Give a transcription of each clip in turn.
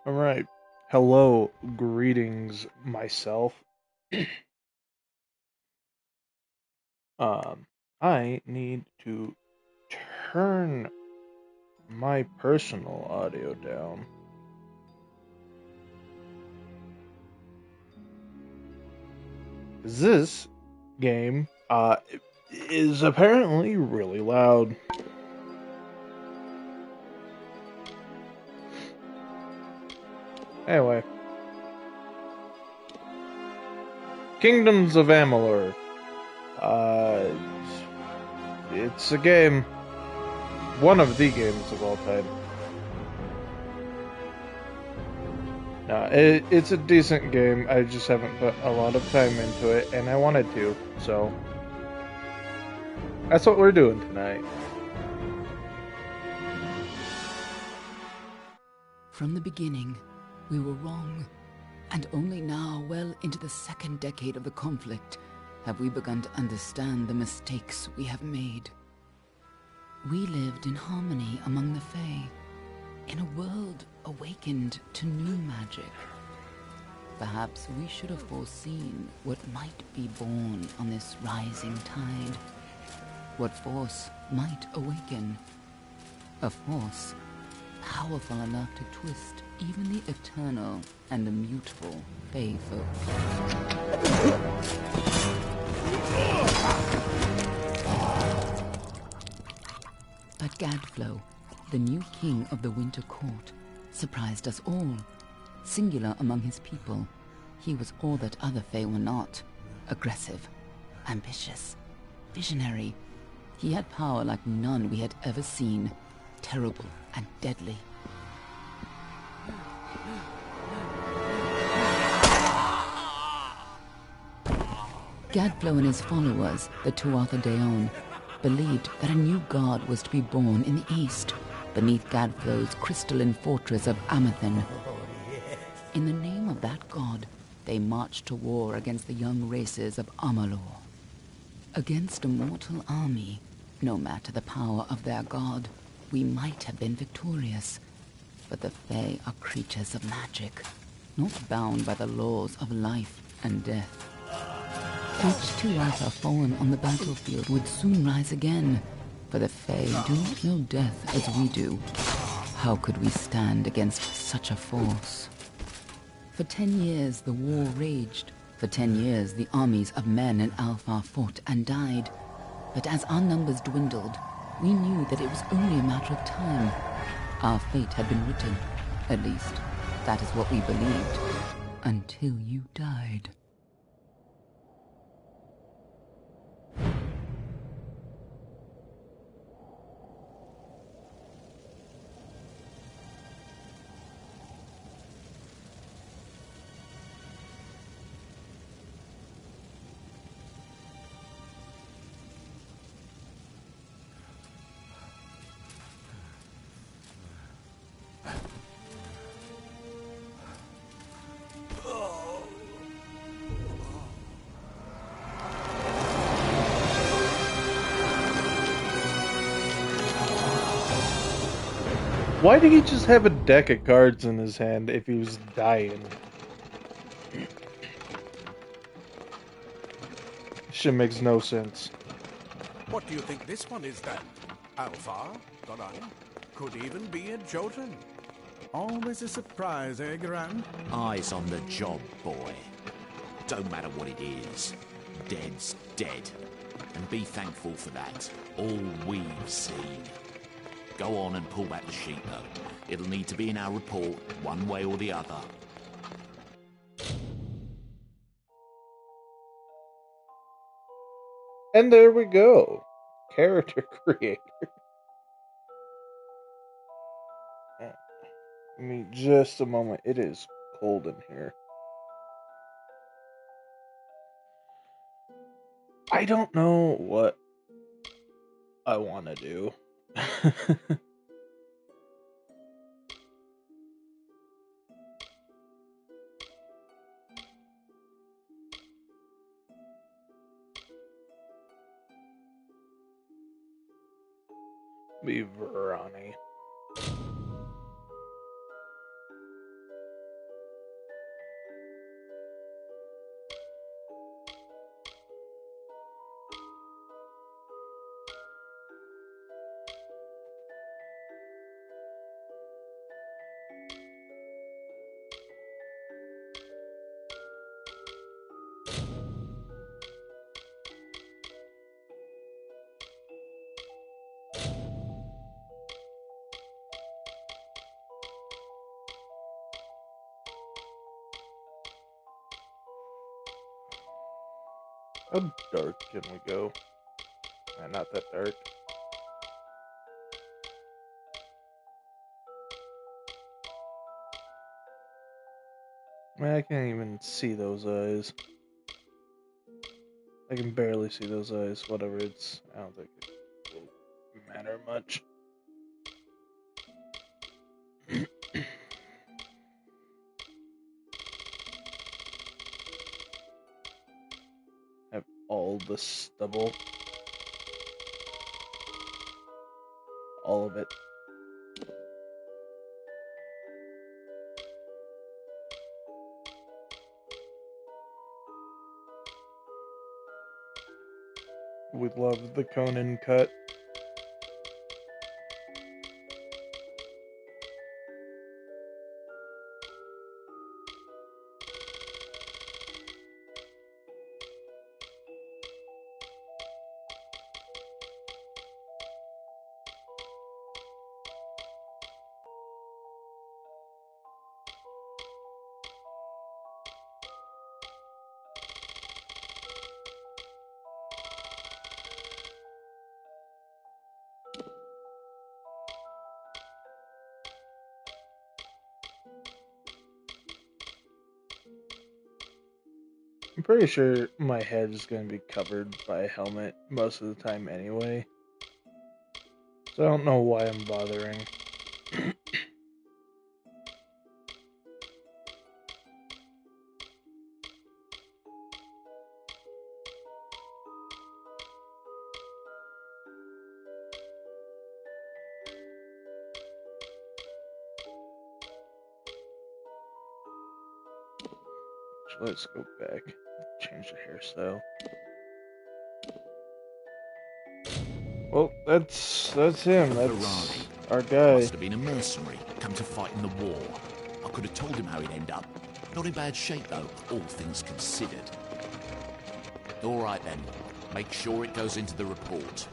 All right. Hello, greetings, myself. Um, I need to turn my personal audio down. This game, is apparently really loud. Anyway, Kingdoms of Amalur. Uh, it's a game, one of the games of all time. It's a decent game. I just haven't put a lot of time into it, and I wanted to, so that's what we're doing tonight. From the beginning, we were wrong, and only now, well into the second decade of the conflict, have we begun to understand the mistakes we have made. We lived in harmony among the Fae, in a world awakened to new magic. Perhaps we should have foreseen what might be born on this rising tide. What force might awaken. A force powerful enough to twist even the eternal and immutable Fae folk. But Gadflow, the new king of the Winter Court, surprised us all. Singular among his people, he was all that other Fae were not. Aggressive, ambitious, visionary. He had power like none we had ever seen, terrible and deadly. Gadflow and his followers, the Tuatha Deon, believed that a new god was to be born in the east, beneath Gadflow's crystalline fortress of Amathen. In the name of that god, they marched to war against the young races of Amalur. Against a mortal army, no matter the power of their god, we might have been victorious. But the Fae are creatures of magic, not bound by the laws of life and death. Each Tuatha fallen on the battlefield would soon rise again, for the Fae do not know death as we do. How could we stand against such a force? For 10 years the war raged. For 10 years the armies of Men and Alpha fought and died. But as our numbers dwindled, we knew that it was only a matter of time. Our fate had been written. At least, that is what we believed. Until you died. Why did he just have a deck of cards in his hand if he was dying? Shit makes no sense. What do you think this one is then? Alpha? Thought I. Could even be a Jotun. Always a surprise, eh, Gran? Eyes on the job, boy. Don't matter what it is. Dead's dead. And be thankful for that. All we've seen. Go on and pull back the sheet, though. It'll need to be in our report, one way or the other. And there we go. Character creator. Give me just a moment. It is cold in here. I don't know what I want to do. Be Verani. How dark can we go? Not that dark. Man, I can't even see those eyes. I can barely see those eyes. Whatever, I don't think it will matter much. Have all the stubble. All of it. We love the Conan cut. I'm pretty sure my head is going to be covered by a helmet most of the time anyway. So I don't know why I'm bothering. So let's go back. Change the hairstyle. Well, that's him. That's our guy. Must have been a mercenary, come to fight in the war. I could have told him how he'd end up. Not in bad shape, though, all things considered. All right, then. Make sure it goes into the report.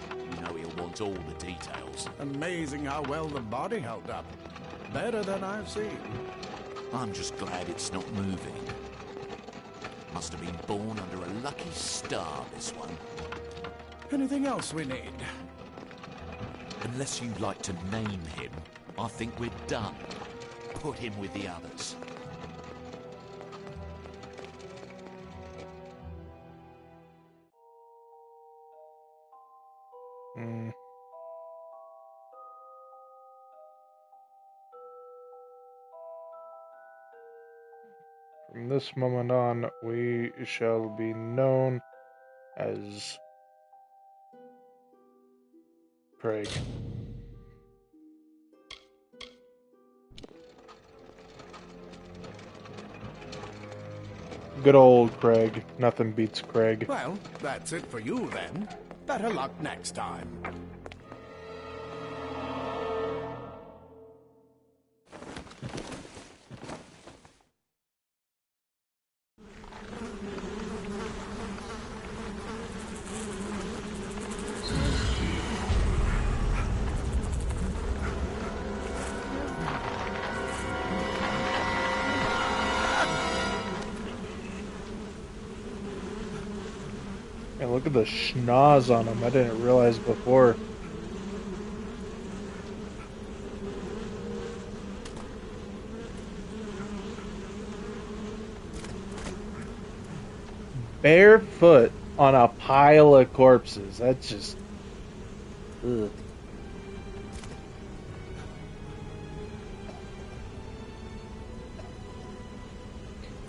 You know he'll want all the details. Amazing how well the body held up. Better than I've seen. I'm just glad it's not moving. Must have been born under a lucky star, this one. Anything else we need? Unless you'd like to name him, I think we're done. Put him with the others. From this moment on, we shall be known as Craig. Good old Craig. Nothing beats Craig. Well, that's it for you then. Better luck next time. Yeah, look at the schnoz on him. I didn't realize before. Barefoot on a pile of corpses. That's just... ugh.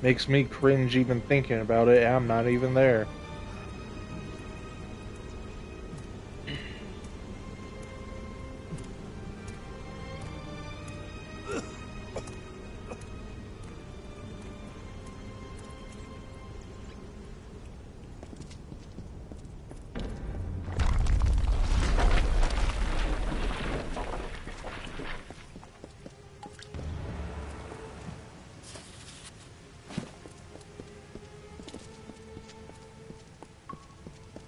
Makes me cringe even thinking about it. I'm not even there.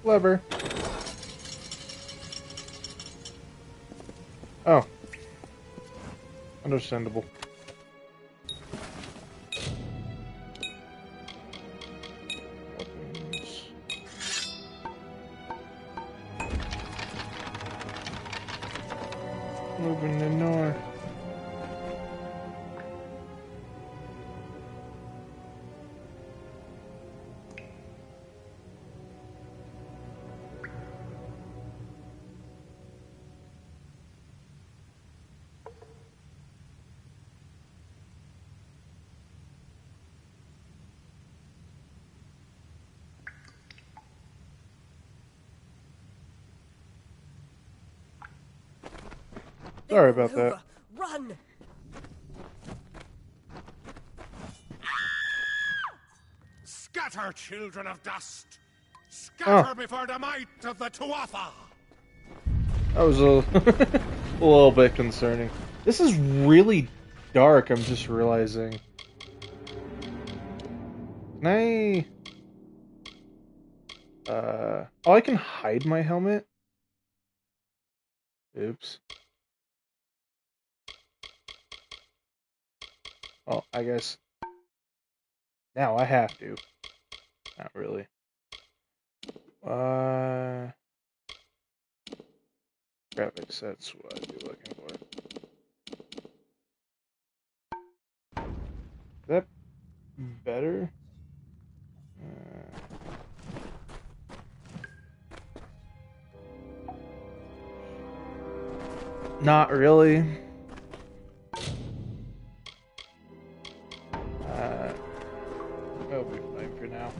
Clever. Oh. Understandable. Weapons. Sorry about that. Run! Scatter, children of dust! Scatter before the might of the Tuatha! That was a, a little bit concerning. This is really dark, I'm just realizing. Can I... Oh, I can hide my helmet? Oops. Oh, I guess... Now I have to. Not really. Graphics, that's what I'd be looking for. Is that better? Not really. That'll be fine for now.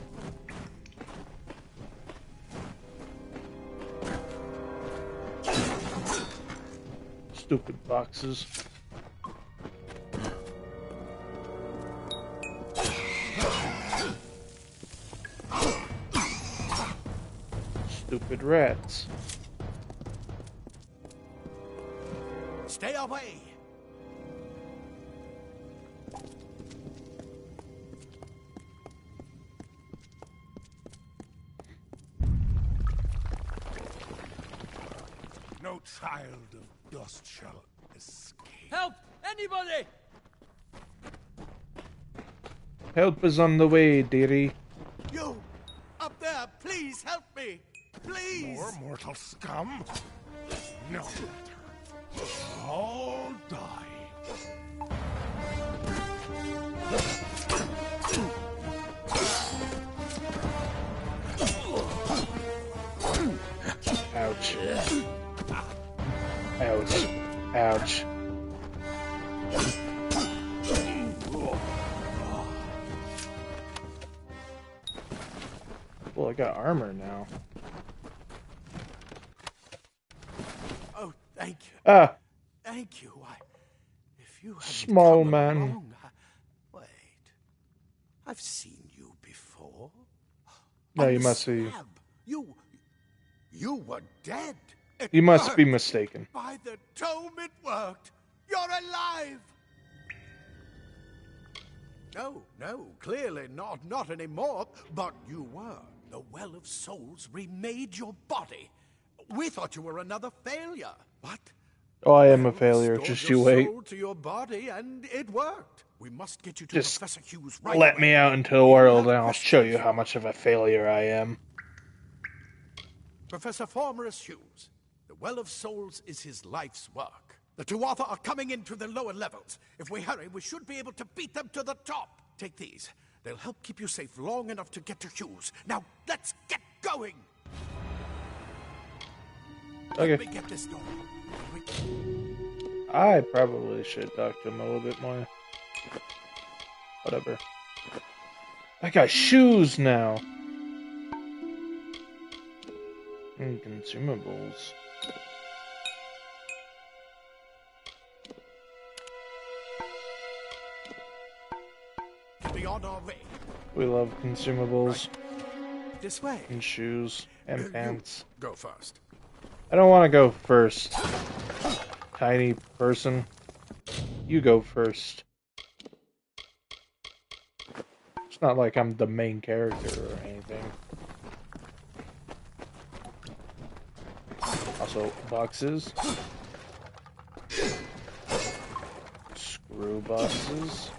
Stupid boxes. Stupid rats. Stay away! No child of dust shall escape. Help! Anybody! Help is on the way, dearie. You! Up there, please help me! Please! More mortal scum? No matter. All die. Ouch. Ouch. Ouch. Well, I got armor now. Oh, thank you. Ah! Thank you. If you hadn't Small come man. along, wait. I've seen you before. No, On you the must be. slab. You were dead. It You must be worked. mistaken. By the tome, it worked. You're alive. No, clearly not anymore. But you were. The Well of Souls remade your body. We thought you were another failure. What? Oh, I am a Well, failure. restored Just your you wait. soul to your body, and it worked. We must get you to Just Professor Hughes right let away. me out into the You world have and I'll show you questions? how much of a failure I am. Professor Formerus Hughes, the Well of Souls is his life's work. The Tuatha are coming into the lower levels. If we hurry, we should be able to beat them to the top. Take these. They'll help keep you safe long enough to get to Hughes. Now, let's get going! Okay. Let me get this door. I probably should talk to him a little bit more. Whatever. I got shoes now! And consumables. Be on our way. We love consumables. This way. And shoes. And You pants. go first. I don't want to go first. Tiny person. You go first. It's not like I'm the main character or anything. Also, boxes. Screw boxes.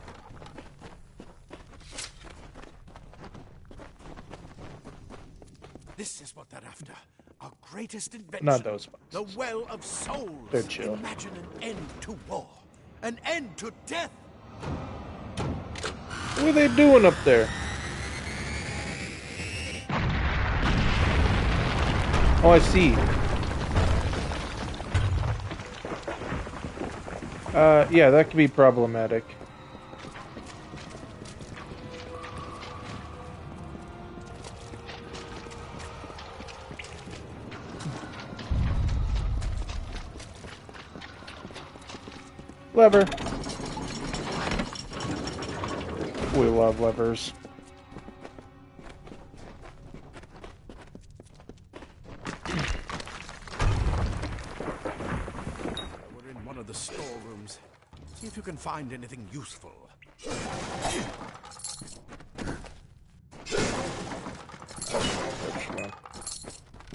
This is what they're after. Our greatest invention. Not those boxes. The Well of Souls. They're chill. Imagine an end to war. An end to death. What are they doing up there? Oh, I see. Yeah, that could be problematic. Lever. We love levers. We're in one of the storerooms. See if you can find anything useful.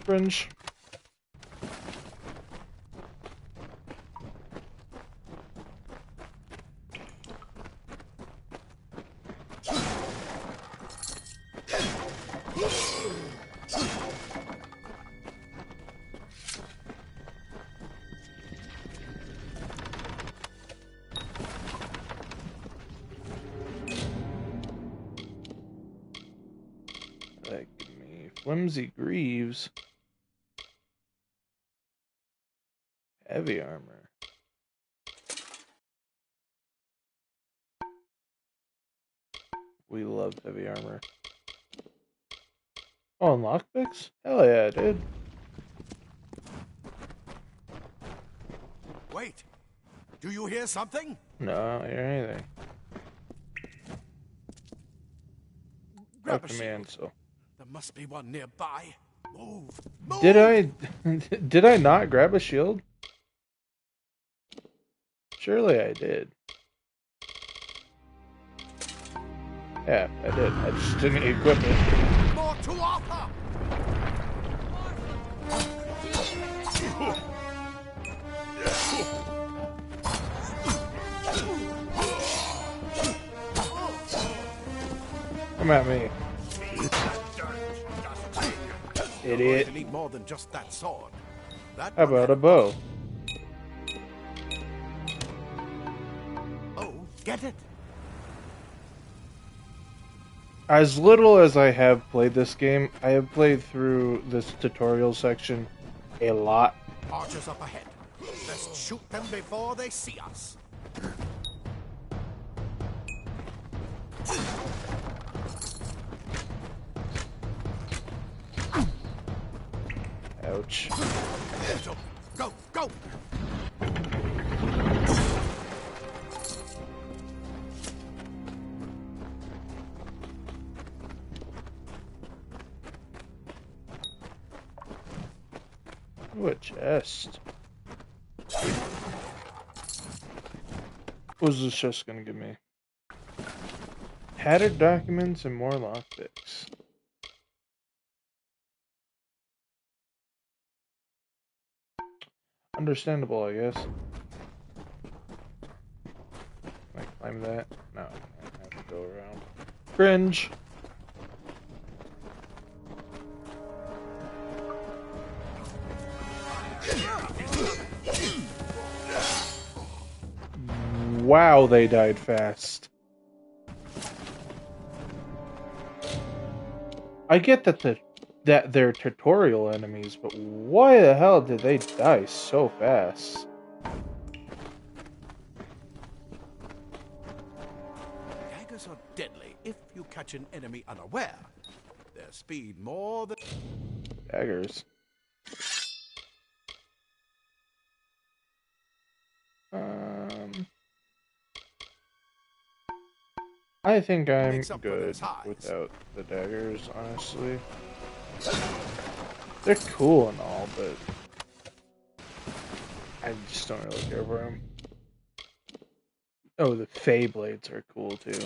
Fringe. That give me flimsy greaves. Heavy armor. We love heavy armor. Oh, and lockpicks? Hell yeah, dude. Wait! Do you hear something? No, I don't hear anything. Grab Talk a to me, shield. Ansel. There must be one nearby. Move! Move! Did I not grab a shield? Surely I did. Yeah, I did. I just didn't equip it. More to Arthur! Come at me, idiot. You need more than just that sword. That How one about had a bow? Oh, get it? As little as I have played this game, I have played through this tutorial section a lot. Archers up ahead. Let's shoot them before they see us. Ouch. So, go, go! Ooh, a chest. What was this chest gonna give me? Tattered documents and more lockpicks. Understandable, I guess. Can I climb that? No, I have to go around. Cringe! Wow, they died fast. I get that they're tutorial enemies, but why the hell did they die so fast? Daggers are deadly if you catch an enemy unaware. Their speed more than... Daggers. I think I'm Makes up for their good size. without the daggers, honestly. They're cool and all, but I just don't really care for them. Oh, the Fey Blades are cool too.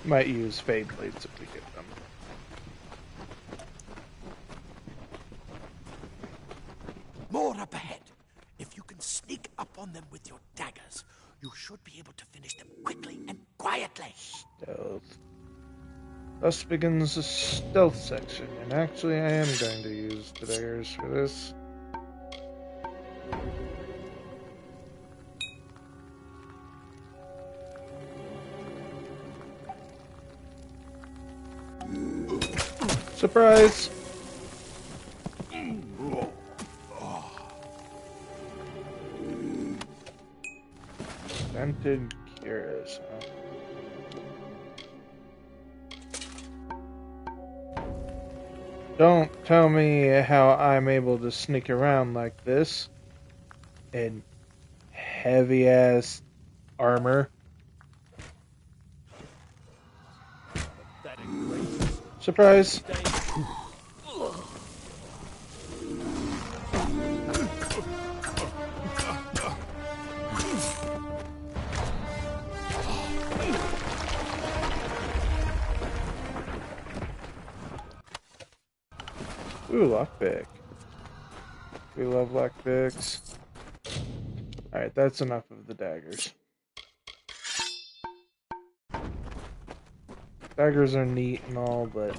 Might use Fey Blades if we get them. More up ahead. If you can sneak up on them with your daggers, you should be able to finish them quickly and quietly. Stealth. Thus begins the stealth section, and actually I am going to use the daggers for this. Surprise! Scented cures, huh? Don't tell me how I'm able to sneak around like this. in heavy ass armor. Surprise! Ooh, lockpick. We love lockpicks. Alright, that's enough of the daggers. Daggers are neat and all, but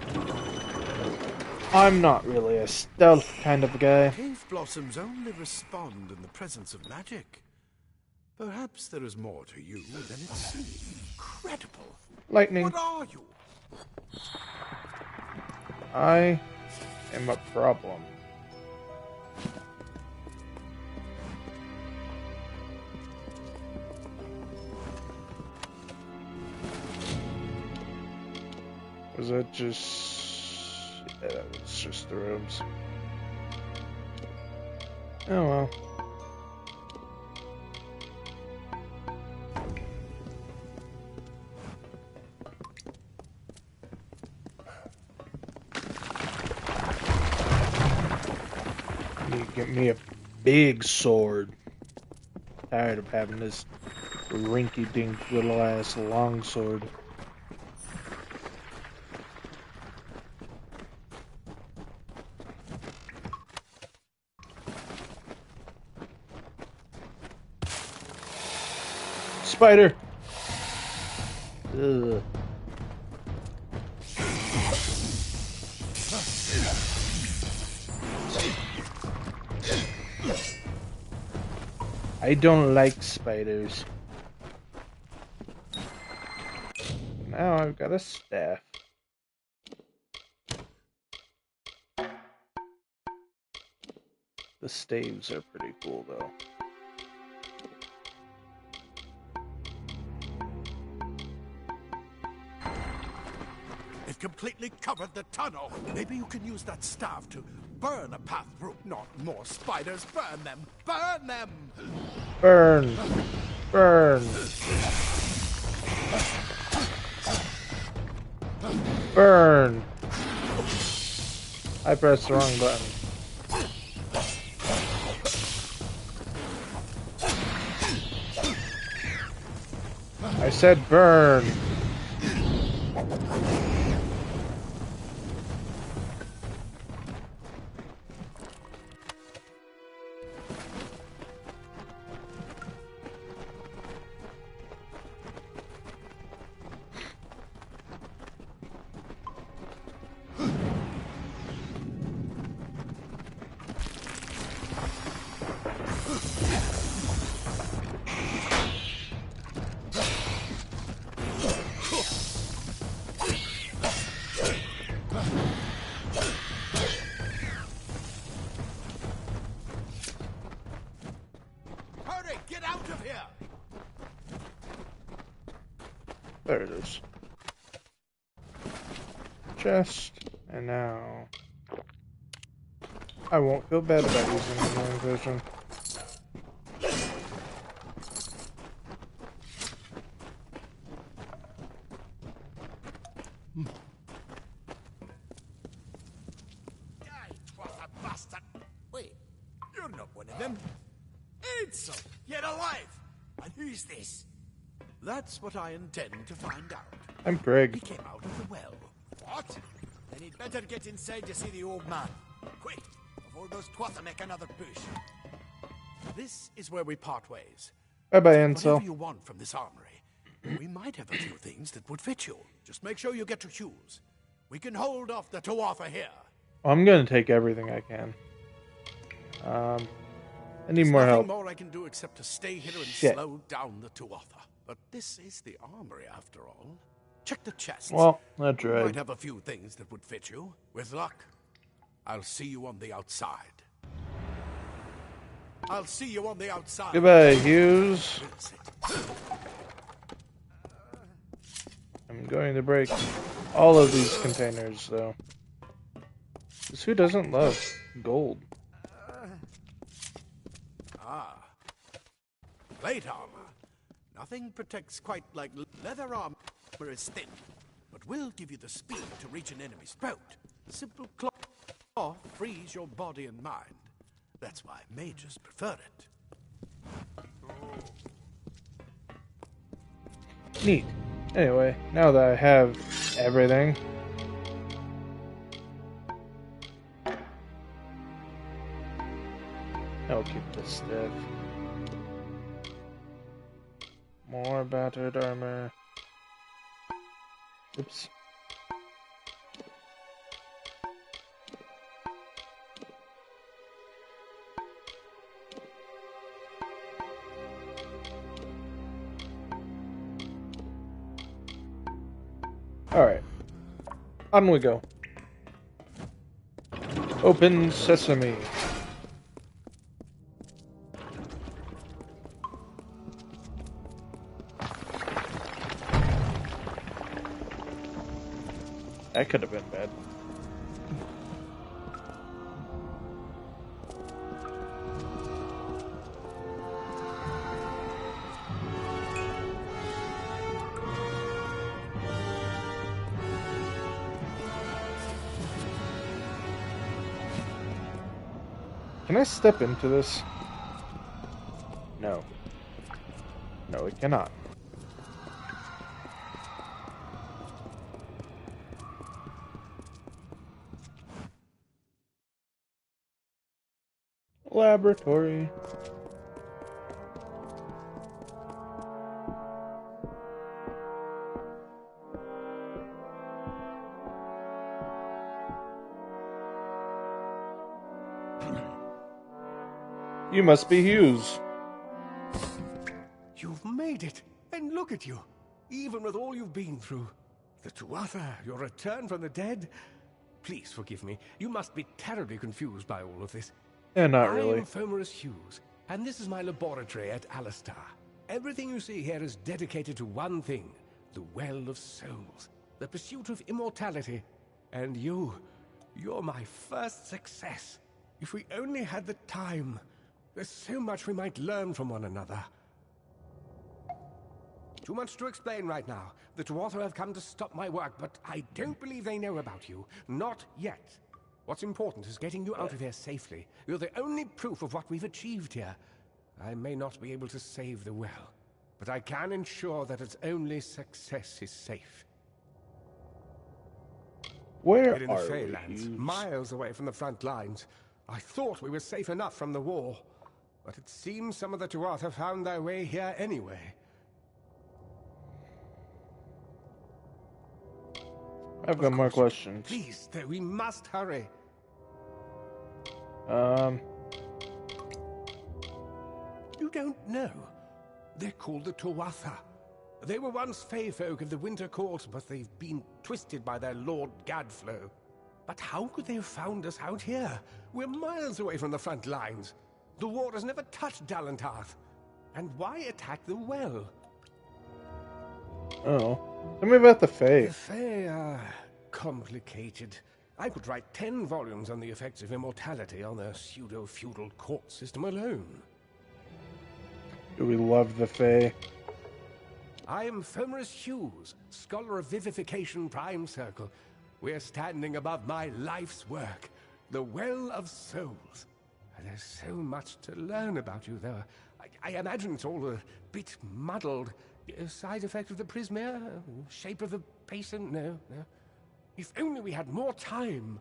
I'm not really a stealth kind of guy. Cave blossoms only respond in the presence of magic. Perhaps there is more to you than it seems. Incredible. Lightning. What are you? I am a problem. Was that just... yeah, that was just the rooms. Oh well. Need to get me a big sword. Tired of having this rinky-dink little ass long sword. Spider! Ugh. I don't like spiders. Now I've got a staff. The staves are pretty cool though. It completely covered the tunnel. Maybe you can use that staff to burn a path through. Not more spiders. Burn them. Burn them. Burn! Burn! Burn! I pressed the wrong button. I said burn! Hurry, get out of here. There it is. Chest, and now I won't feel bad about using the night vision. It was a bastard. Wait, you're not one of them. Ansel, yet alive. And who's this? That's what I intend to find out. I'm He Craig. came out of the well. What? Then he'd better get inside to see the old man. Quick, Before those twats make another push. this is where we part ways. Bye bye, Whatever Ansel. you want from this armory, we might have a few things that would fit you. Just make sure you get your shoes. We can hold off the Tuatha here. I'm gonna take everything I can. I need There's more nothing help. more I can do except to stay here and Shit. slow down the Tuatha. But this is the armory after all. Check the chests. Well, that's You might right. have a few things that would fit you. With luck, I'll see you on the outside. I'll see you on the outside. Goodbye, Hughes. That's it. I'm going to break all of these containers, though. 'Cause who doesn't love gold? Ah, plate armor. Nothing protects quite like leather armor is thin, but will give you the speed to reach an enemy's throat. Simple cloth frees your body and mind. That's why mages prefer it. Neat. Anyway, now that I have everything, I'll keep this stiff. More battered armor. Oops. Alright. On we go. Open sesame. That could have been bad. Can I step into this? No. No, we cannot. Laboratory. You must be Hughes. You've made it, and look at you, even with all you've been through. The Tuatha, your return from the dead. Please forgive me, you must be terribly confused by all of this. Not really. I'm Fomerus Hughes, and this is my laboratory at Alistar. Everything you see here is dedicated to one thing, the Well of Souls, the pursuit of immortality. And you're my first success. If we only had the time, there's so much we might learn from one another. Too much to explain right now. The Tuatha have come to stop my work, but I don't believe they know about you. Not yet. What's important is getting you out of here safely. You're the only proof of what we've achieved here. I may not be able to save the well, but I can ensure that its only success is safe. Where We're in the are Feylands, we? miles away from the front lines. I thought we were safe enough from the war, but it seems some of the Tuatha found their way here anyway. I've got more questions. Please, though, we must hurry. You don't know. They're called the Tuatha. They were once Fey folk of the Winter Court, but they've been twisted by their Lord Gadflow. But how could they have found us out here? We're miles away from the front lines. The war has never touched Dalentarth. And why attack the well? Oh. Tell me about the Fae. The Fae are complicated. I could write 10 volumes on the effects of immortality on their pseudo-feudal court system alone. Do we love the Fae? I am Fomerus Hughes, Scholar of Vivification Prime Circle. We're standing above my life's work, the Well of Souls. There's so much to learn about you, though. I imagine it's all a bit muddled. A side effect of the prismere? Shape of the basin? No. If only we had more time.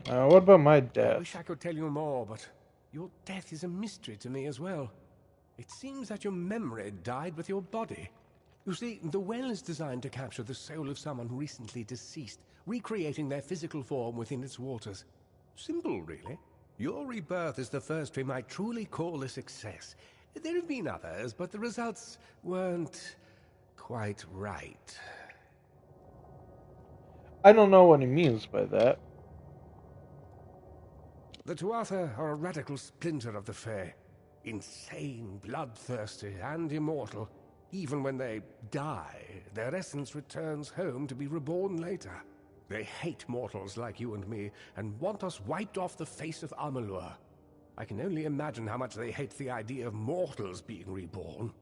What about my I death? wish I could tell you more, but your death is a mystery to me as well. It seems that your memory died with your body. You see, the well is designed to capture the soul of someone recently deceased, recreating their physical form within its waters. Simple, really. Your rebirth is the first we might truly call a success. There have been others, but the results weren't quite right. I don't know what he means by that. The Tuatha are a radical splinter of the Fae. Insane, bloodthirsty, and immortal. Even when they die, their essence returns home to be reborn later. They hate mortals like you and me, and want us wiped off the face of Amalur. I can only imagine how much they hate the idea of mortals being reborn.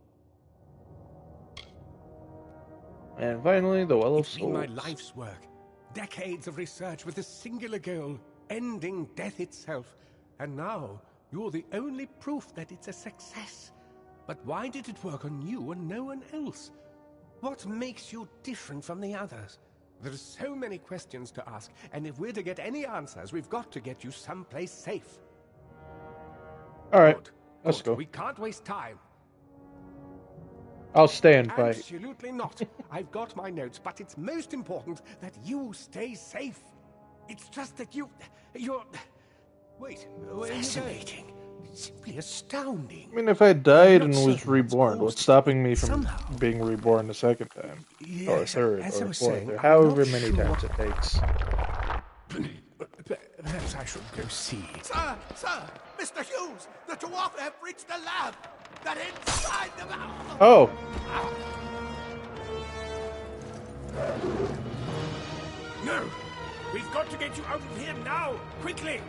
And finally, the Well of It's been my Souls. life's work. Decades of research with a singular goal, ending death itself. And now, you're the only proof that it's a success. But why did it work on you and no one else? What makes you different from the others? There are so many questions to ask, and if we're to get any answers, we've got to get you someplace safe. Alright, Good. let's Good. go. We can't waste time. I'll stay and fight. Absolutely not. I've got my notes, but it's most important that you stay safe. It's just that you're... Wait, where are you going? Simply astounding. I mean, if I died and Not was certain reborn, what's what's stopping me caused it. from Somehow. being reborn a second time? Or a Yes, third, as I or a was fourth, saying, or I'm however not many sure. times it takes. Perhaps I should go see. Sir! Mr. Hughes! The Tuatha have reached the lab! They're inside the mouth! Oh! No! We've got to get you out of here now! Quickly!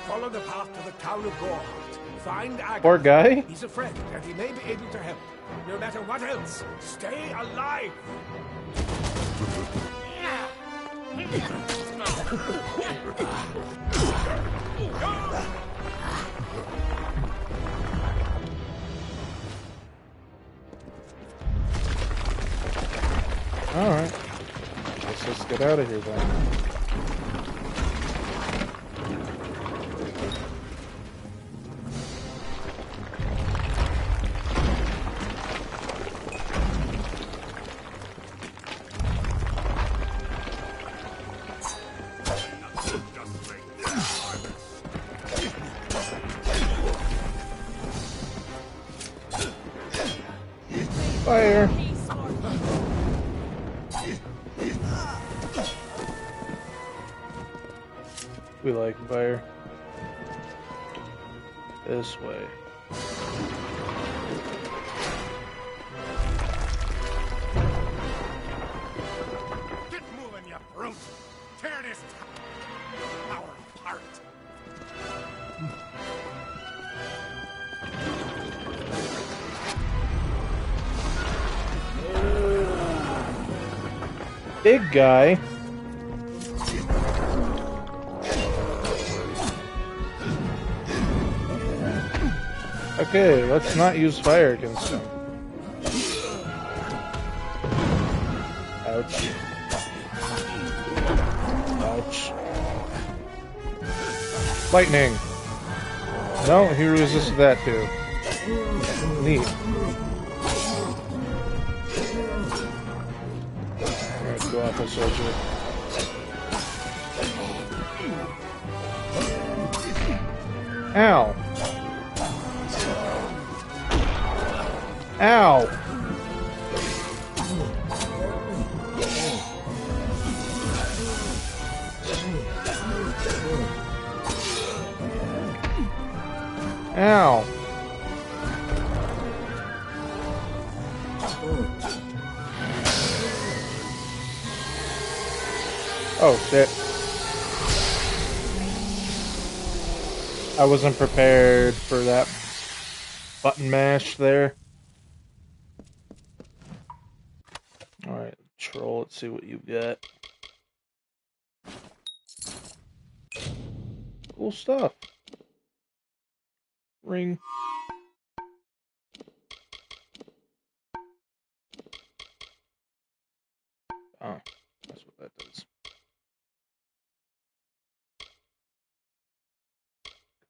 Follow the path to the town of Gorhart. Find Aga. Poor guy? He's a friend, and he may be able to help. No matter what else, stay alive! Alright. Guess let's get out of here then. Fire! We like fire. This way. Get moving, you brute! Tear this tower apart! Big guy. Okay, let's not use fire against him. Ouch. Ouch. Lightning! No, he resisted that too. Neat. Alright, go off a soldier. Ow! Ow! Ow! Oh, shit. I wasn't prepared for that button mash there. Alright, troll, let's see what you got. Cool stuff. Ring. Oh, that's what that does.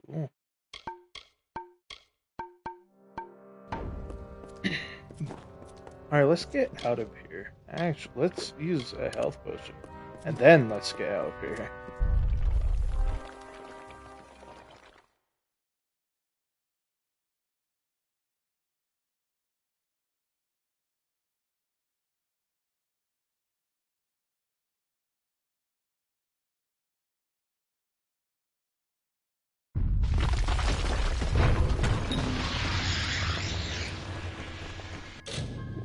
Cool. Alright, let's get out of here. Actually, let's use a health potion. And then let's get out of here.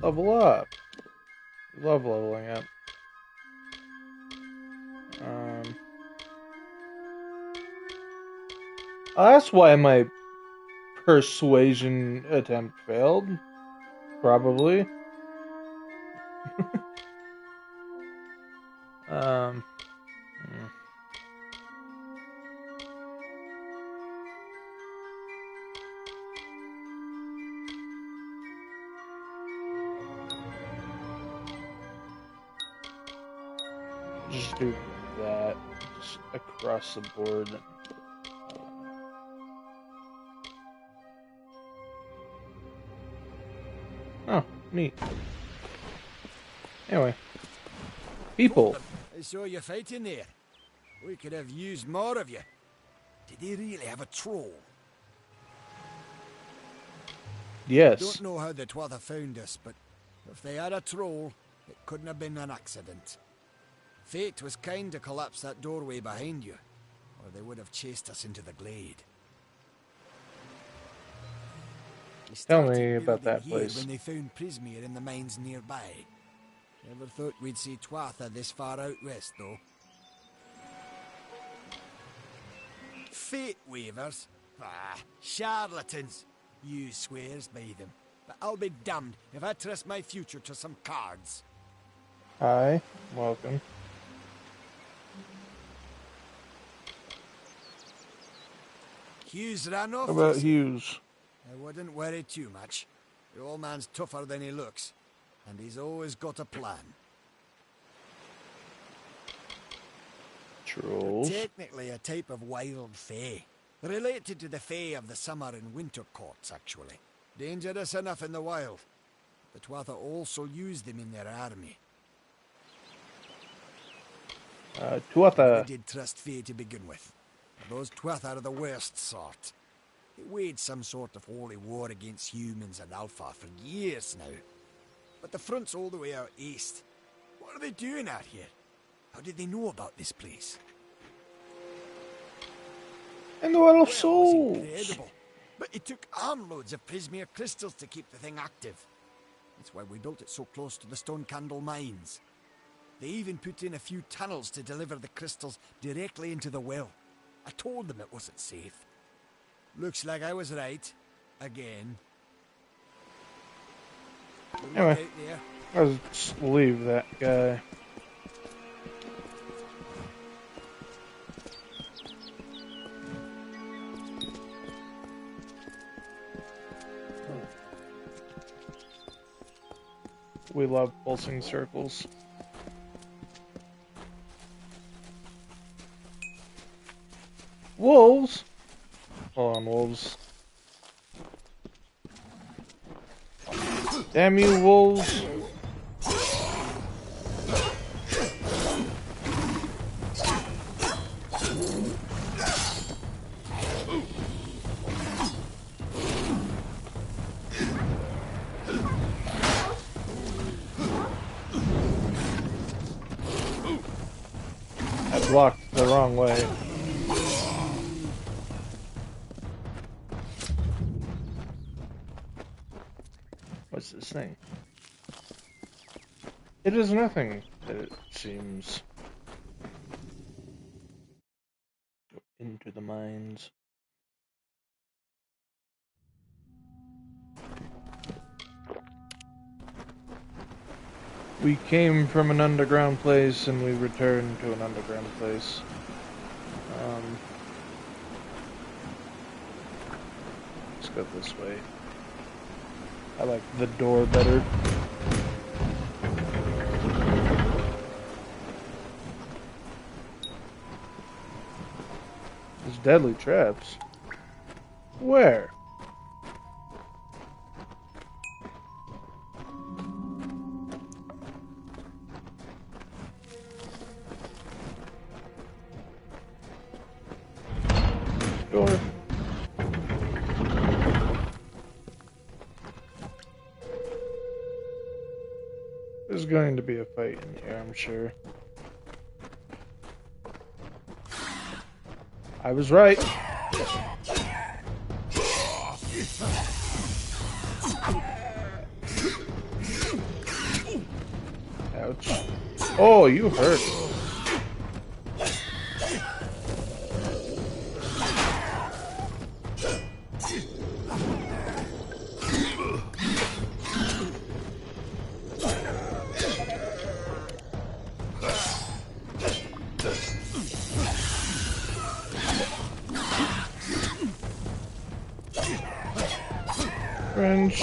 Level up. Love leveling up. That's why my persuasion attempt failed. Probably. Hmm. Just do that. Just across the board. Oh, neat. Anyway. People. I saw you fighting there. We could have used more of you. Did they really have a troll? Yes. I don't know how the Twatha found us, but if they had a troll, it couldn't have been an accident. Fate was kind to collapse that doorway behind you, or they would have chased us into the glade. Tell me about that place. When they found Prismere in the mines nearby. Never thought we'd see Twatha this far out west, though. Fate weavers? Ah, charlatans. You swears by them. But I'll be damned if I trust my future to some cards. Hi, welcome. Hughes ran off. How about Hughes? I wouldn't worry too much. The old man's tougher than he looks, and he's always got a plan. Trolls. Technically a type of wild fae. Related to the fae of the summer and winter courts, actually. Dangerous enough in the wild. The Twatha also use them in their army. Twatha. I did trust fae to begin with. Those Twatha are the worst sort. They waged some sort of holy war against humans and Alpha for years now. But the front's all the way out east. What are they doing out here? How did they know about this place? And the Well of It was Souls. incredible. But it took armloads of Prismere crystals to keep the thing active. That's why we built it so close to the Stone Candle mines. They even put in a few tunnels to deliver the crystals directly into the well. I told them it wasn't safe. Looks like I was right. Again. Anyway. Out there. Let's just leave that guy. We love pulsing circles. Wolves? Hold on, wolves. Damn you, wolves. I blocked the wrong way. What's this thing? It is nothing, it seems. Go into the mines. We came from an underground place and we returned to an underground place. Let's go this way. I like the door better. There's deadly traps. Where? Door. There's going to be a fight in here, I'm sure. I was right. Ouch. Oh, you hurt. French.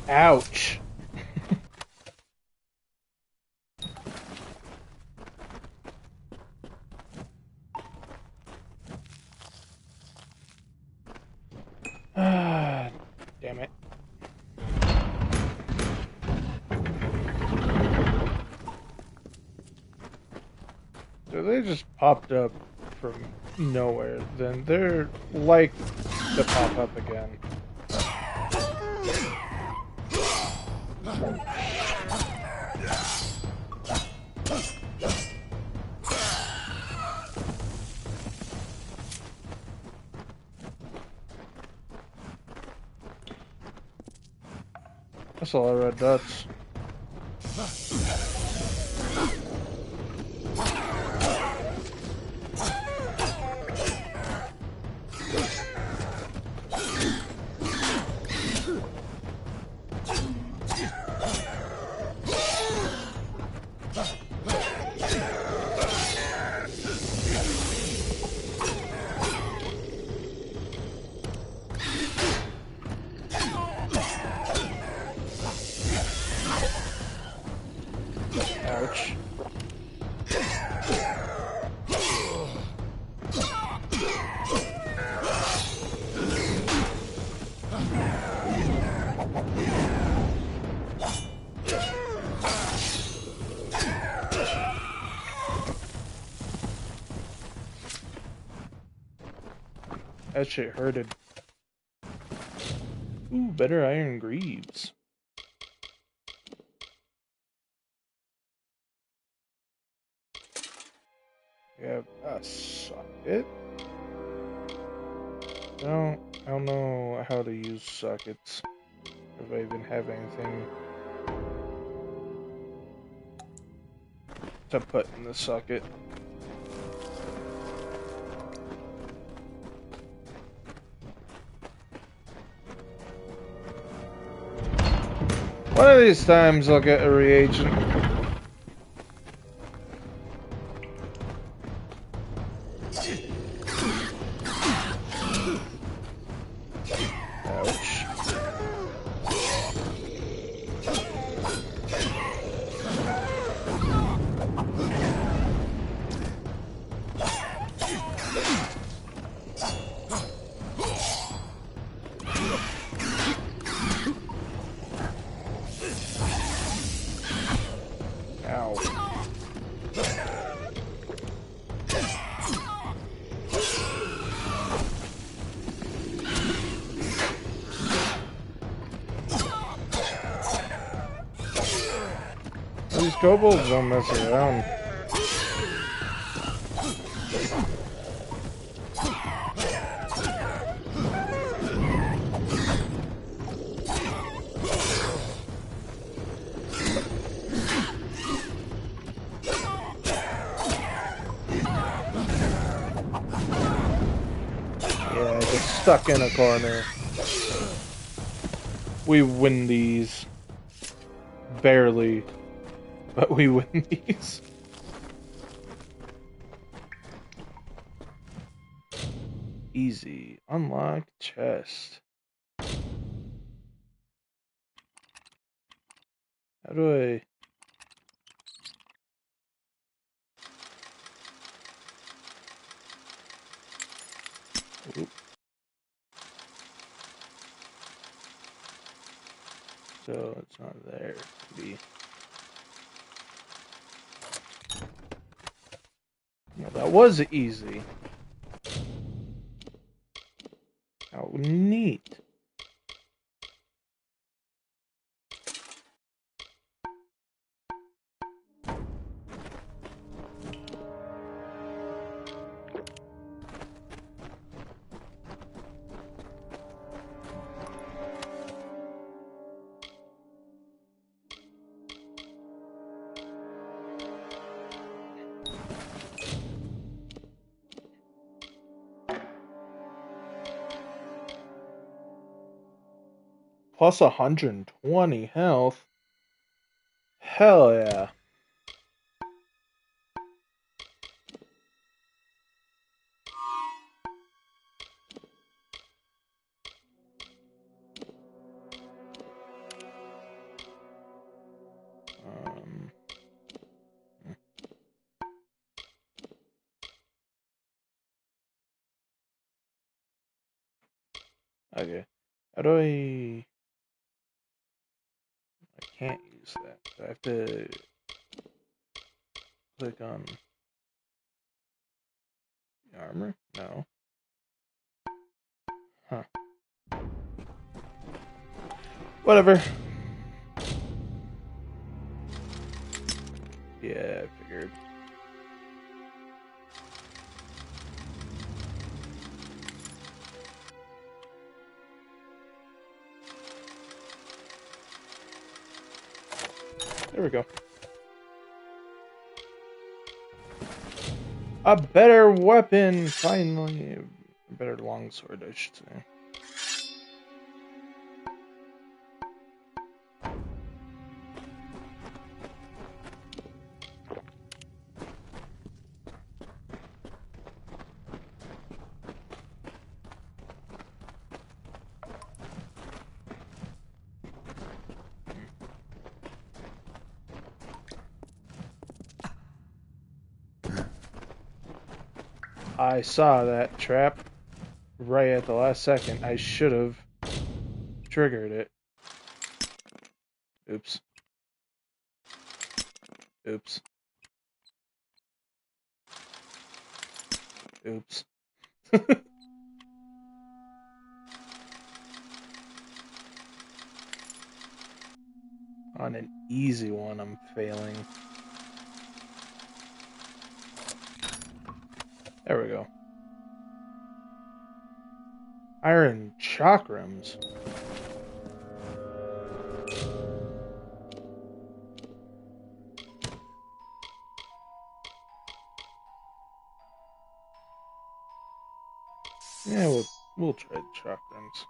Ouch. Ah, damn it. So they just popped up from nowhere, then they're like to pop up again. That's a lot of red dots. Ouch. That shit hurted. Ooh, better iron greaves. Yeah, a socket. I don't know how to use sockets. If I even have anything to put in the socket. One of these times I'll get a reagent. Ouch. Ow. These kobolds don't mess around. Yeah, get stuck in a corner. We win these. Barely. But we win these. Easy. Unlock chest. How do I... Oop. So it's not there. Maybe. Well, that was easy. How neat. Plus 120 health. Hell yeah. Okay. How do I can't use that. Do I have to click on armor? No. Huh. Whatever. Yeah, I figured. There we go. A better weapon, finally. A better longsword, I should say. I saw that trap right at the last second. I should have triggered it. Oops. Oops. Oops. On an easy one, I'm failing. There we go. Iron chakrams. Yeah, we'll try the chakrams.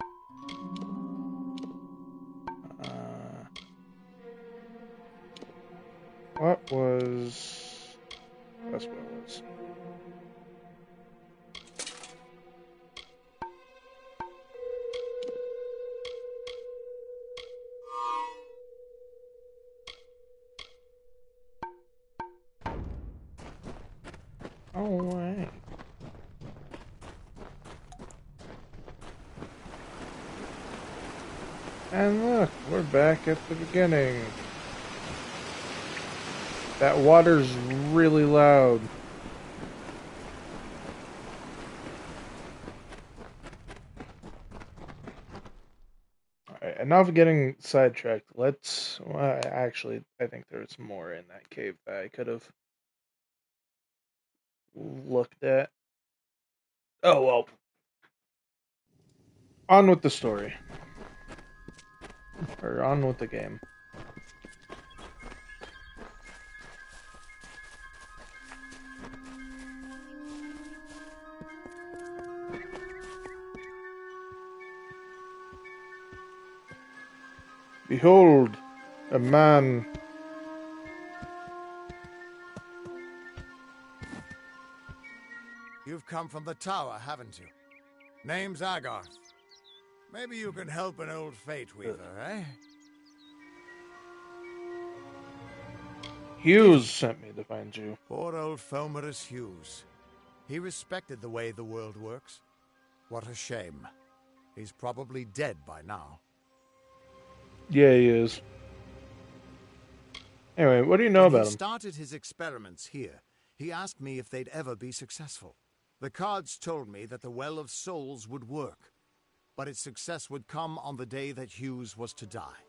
What was... That's what it was. Alright. And look, we're back at the beginning. That water's really loud. Alright, enough getting sidetracked. Let's... Well, actually, I think there's more in that cave that I could have looked at. Oh, well. On with the story. Or on with the game. Behold, a man. You've come from the tower, haven't you? Name's Agarth. Maybe you can help an old fate weaver, eh? Hughes sent me to find you. Poor old Fomerus Hughes. He respected the way the world works. What a shame. He's probably dead by now. Yeah, he is. Anyway, what do you know When about he him? started his experiments here, he asked me if they'd ever be successful. The cards told me that the Well of Souls would work, but its success would come on the day that Hughes was to die.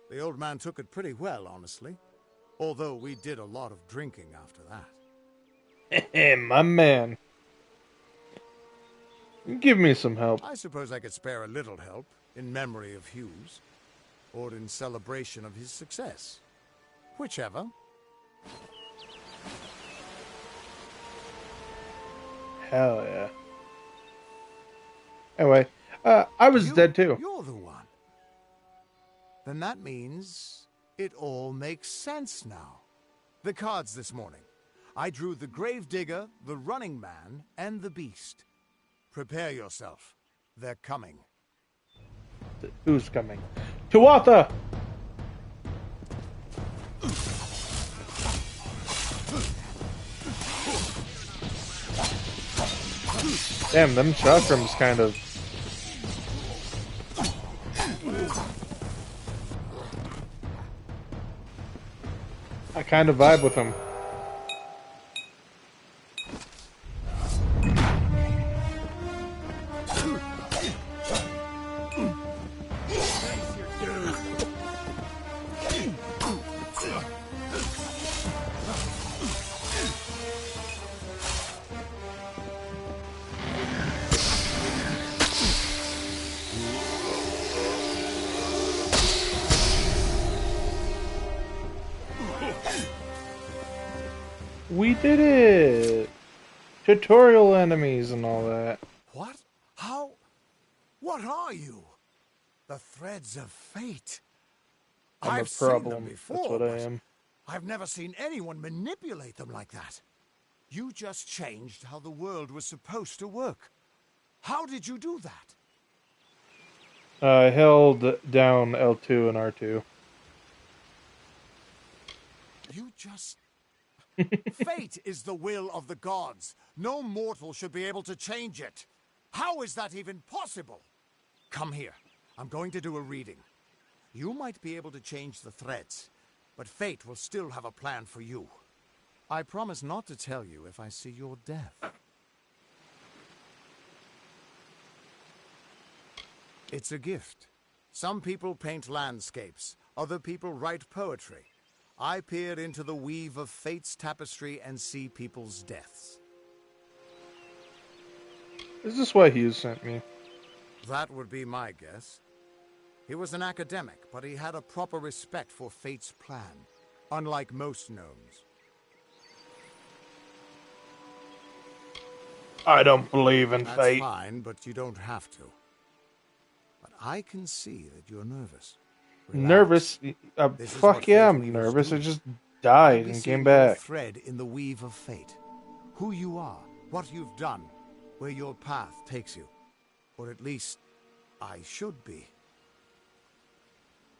The old man took it pretty well, honestly, although we did a lot of drinking after that. My man. Give me some help. I suppose I could spare a little help in memory of Hughes, or in celebration of his success. Whichever. Hell yeah. Anyway, I was dead too. You're the one. Then that means it all makes sense now. The cards this morning. I drew the Gravedigger, the Running Man, and the Beast. Prepare yourself. They're coming. Who's coming? Tuatha! Damn, them chakrams kind of... I kind of vibe with them. We did it! Tutorial enemies and all that. What? How? What are you? The threads of fate. I'm I've a seen them problem. before, That's what I but am. I've never seen anyone manipulate them like that. You just changed how the world was supposed to work. How did you do that? I held down L2 and R2. You just... Fate is the will of the gods. No mortal should be able to change it. How is that even possible? Come here. I'm going to do a reading. You might be able to change the threads, but fate will still have a plan for you. I promise not to tell you if I see your death. It's a gift. Some people paint landscapes. Other people write poetry. I peer into the weave of fate's tapestry and see people's deaths. Is this why Hughes sent me? That would be my guess. He was an academic, but he had a proper respect for fate's plan, unlike most gnomes. I don't believe in That's fate. fine, but you don't have to. But I can see that you're nervous. Relax. Nervous? This is Fuck what yeah, fate I'm weavers nervous. do. I just died Let me and see came your back. thread in the weave of fate. Who you are, what you've done, where your path takes you. Or at least, I should be.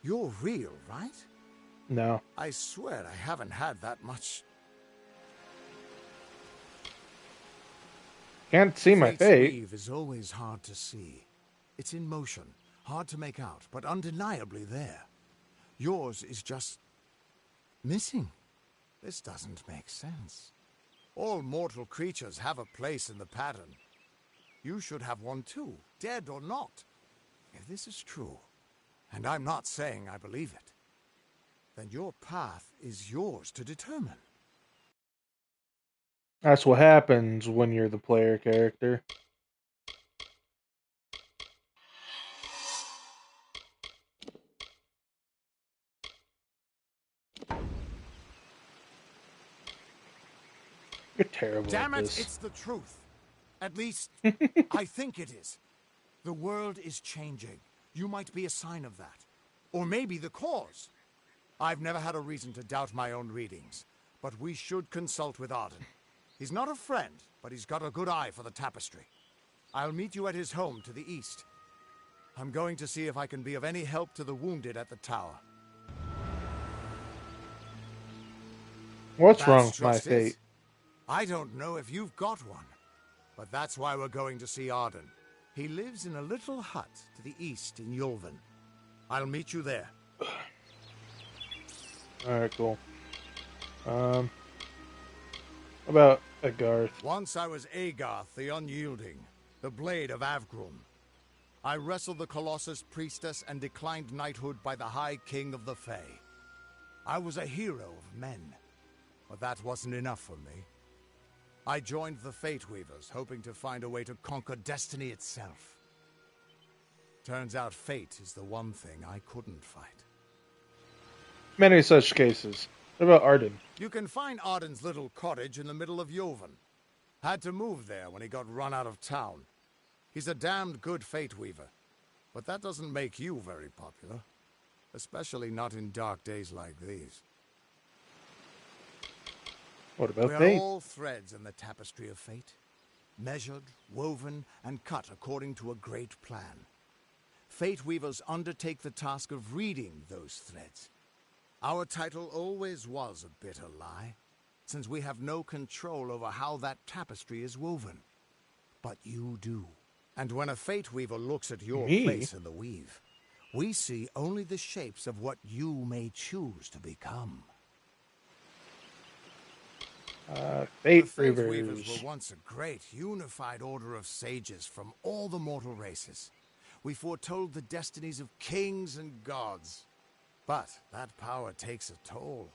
You're real, right? No. I swear I haven't had that much. Can't see my Fate's fate. weave is always hard to see. It's in motion, hard to make out, but undeniably there. Yours is just missing. This doesn't make sense. All mortal creatures have a place in the pattern. You should have one too, dead or not. If this is true, and I'm not saying I believe it, then your path is yours to determine. That's what happens when you're the player character. You're terrible Damn at it, this. it's the truth. At least, I think it is. The world is changing. You might be a sign of that. Or maybe the cause. I've never had a reason to doubt my own readings. But we should consult with Arden. He's not a friend, but he's got a good eye for the tapestry. I'll meet you at his home to the east. I'm going to see if I can be of any help to the wounded at the tower. What's wrong That's with my just it. fate? I don't know if you've got one. But that's why we're going to see Arden. He lives in a little hut to the east in Yulven. I'll meet you there. Alright, cool. About Agarth. Once I was Agarth the Unyielding, the Blade of Avgrum. I wrestled the Colossus priestess and declined knighthood by the High King of the Fae. I was a hero of men, but that wasn't enough for me. I joined the Fate Weavers, hoping to find a way to conquer destiny itself. Turns out fate is the one thing I couldn't fight. Many such cases. What about Arden? You can find Arden's little cottage in the middle of Yulven. Had to move there when he got run out of town. He's a damned good Fate Weaver, but that doesn't make you very popular. especially not in dark days like these. What about We are fate? all threads in the tapestry of fate, measured, woven, and cut according to a great plan. Fate weavers undertake the task of reading those threads. Our title always was a bitter lie, since we have no control over how that tapestry is woven. But you do. And when a fate weaver looks at your Me? place in the weave, we see only the shapes of what you may choose to become. Fate The Fate Weavers Reavers. were once a great, unified order of sages from all the mortal races. We foretold the destinies of kings and gods. But that power takes a toll.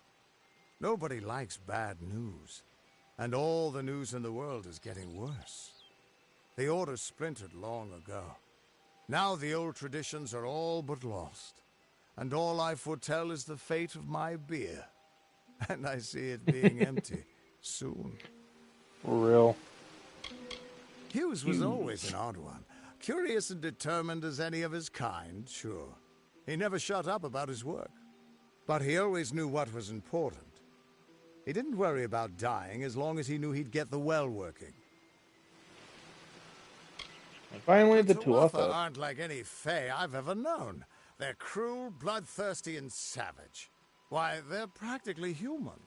Nobody likes bad news. And all the news in the world is getting worse. The order splintered long ago. Now the old traditions are all but lost. And all I foretell is the fate of my beer. And I see it being empty soon. For real. Hughes was always an odd one. Curious and determined as any of his kind, sure. He never shut up about his work. But he always knew what was important. He didn't worry about dying as long as he knew he'd get the well working. And finally, the Tuatha Tuatha. aren't like any Fae I've ever known. They're cruel, bloodthirsty, and savage. Why, they're practically human.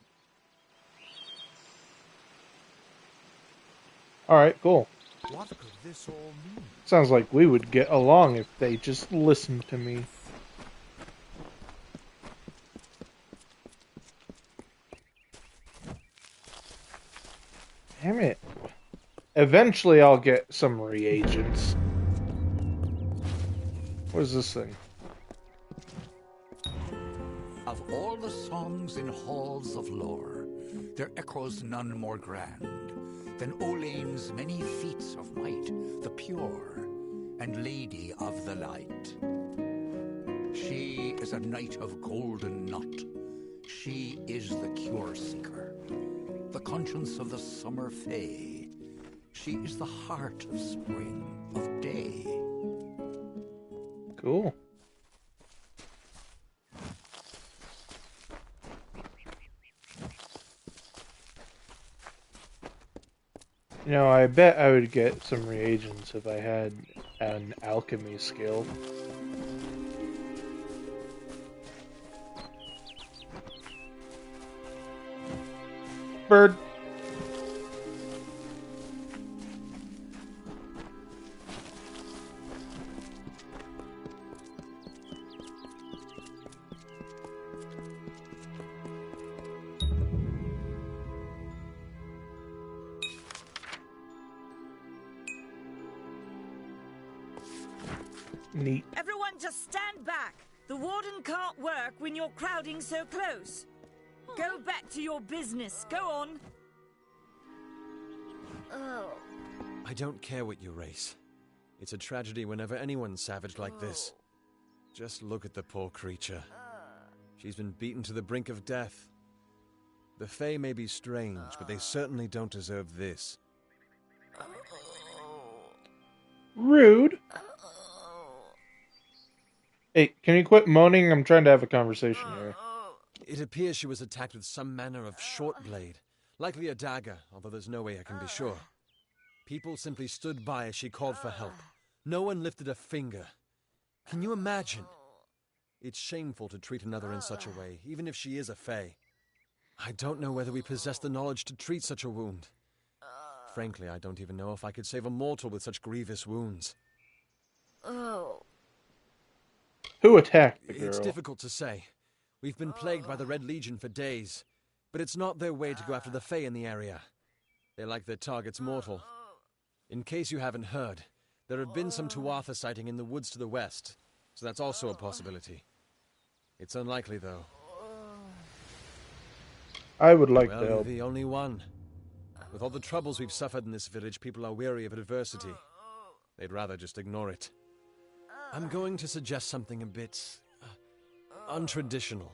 Alright, cool. What could this all mean? Sounds like we would get along if they just listened to me. Damn it. Eventually I'll get some reagents. What is this thing? Of all the songs in halls of lore, there echoes none more grand than Olane's many feats of might, the pure and lady of the light. She is a knight of golden knot. She is the cure seeker, the conscience of the summer fae. She is the heart of spring, of day. Cool. You know, I bet I would get some reagents if I had an alchemy skill. Bird. Neat. Everyone just stand back. The warden can't work when you're crowding so close. Go back to your business. Go on. I don't care what you race. It's a tragedy whenever anyone's savaged like this. Just look at the poor creature. She's been beaten to the brink of death. The Fae may be strange, but they certainly don't deserve this. Rude. Hey, can you quit moaning? I'm trying to have a conversation here. It appears she was attacked with some manner of short blade, likely a dagger, although there's no way I can be sure. People simply stood by as she called for help. No one lifted a finger. Can you imagine? It's shameful to treat another in such a way, even if she is a Fae. I don't know whether we possess the knowledge to treat such a wound. Frankly, I don't even know if I could save a mortal with such grievous wounds. Who attacked the girl? It's difficult to say. We've been plagued by the Red Legion for days, but it's not their way to go after the Fae in the area. They like their targets mortal. In case you haven't heard, there have been some Tuatha sighting in the woods to the west, so that's also a possibility. It's unlikely, though. I would like Well, to you're help. the only one. With all the troubles we've suffered in this village, people are weary of adversity. They'd rather just ignore it. I'm going to suggest something a bit untraditional.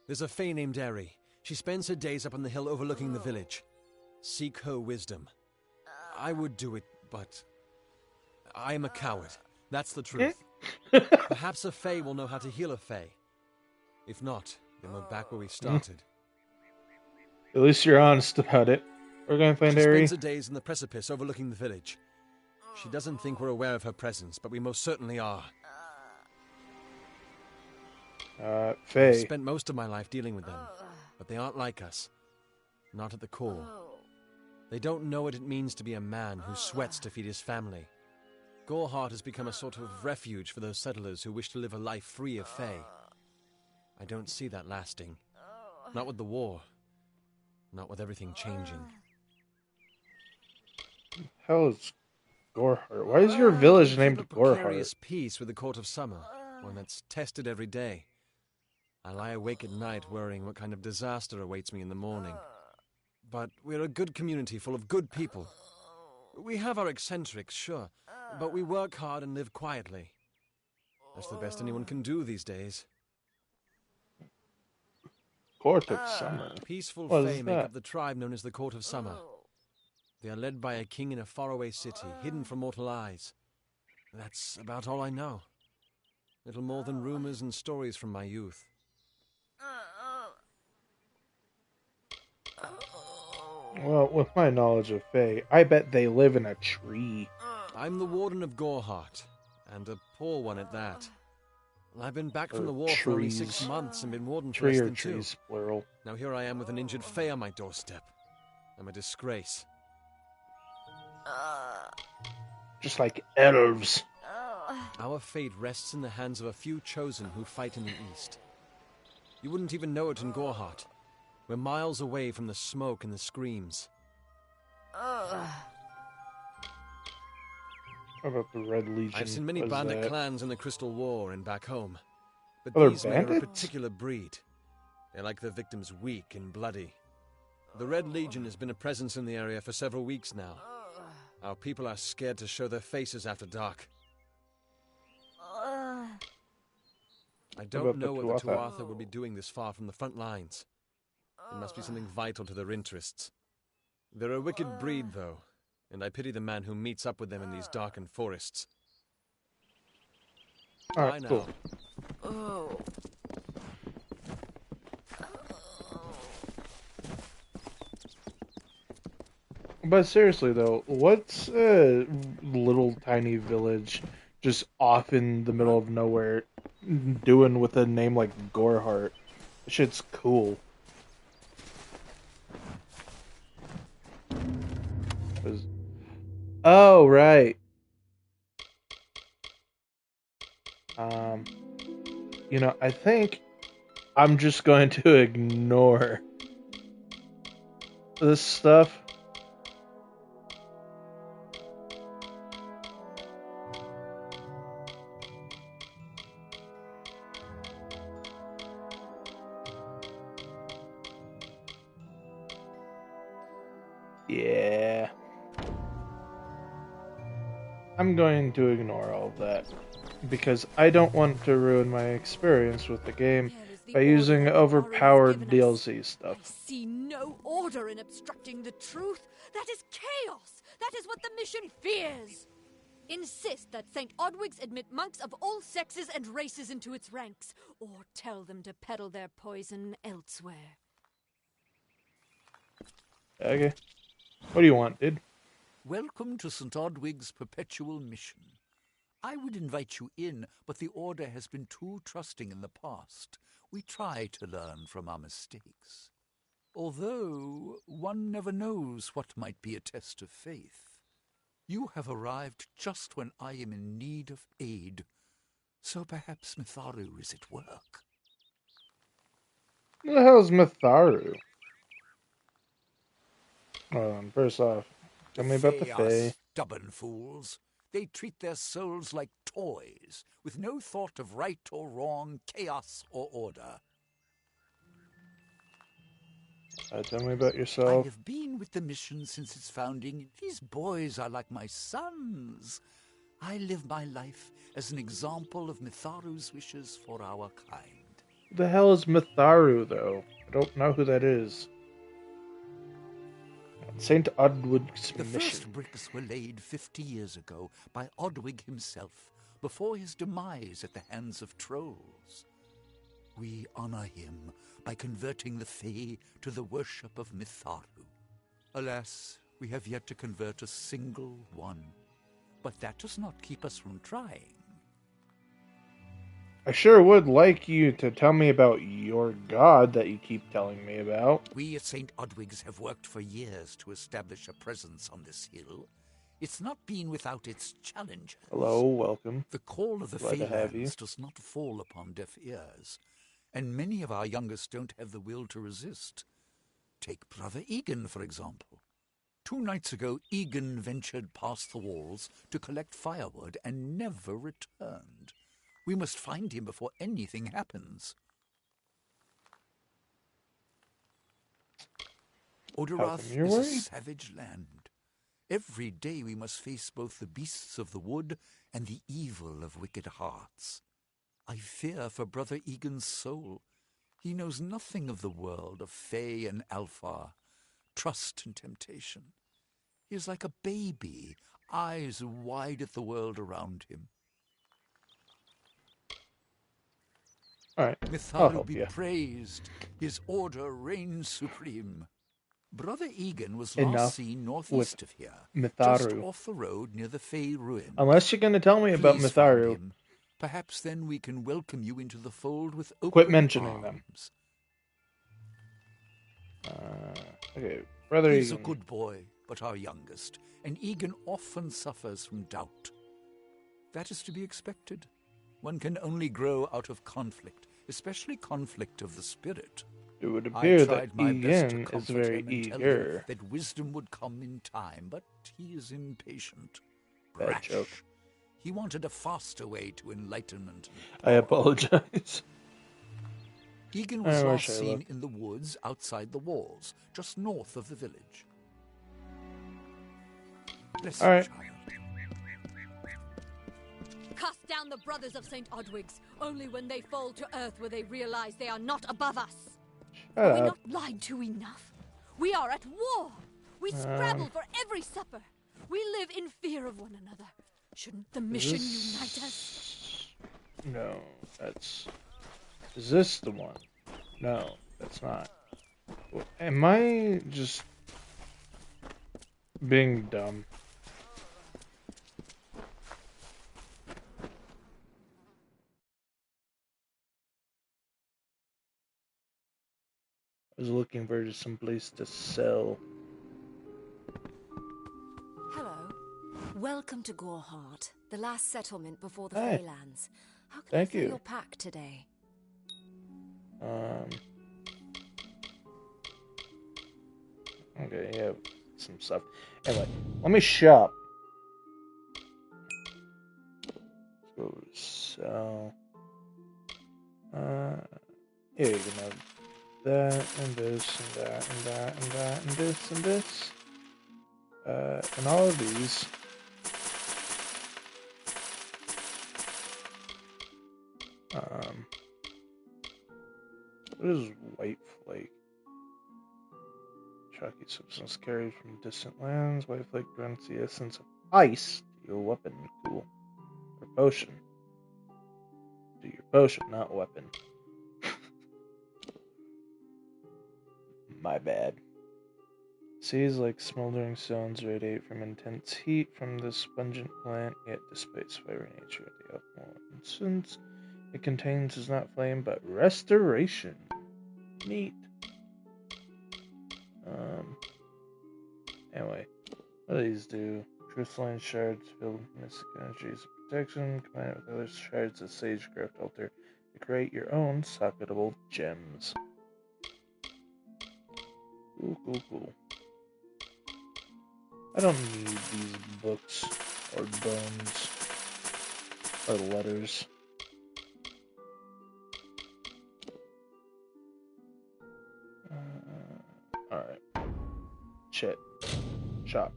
There's a Fae named Eri. She spends her days up on the hill overlooking the village. Seek her wisdom. I would do it, but I am a coward. That's the truth. Perhaps a Fae will know how to heal a Fae. If not, then we're back where we started. At least you're honest about it. We're gonna find She Ari. spends her days in the precipice overlooking the village. She doesn't think we're aware of her presence, but we most certainly are. Faye. I've spent most of my life dealing with them, but they aren't like us. Not at the core. They don't know what it means to be a man who sweats to feed his family. Goreheart has become a sort of refuge for those settlers who wish to live a life free of Fae. I don't see that lasting. Not with the war. Not with everything changing. Hell is Goreheart? Why is your village named A Goreheart? precarious peace with the Court of Summer, one that's tested every day. I lie awake at night worrying what kind of disaster awaits me in the morning. But we're a good community full of good people. We have our eccentrics, sure, but we work hard and live quietly. That's the best anyone can do these days. Court of Summer. Peaceful What Fae is make that? up the tribe known as the Court of Summer. They are led by a king in a faraway city, hidden from mortal eyes. That's about all I know. Little more than rumors and stories from my youth. Well, with my knowledge of Fae, I bet they live in a tree. I'm the Warden of Goreheart, and a poor one at that. I've been back from Or the war for only trees. 6 months and been warden for Tree less or than 2. trees, plural. Now here I am with an injured Fae on my doorstep. I'm a disgrace. Just like elves. Our fate rests in the hands of a few chosen who fight in the east. You wouldn't even know it in Goreheart. We're miles away from the smoke and the screams. How about the Red Legion? I've seen many What is bandit that? clans in the Crystal War and back home. But Oh, they're these men are a bandits? particular breed. They like their victims weak and bloody. The Red Legion has been a presence in the area for several weeks now. Our people are scared to show their faces after dark. I don't about the know what the Tuatha? Tuatha would be doing this far from the front lines. It must be something vital to their interests. They're a wicked breed, though, and I pity the man who meets up with them in these darkened forests. Alright, Bye cool. now. But seriously though, what's a little tiny village just off in the middle of nowhere doing with a name like Goreheart? Shit's cool. 'Cause- Oh, right. I think I'm just going to ignore this stuff. Yeah. I'm going to ignore all of that, because I don't want to ruin my experience with the game by using overpowered DLC I stuff. see no order in obstructing the truth. That is chaos. That is what the mission fears. Insist that St. Odwig's admit monks of all sexes and races into its ranks, or tell them to peddle their poison elsewhere. Okay. What do you want, dude? Welcome to St. Odwig's perpetual mission. I would invite you in, but the Order has been too trusting in the past. We try to learn from our mistakes. Although, one never knows what might be a test of faith. You have arrived just when I am in need of aid, so perhaps Mitharu is at work. Who the hell's Mitharu? First off, tell me about the Fae are Fae. stubborn fools. They treat their souls like toys, with no thought of right or wrong, chaos or order. Tell me about I yourself. have been with the mission since its founding. These boys are like my sons. I live my life as an example of Mitharu's wishes for our kind. Who the hell is Mitharu, though? I don't know who that is. St. Odwig's The mission. first bricks were laid 50 years ago by Odwig himself, before his demise at the hands of trolls. We honor him by converting the Fae to the worship of Mitharu. Alas, we have yet to convert a single one. But that does not keep us from trying. I sure would like you to tell me about your god that you keep telling me about. We at St. Odwig's have worked for years to establish a presence on this hill. It's not been without its challenges. Hello, welcome. The call of the Glad to have you. Feylands does not fall upon deaf ears, and many of our youngest don't have the will to resist. Take Brother Egan, for example. 2 nights ago, Egan ventured past the walls to collect firewood and never returned. We must find him before anything happens. Odarath is a savage land. Every day we must face both the beasts of the wood and the evil of wicked hearts. I fear for Brother Egan's soul. He knows nothing of the world of Fey and Alpha, trust and temptation. He is like a baby, eyes wide at the world around him. All right. Mitharu be praised. His order reigns supreme. Brother Egan was last seen northeast of here, just off the road near the Fey ruin. Unless you're going to tell me about Mitharu. Perhaps then we can welcome you into the fold with open Quit mentioning arms. them. Okay, Brother He's Egan. a good boy, but our youngest, and Egan often suffers from doubt. That is to be expected. One can only grow out of conflict, especially conflict of the spirit. It would appear that Egan is very eager. That wisdom would come in time, but he is impatient. Bad Brash. joke. He wanted a faster way to enlightenment. I apologize. Egan was last seen in the woods outside the walls, just north of the village. Bless you, child. Cast down the brothers of St. Odwig's. Only when they fall to earth will they realize they are not above us. Are we not lied to enough? We are at war. We scrabble for every supper. We live in fear of one another. Shouldn't the mission unite us? No, that's... Is this the one? No, that's not. Am I just being dumb? I was looking for just some place to sell. Hello. Welcome to Goreheart, the last settlement before the Hey. Feylands. How can Thank I fill you. your pack today? Okay, yeah, some stuff. Anyway, let me shop. Let's go sell. Yeah, you can have that and this and that and that and that and this and this. And all of these. What is white flake? Chalky substance carried from distant lands. White flake grants the essence of ice to your weapon. Cool. Or potion. To your potion, not weapon. My bad. Seas like smoldering stones radiate from intense heat from this pungent plant, yet despite its fiery nature, the alcohol instance it contains is not flame, but restoration. Neat. Anyway, what do these do? Crystalline shards filled with mystic energies of protection, combine it with other shards of sagecraft altar to create your own socketable gems. Cool. I don't need these books, or bones, or letters. Alright. Shit. Shop.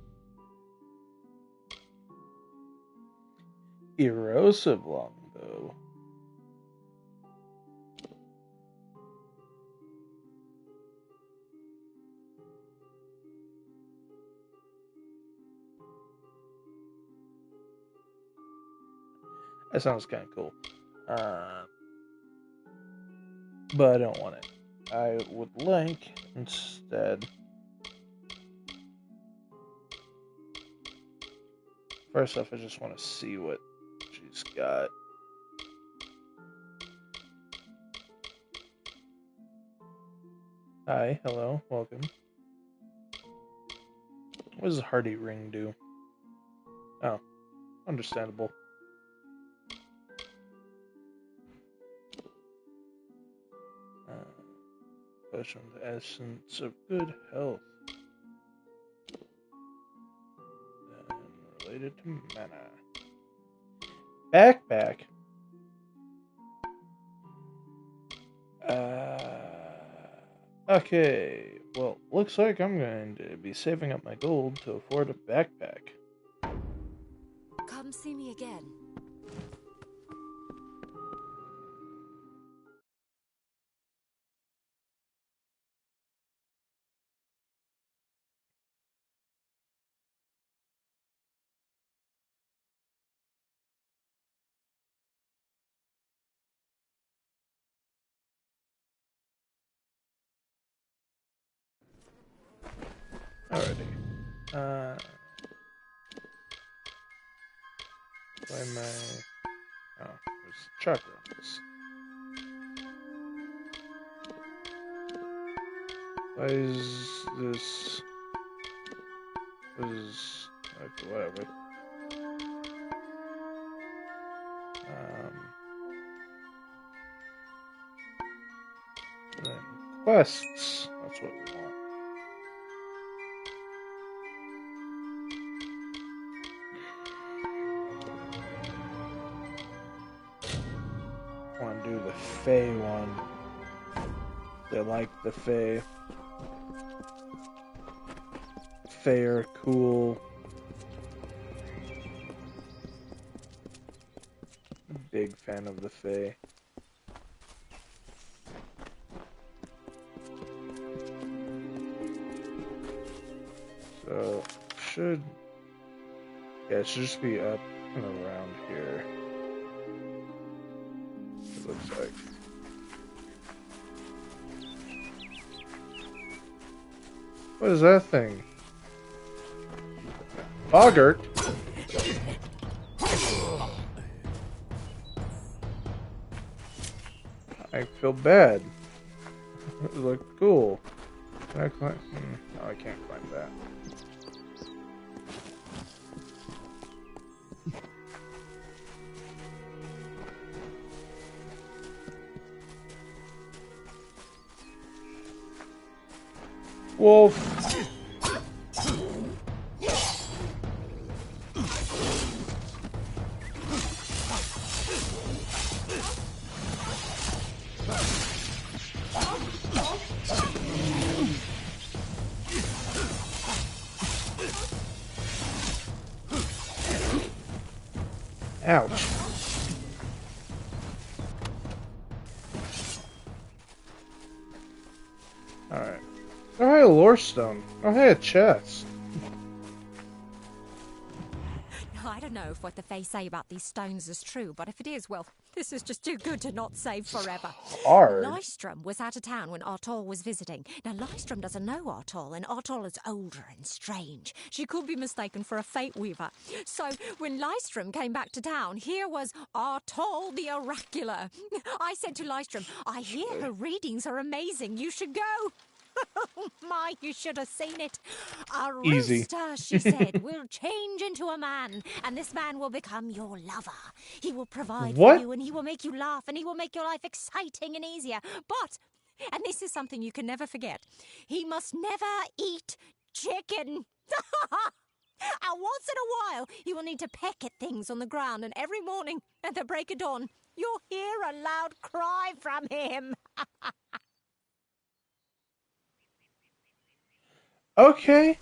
Erosive longbow. That sounds kind of cool. but I don't want it. I would like instead. First off, I just want to see what she's got. Hi, hello, welcome. What does a Hardy ring do? Oh, understandable. Potion of the essence of good health. Then related to mana. Backpack. Okay. Well, looks like I'm going to be saving up my gold to afford a backpack. Come see me again. Alrighty. Why am I... Oh, there's chakras. Why is this... Okay, whatever. Then quests. That's what we want. I want to do the Fae one. They like the Fae. Fae are cool. Big fan of the Fae. So, it should just be up and around here. It looks like. What is that thing? Boggart? I feel bad. It looked cool. Can I climb? No, I can't climb that. Wolf. Ouch. Alright. Oh, hey, a lore stone. Oh, hey, a chest. I don't know if what the Fae say about these stones is true, but if it is, well, this is just too good to not save forever. Hard. Lystrom was out of town when Artol was visiting. Now, Lystrom doesn't know Artol, and Artol is older and strange. She could be mistaken for a fate weaver. So, when Lystrom came back to town, here was Artol the Oracular. I said to Lystrom, I hear her readings are amazing. You should go. Oh my, you should have seen it. A Easy. rooster, she said, will change into a man, and this man will become your lover. He will provide for you, and he will make you laugh, and he will make your life exciting and easier. But, and this is something you can never forget, he must never eat chicken. And once in a while, you will need to peck at things on the ground, and every morning at the break of dawn, you'll hear a loud cry from him. Okay.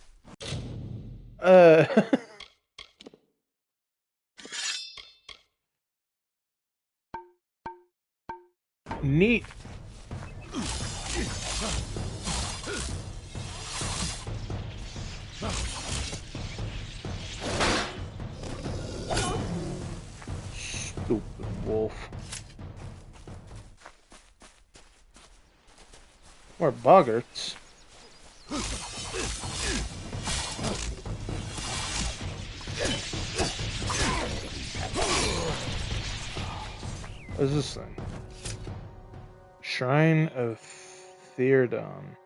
Neat. Stupid wolf. More boggarts. What is this thing? Shrine of Theodon.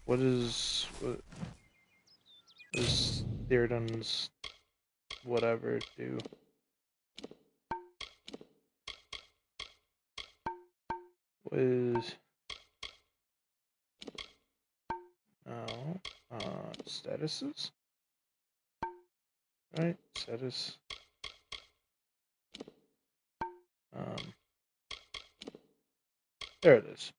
What is Theodon's whatever do? What is statuses? Right? Status. There it is.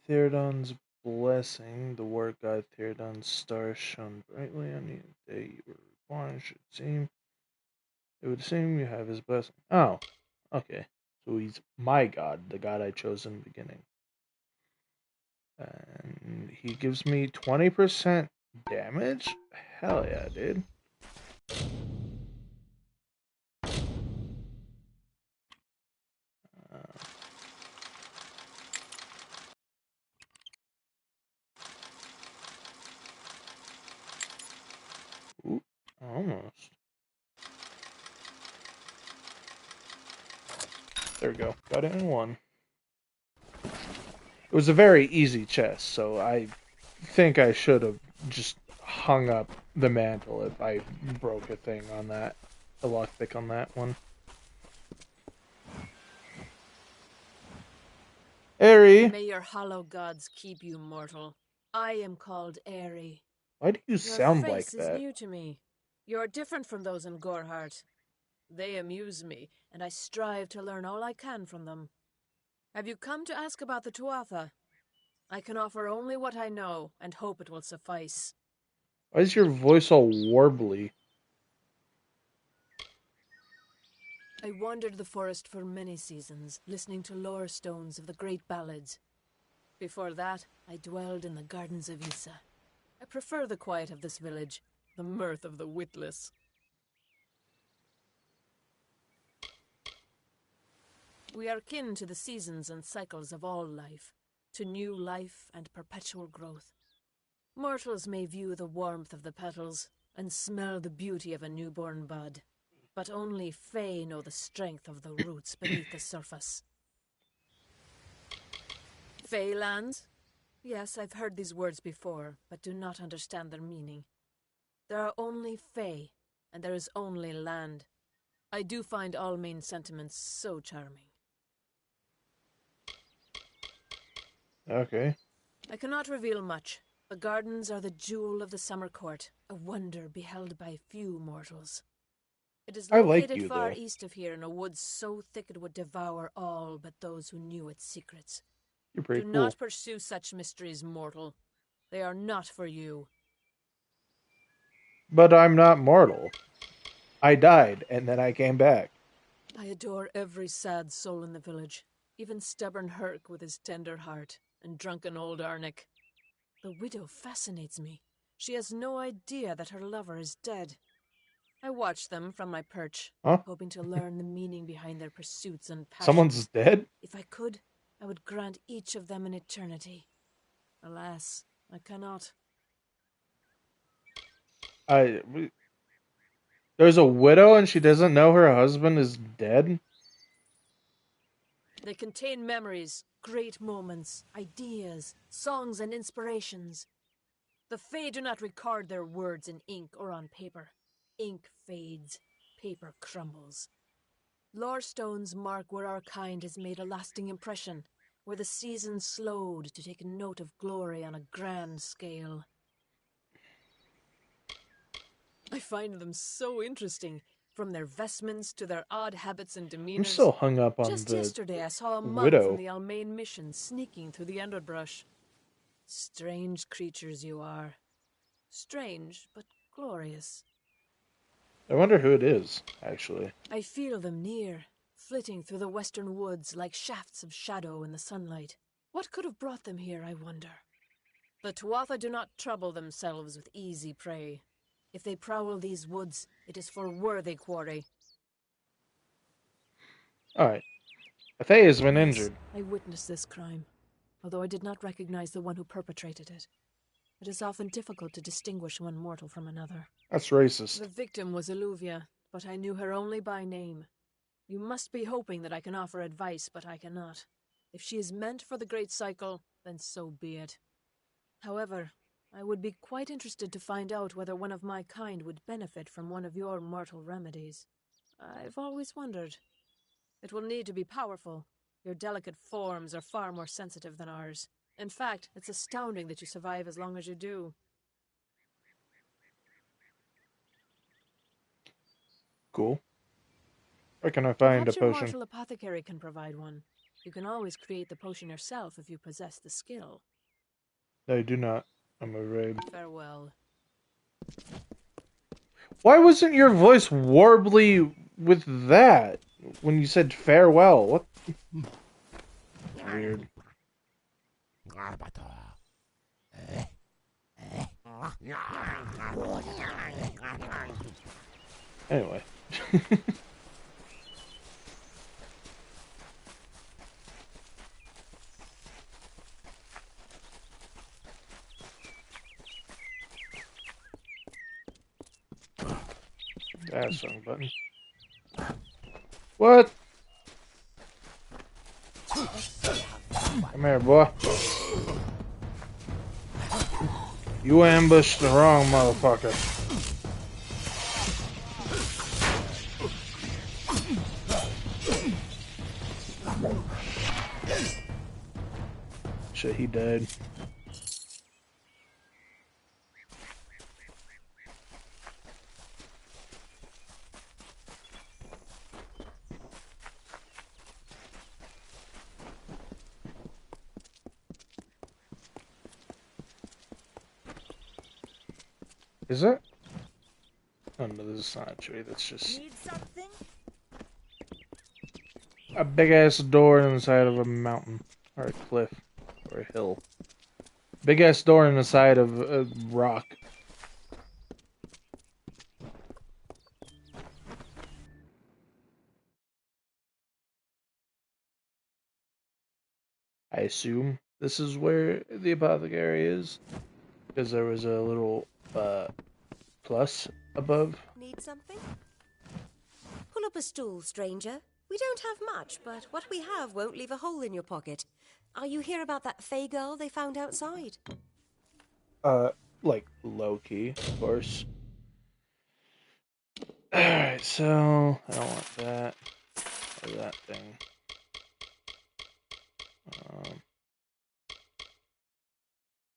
Theodon's blessing. The war god Theodon's star shone brightly on you the day you were born. It would seem you have his blessing. Oh, okay. So he's my god, the god I chose in the beginning. And he gives me 20% damage? Hell yeah, dude. Ooh, almost. There we go. Got it in one. It was a very easy chest, so I think I should have just hung up the mantle if I broke a thing on that. A lockpick on that one. Aerie! May your hollow gods keep you, mortal. I am called Aerie. Why do you sound like Your face is new to me. You're different from those in Gorhart. They amuse me, and I strive to learn all I can from them. Have you come to ask about the Tuatha? I can offer only what I know, and hope it will suffice. Why is your voice all warbly? I wandered the forest for many seasons, listening to lore stones of the great ballads. Before that, I dwelled in the gardens of Issa. I prefer the quiet of this village, the mirth of the witless. We are kin to the seasons and cycles of all life, to new life and perpetual growth. Mortals may view the warmth of the petals and smell the beauty of a newborn bud, but only Fae know the strength of the roots beneath the surface. Fae lands? Yes, I've heard these words before, but do not understand their meaning. There are only Fae, and there is only land. I do find all main sentiments so charming. Okay. I cannot reveal much. The gardens are the jewel of the summer court, a wonder beheld by few mortals. It is located far east of here in a wood so thick it would devour all but those who knew its secrets. You're pretty cool. Do not pursue such mysteries, mortal. They are not for you. But I'm not mortal. I died, and then I came back. I adore every sad soul in the village, even stubborn Herc with his tender heart, and drunken old Arnick. The widow fascinates me. She has no idea that her lover is dead. I watch them from my perch, hoping to learn the meaning behind their pursuits and passions. Someone's dead? If I could, I would grant each of them an eternity. Alas, I cannot. There's a widow and she doesn't know her husband is dead? They contain memories, great moments, ideas, songs, and inspirations. The Fae do not record their words in ink or on paper. Ink fades, paper crumbles. Lore stones mark where our kind has made a lasting impression, where the seasons slowed to take note of glory on a grand scale. I find them so interesting, from their vestments to their odd habits and demeanors. I'm still hung up on Just yesterday I saw a monk widow. from the Almain mission sneaking through the underbrush. Strange creatures you are. Strange, but glorious. I wonder who it is, actually. I feel them near, flitting through the western woods like shafts of shadow in the sunlight. What could have brought them here, I wonder? The Tuatha do not trouble themselves with easy prey. If they prowl these woods, it is for worthy quarry. Alright. Faye has been Yes, injured. I witnessed this crime, although I did not recognize the one who perpetrated it. It is often difficult to distinguish one mortal from another. That's racist. The victim was Alluvia, but I knew her only by name. You must be hoping that I can offer advice, but I cannot. If she is meant for the Great Cycle, then so be it. However, I would be quite interested to find out whether one of my kind would benefit from one of your mortal remedies. I've always wondered. It will need to be powerful. Your delicate forms are far more sensitive than ours. In fact, it's astounding that you survive as long as you do. Cool. Where can I find a Perhaps your potion? mortal apothecary can provide one. You can always create the potion yourself if you possess the skill. I do not. I'm afraid. Farewell. Why wasn't your voice warbly with that when you said farewell? What? Weird. Anyway. That's wrong button. What? Come here, boy. You ambushed the wrong motherfucker. Shit, he died. Is it? Oh no, this is not a tree. That's just Need something? a big ass door in the side of a mountain or a cliff or a hill. Big ass door in the side of a rock. I assume this is where the apothecary is, because there was a little plus above. Need something? Pull up a stool, stranger. We don't have much, but what we have won't leave a hole in your pocket. Are you here about that Fey girl they found outside? Like low key, of course. Alright, so I don't want that or that thing.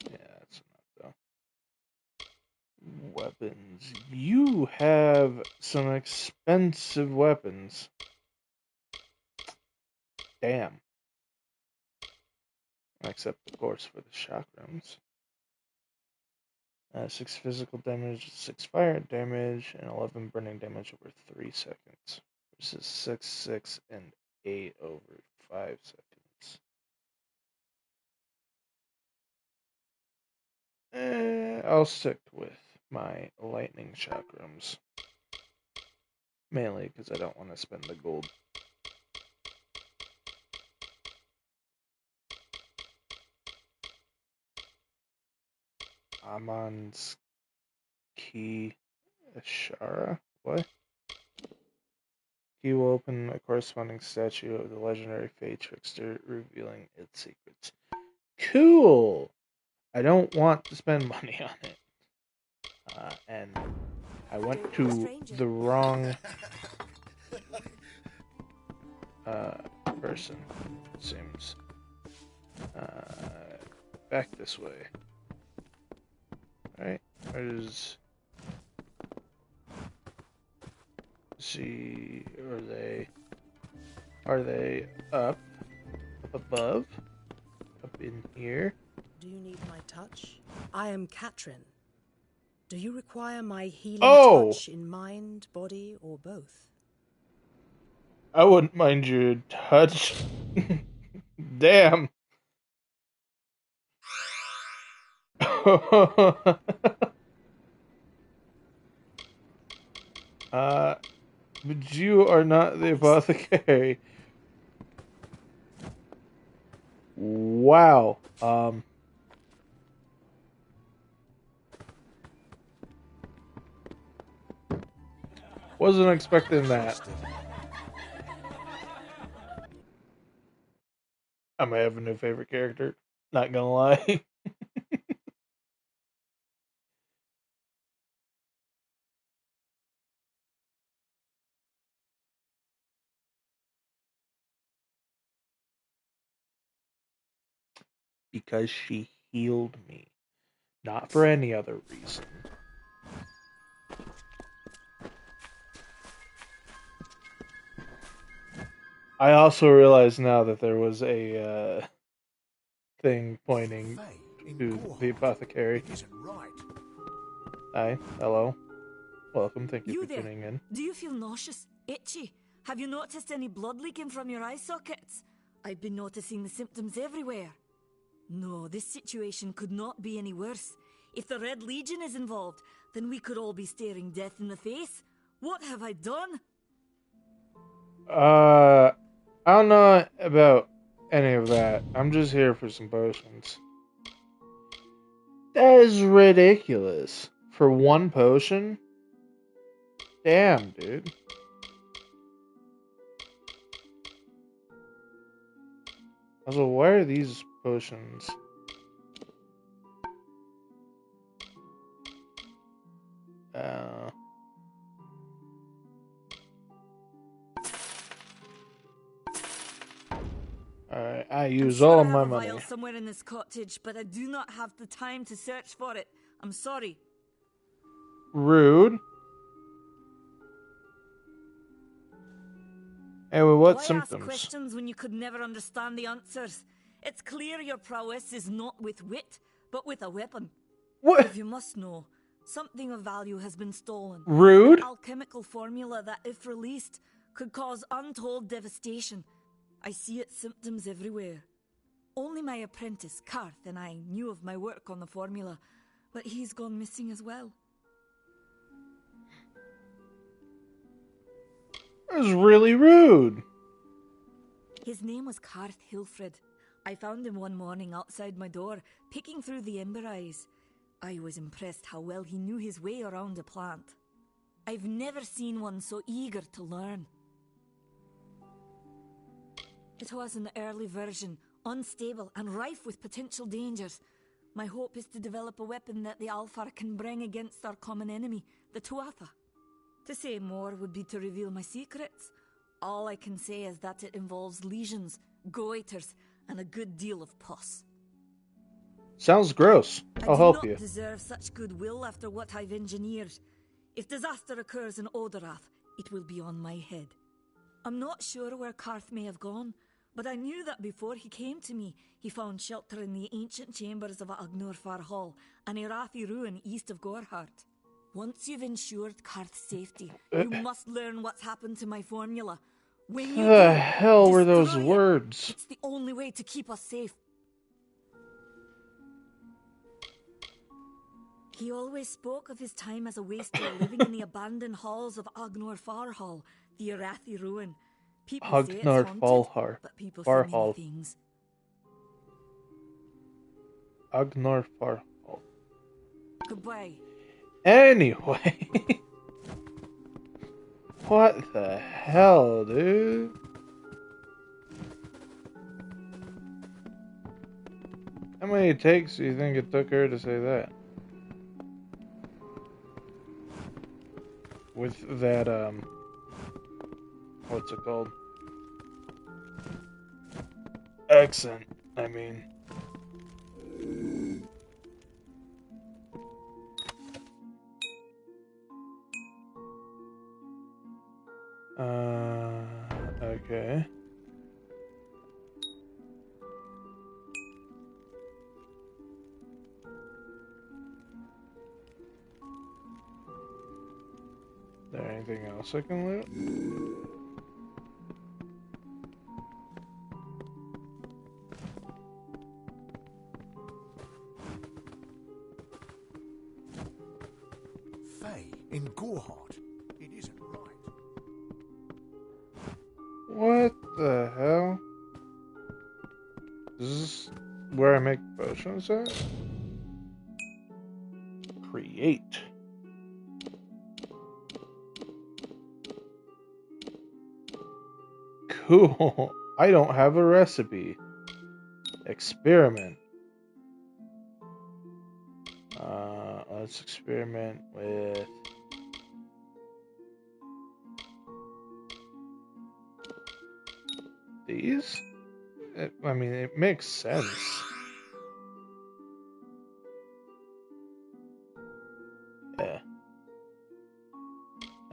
Yeah, that's enough though. Weapons. You have some expensive weapons. Damn. Except, of course, for the chakrams. 6 physical damage, 6 fire damage, and 11 burning damage over 3 seconds. Versus 6, 6, and 8 over 5 seconds. I'll stick with my lightning chakrams. Mainly because I don't want to spend the gold. Amon's Key Ashara? What? Key will open a corresponding statue of the legendary Fey trickster, revealing its secrets. Cool! I don't want to spend money on it. And I went to the wrong person, it seems. Back this way. Alright, where's... See, are they up above, up in here? Do you need my touch? I am Katrin. Do you require my healing touch in mind, body, or both? I wouldn't mind your touch. Damn. But you are not the apothecary. Wow. Wasn't expecting that. I may have a new favorite character. Not gonna lie. Because she healed me. Not for any other reason. I also realize now that there was a thing pointing to the apothecary. Hi, hello. Welcome, thank you for there. tuning in. Do you feel nauseous? Itchy? Have you noticed any blood leaking from your eye sockets? I've been noticing the symptoms everywhere. No, this situation could not be any worse. If the Red Legion is involved, then we could all be staring death in the face. What have I done? I don't know about any of that. I'm just here for some potions. That is ridiculous. For one potion? Damn, dude. Also, why are these potions? Alright, I use all of my money. I have a vial somewhere in this cottage, but I do not have the time to search for it. I'm sorry. Rude. Anyway, what symptoms? Why ask questions when you could never understand the answers? It's clear your prowess is not with wit, but with a weapon. What? If you must know, something of value has been stolen. Rude. An alchemical formula that, if released, could cause untold devastation. I see its symptoms everywhere. Only my apprentice, Karth, and I knew of my work on the formula, but he's gone missing as well. That was really rude. His name was Karth Hilfred. I found him one morning outside my door, picking through the ember eyes. I was impressed how well he knew his way around a plant. I've never seen one so eager to learn. It was an early version, unstable and rife with potential dangers. My hope is to develop a weapon that the Alfar can bring against our common enemy, the Tuatha. To say more would be to reveal my secrets. All I can say is that it involves lesions, goiters, and a good deal of pus. Sounds gross. I'll help you. I do not deserve such goodwill after what I've engineered. If disaster occurs in Odorath, it will be on my head. I'm not sure where Karth may have gone, but I knew that before he came to me, he found shelter in the ancient chambers of Agnurfar Hall, an Irathi ruin east of Gorhart. Once you've ensured Karth's safety, you must learn what's happened to my formula. When you the hell were those words? It's the only way to keep us safe. He always spoke of his time as a waster living in the abandoned halls of Agnurfar Hall, the Irathi ruin. People say it's haunted, but people say many things. Agnurfar Hall. Goodbye. Anyway. What the hell, dude? How many takes do you think it took her to say that? With that, what's it called? Accent, I mean. Okay. Is there anything else I can loot? Faye, in Gorhart. It isn't right. What the hell? Does this where I make potions at? Create. Cool. I don't have a recipe. Experiment. Let's experiment with these. I mean, it makes sense. Yeah.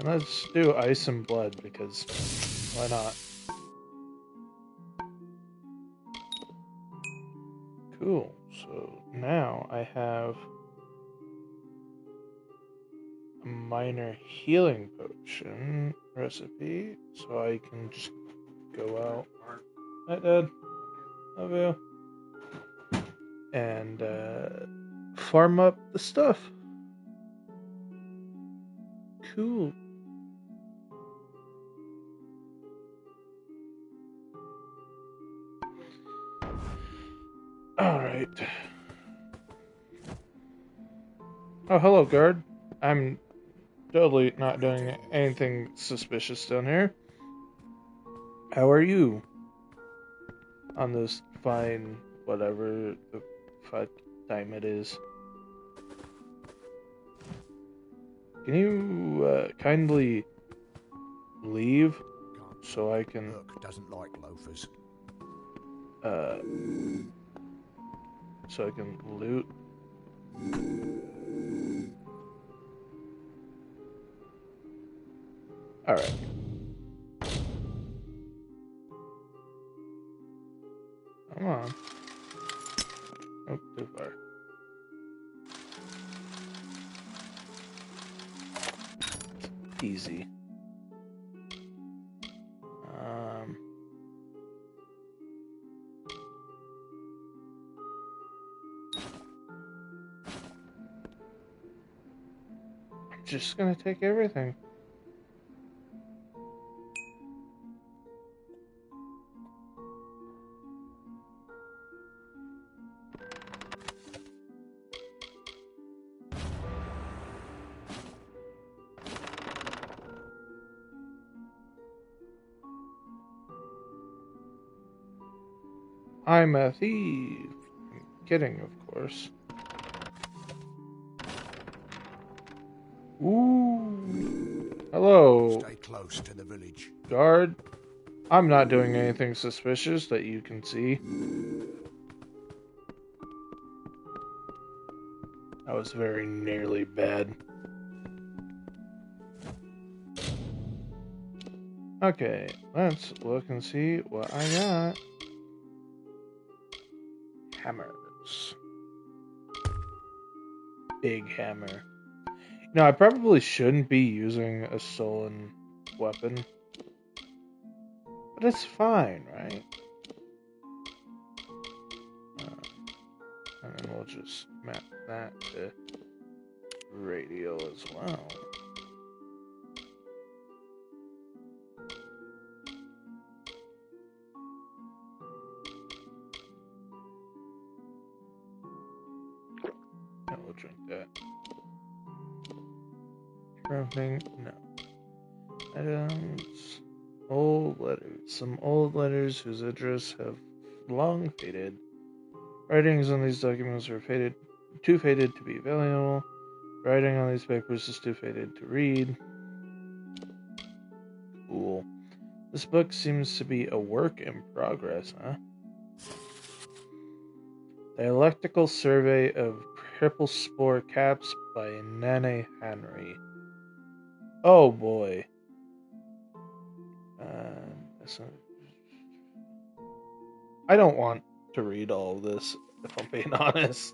And let's do ice and blood because why not? Cool. So now I have a minor healing potion recipe, so I can just go out. Hi, Dad. Love you. And farm up the stuff. Cool. Alright. Oh, hello, guard. I'm totally not doing anything suspicious down here. How are you? On this fine, whatever the fuck time it is. Can you kindly leave so I can... Look, doesn't like loafers. So I can loot. Alright. Come on. Oh, too far. Easy. I'm just gonna take everything. I'm a thief. I'm kidding, of course. Ooh. Hello. Stay close to the village. Guard. I'm not doing anything suspicious that you can see. That was very nearly bad. Okay, let's look and see what I got. Hammers. Big hammer. No, I probably shouldn't be using a stolen weapon. But it's fine, right? And then we'll just map that to radio as well. And we'll drink that. Crafting, no. Items. Old letters. Some old letters whose address have long faded. Writings on these documents are too faded to be valuable. Writing on these papers is too faded to read. Cool. This book seems to be a work in progress, huh? Dialectical Survey of Triple Spore Caps by Nene Henry. Oh boy. I don't want to read all of this, if I'm being honest.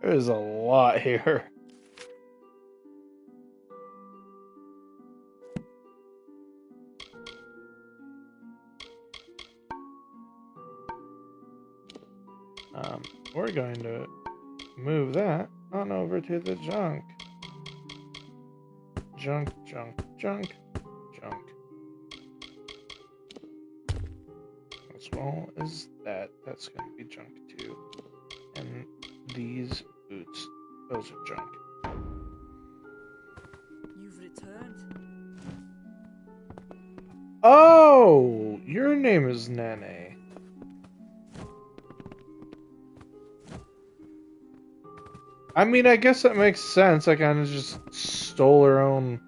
There's a lot here. We're going to move that on over to the junk. Junk, junk, junk, junk. as well as that. That's going to be junk too. And these boots, those are junk. You've returned. Oh, your name is Nene. I mean, I guess that makes sense. I kind of just stole her own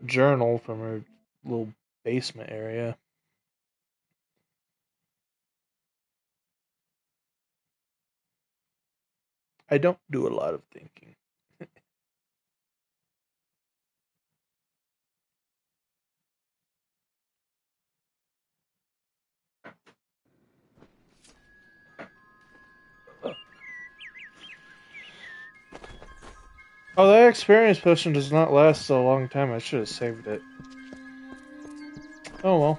journal from her little basement area. I don't do a lot of thinking. Oh, that experience potion does not last a long time. I should have saved it. Oh well.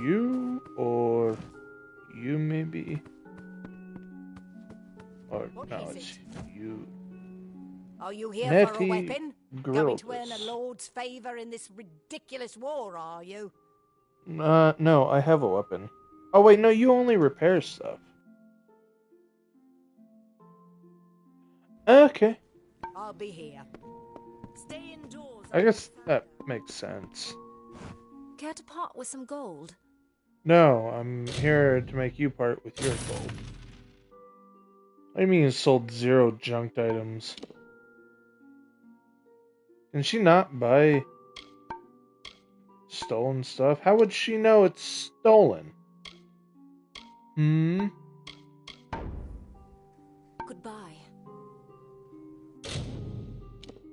You or you maybe? Or What no, is it's it? you. Are you here for a Nettie weapon? Going to earn a Grilbus. lord's favour in this ridiculous war, are you? No, I have a weapon. Oh wait, no, you only repair stuff. Okay. I'll be here. Stay indoors. I guess that makes sense. Care to part with some gold? No, I'm here to make you part with your gold. What do you mean you sold 0 junked items? Can she not buy stolen stuff? How would she know it's stolen? Goodbye.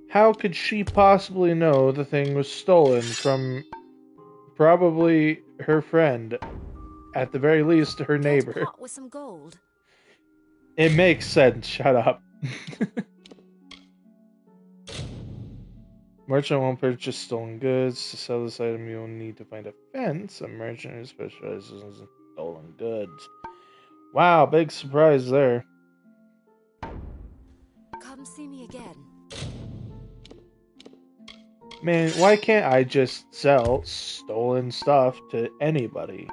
How could she possibly know the thing was stolen from probably her friend? At the very least, her Care to neighbor. part with some gold? It makes sense. Shut up. Merchant won't purchase stolen goods. To sell this item, you will need to find a fence. A merchant who specializes in stolen goods. Wow, big surprise there. Come see me again. Man, why can't I just sell stolen stuff to anybody?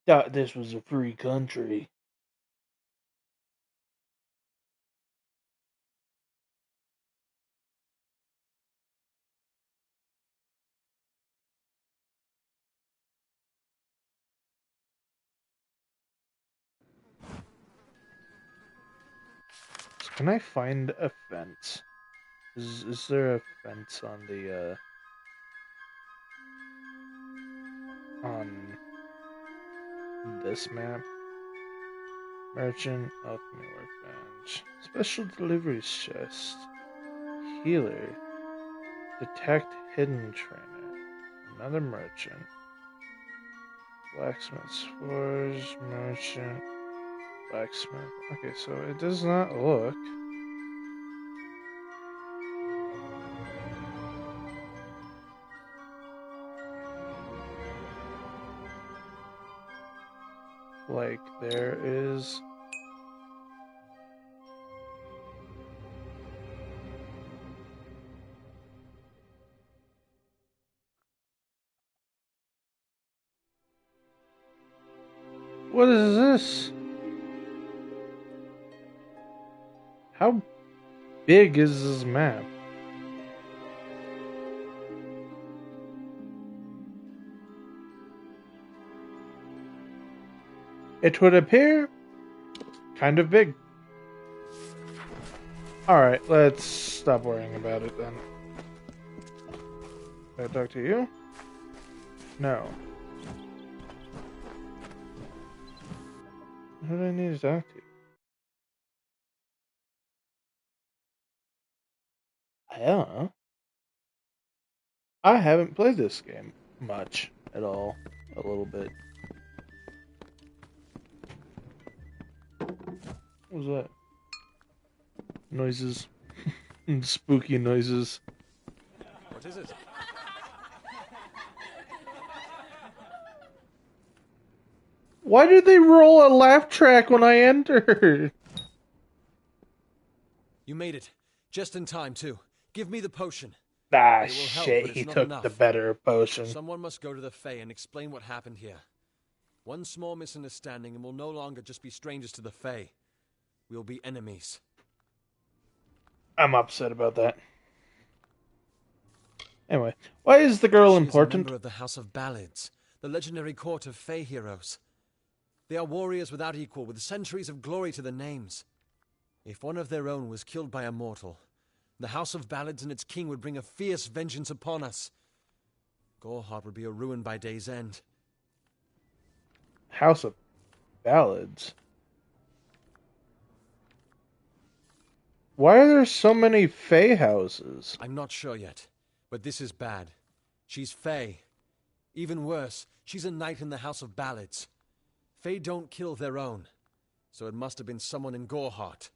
Thought this was a free country. Can I find a fence? Is there a fence on the on this map? Merchant, alchemy workbench, special deliveries chest, healer, detect hidden trainer, another merchant, blacksmith's forge, merchant, blacksmith. Okay, so it does not look like there is. What is this? How big is this map? It would appear kind of big. Alright, let's stop worrying about it then. Can I talk to you? No. Who do I need to talk to? I don't know. I haven't played this game much at all. A little bit. What was that? Noises. Spooky noises. What is it? Why did they roll a laugh track when I entered? You made it. Just in time, too. Give me the potion. Ah, It will help, shit, but it's he not took enough. the better potion. Someone must go to the Fae and explain what happened here. One small misunderstanding and we'll no longer just be strangers to the Fae. We'll be enemies. I'm upset about that. Anyway, why is the girl She important? is a member of the House of Ballads, the legendary court of Fae heroes. They are warriors without equal, with centuries of glory to their names. If one of their own was killed by a mortal, the House of Ballads and its king would bring a fierce vengeance upon us. Goreheart would be a ruin by day's end. House of Ballads? Why are there so many Fae houses? I'm not sure yet, but this is bad. She's Fae. Even worse, she's a knight in the House of Ballads. Fae don't kill their own, so it must have been someone in Goreheart.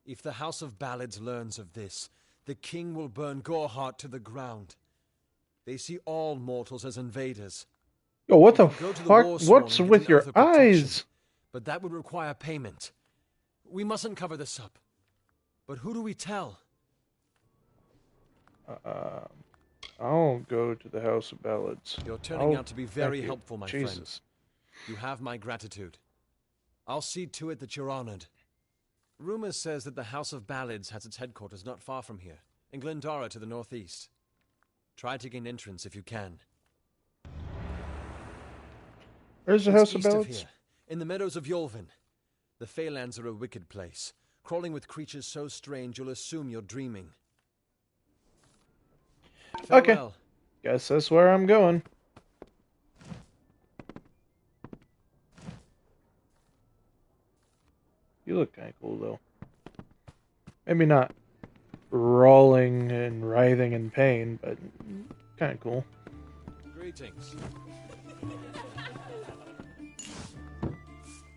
If the House of Ballads learns of this, the king will burn Goreheart to the ground. They see all mortals as invaders. Yo, what the Go to the fuck? Warsworn What's and get with an your oath of protection, eyes? but that would require payment. We mustn't cover this up. But who do we tell? I'll go to the House of Ballads. You're turning out to be very Thank you. helpful, my Jesus. friend. You have my gratitude. I'll see to it that you're honored. Rumor says that the House of Ballads has its headquarters not far from here, in Glendara to the northeast. Try to gain entrance if you can. Where's the It's House of east Ballads? here, in the meadows of Yolvin. The Feylands are a wicked place, crawling with creatures so strange you'll assume you're dreaming. Okay. Farewell. Guess that's where I'm going. You look kind of cool, though. Maybe not rolling and writhing in pain, but kind of cool. Greetings.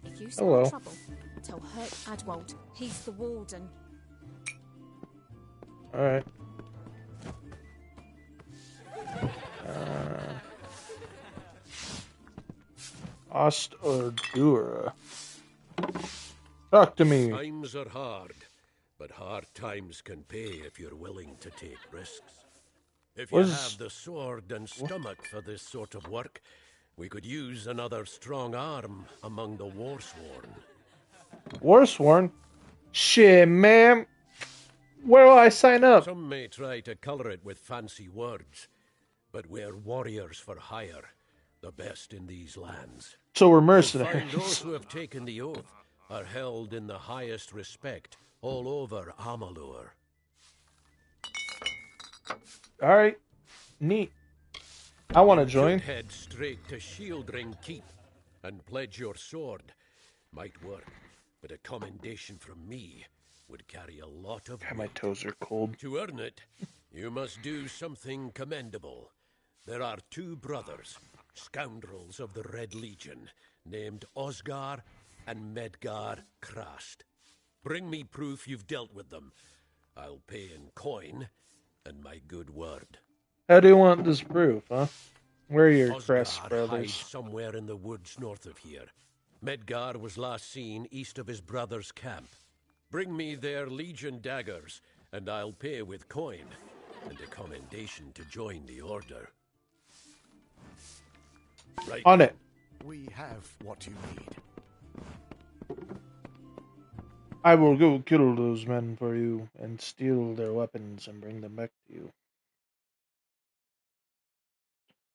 If you Hello. start trouble, tell Hurt Adwold. He's the warden. Alright. Ostordura. Talk to me. Times are hard, but hard times can pay if you're willing to take risks. If you have the sword and stomach for this sort of work, we could use another strong arm among the Warsworn. Warsworn? Shit, man. Where will I sign up? Some may try to color it with fancy words, but we're warriors for hire, the best in these lands. So we're You'll mercenaries. find those who have taken the oath are held in the highest respect all over Amalur. Alright. Neat. I want to You join. should head straight to Shieldring Keep and pledge your sword. Might work, but a commendation from me would carry a lot of God, my weight. toes are cold. To earn it, you must do something commendable. There are two brothers, scoundrels of the Red Legion, named Osgar and Medgar Krast. Bring me proof you've dealt with them. I'll pay in coin and my good word. How do you want this proof, huh? Where are your Crest Osgar brothers? hides somewhere in the woods north of here. Medgar was last seen east of his brother's camp. Bring me their Legion daggers, and I'll pay with coin, and a commendation to join the order. Right. On it. We have what you need. I will go kill those men for you and steal their weapons and bring them back to you.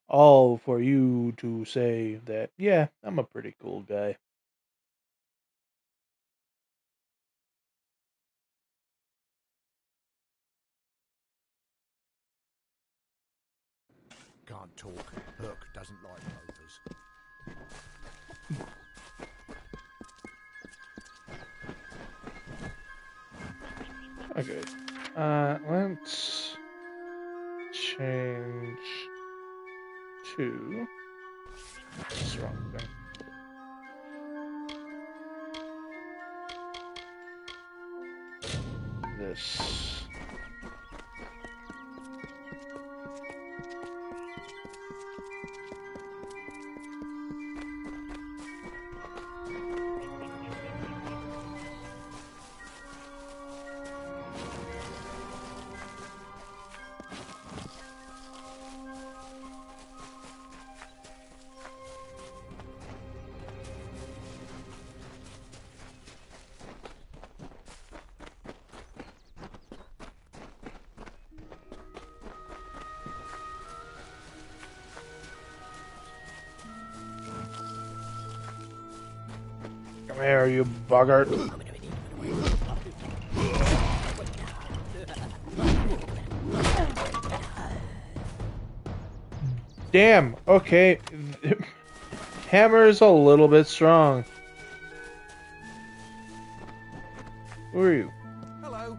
All for you to say that, yeah, I'm a pretty cool guy. Can't talk. Hook doesn't like rovers. Okay. Let's change to... That's the wrong thing. This. here, you boggart. Damn, okay. Hammer is a little bit strong. Who are you? Hello.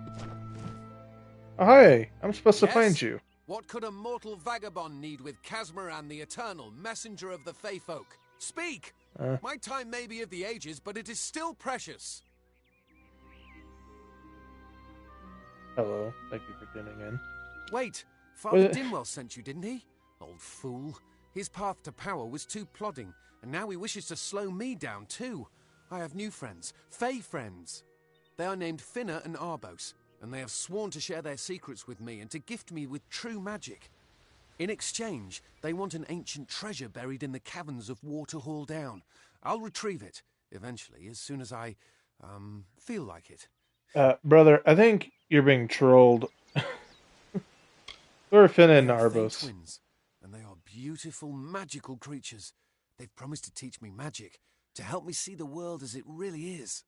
Oh, hi, I'm supposed to Yes? find you. What could a mortal vagabond need with Casmaran the Eternal, messenger of the Fey folk? Speak! My time may be of the ages, but it is still precious. Hello, thank you for tuning in. Wait, Father What- Dinwell sent you, didn't he? Old fool. His path to power was too plodding, and now he wishes to slow me down too. I have new friends, Fey friends. They are named Finna and Arbos, and they have sworn to share their secrets with me and to gift me with true magic. In exchange, they want an ancient treasure buried in the caverns of Waterhall Down. I'll retrieve it, eventually, as soon as I, feel like it. Brother, I think you're being trolled. We're Finna and They are Fey Arbos. twins, and they are beautiful, magical creatures. They've promised to teach me magic, to help me see the world as it really is.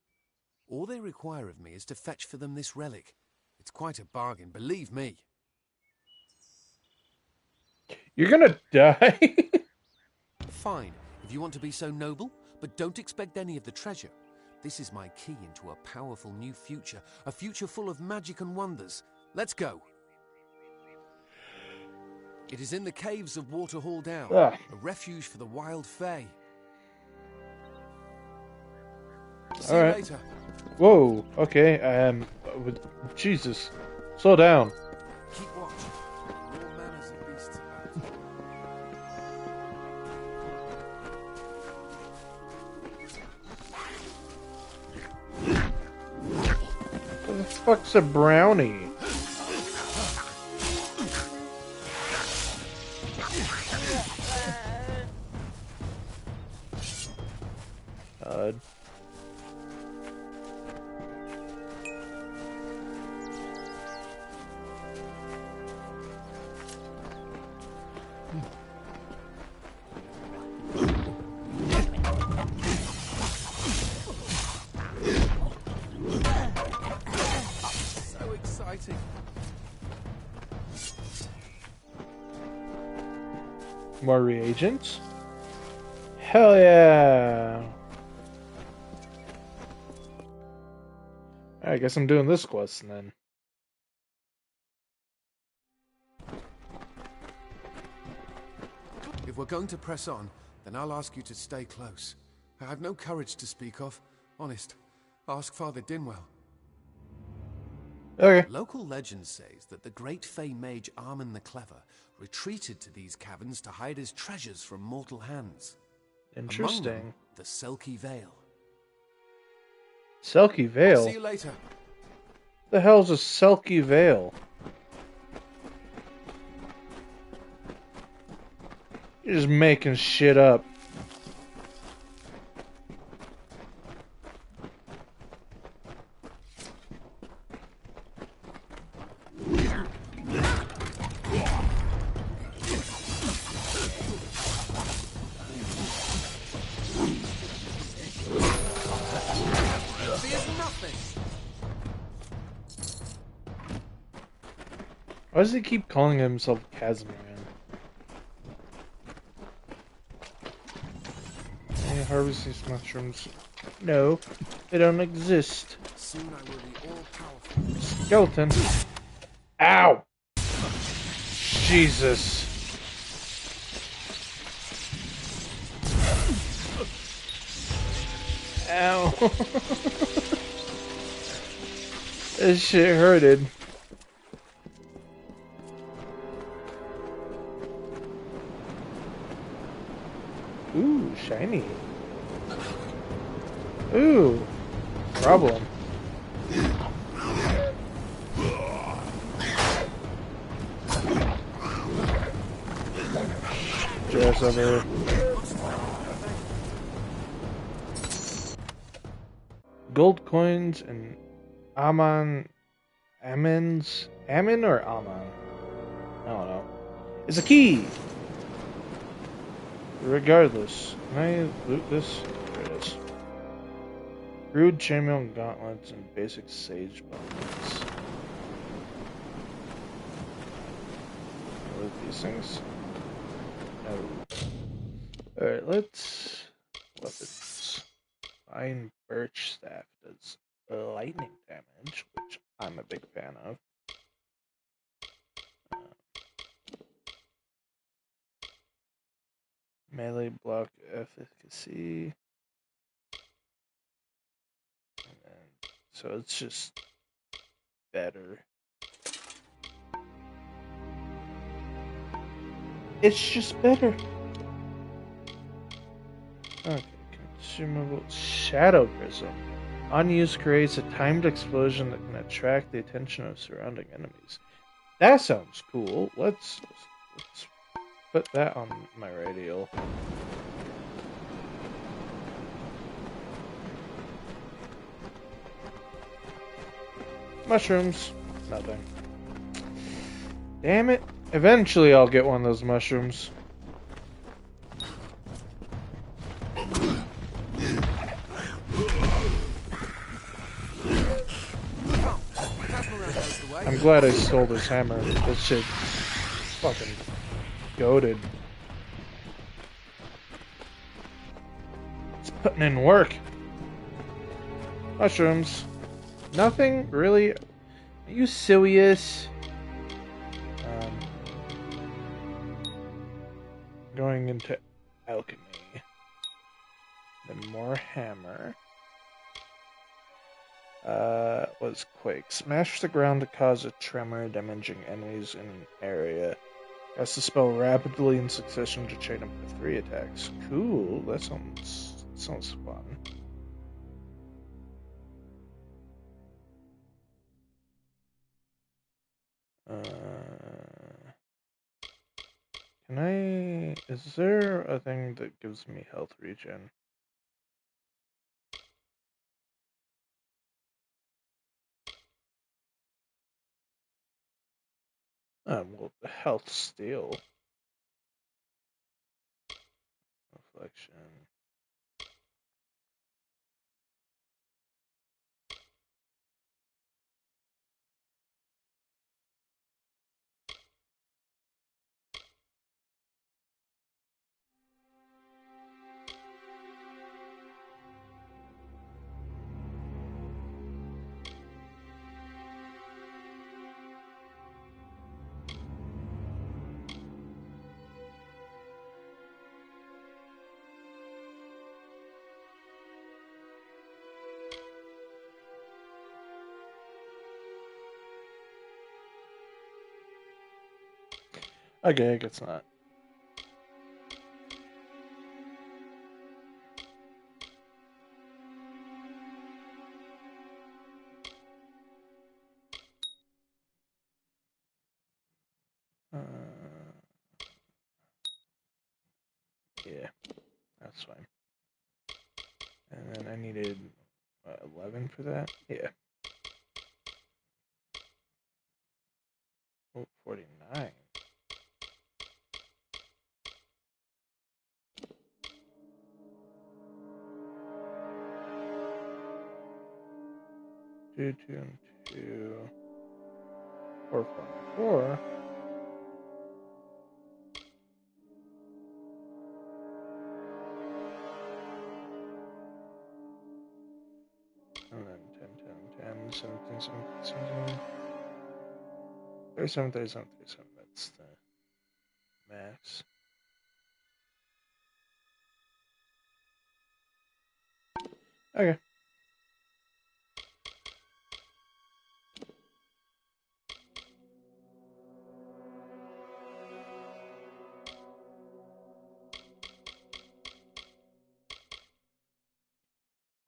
All they require of me is to fetch for them this relic. It's quite a bargain, believe me. You're gonna die. Fine, if you want to be so noble, but don't expect any of the treasure. This is my key into a powerful new future, a future full of magic and wonders. Let's go. It is in the caves of Waterhall Down, a refuge for the wild Fey. See you Alright. later. Whoa, okay, Jesus. Slow down. Keep watch. All manners of beasts about. What the fuck's a brownie? God. So exciting. More reagents? Hell yeah! I guess I'm doing this quest then. If we're going to press on, then I'll ask you to stay close. I have no courage to speak of. Honest. Ask Father Dinwell. Okay. Local legend says that the great Fey mage Armin the Clever retreated to these caverns to hide his treasures from mortal hands. Among Interesting. them, the Selkie Vale. Selkie Vale? See you later. The hell's a Selkie Vale? You're just making shit up. Why does he keep calling himself Casmaran? Hey, harvest these mushrooms. No, they don't exist. Soon I will be all powerful. Skeleton. Ow! Jesus. Ow. This shit hurted. Ooh, shiny. Ooh, problem. Just over. Gold coins and Ammon or Ammon? I don't know. It's a key! Regardless, can I loot this? There it is. Crude chainmail gauntlets and basic sage bundles. What are these things? No. Alright, let's... Weapons. Fine birch staff does lightning damage, which I'm a big fan of. Melee block efficacy. So it's just better. It's just better. Okay, consumable shadow prism. Unused creates a timed explosion that can attract the attention of surrounding enemies. That sounds cool. Let's put that on my radial. Mushrooms. Nothing. Damn it. Eventually I'll get one of those mushrooms. I'm glad I stole this hammer. This shit fucking goated. It's putting in work. Mushrooms. Nothing really. Are you serious? Going into alchemy. Then more hammer. Was quake. Smash the ground to cause a tremor, damaging enemies in an area. Cast the spell rapidly in succession to chain up to 3 attacks. Cool. That sounds fun. Can I... Is there a thing that gives me health regen? Well, the health steal. Reflection. Okay, I guess not. Yeah, that's fine. And then I needed 11 for that? Yeah. Oh, 49. Two, and 2. 4, 4, 4. And then 10, 10, 10, 17, 17, 17. 37, 37, 37. That's the max. Okay.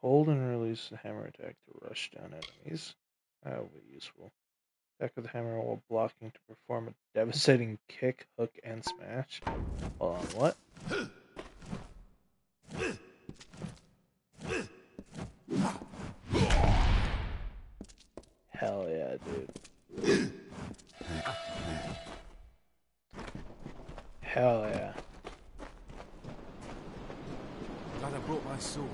Hold and release the hammer attack to rush down enemies. That will be useful. Attack with the hammer while blocking to perform a devastating kick, hook, and smash. Hold on, what? Hell yeah, dude. Hell yeah. Glad I brought my sword.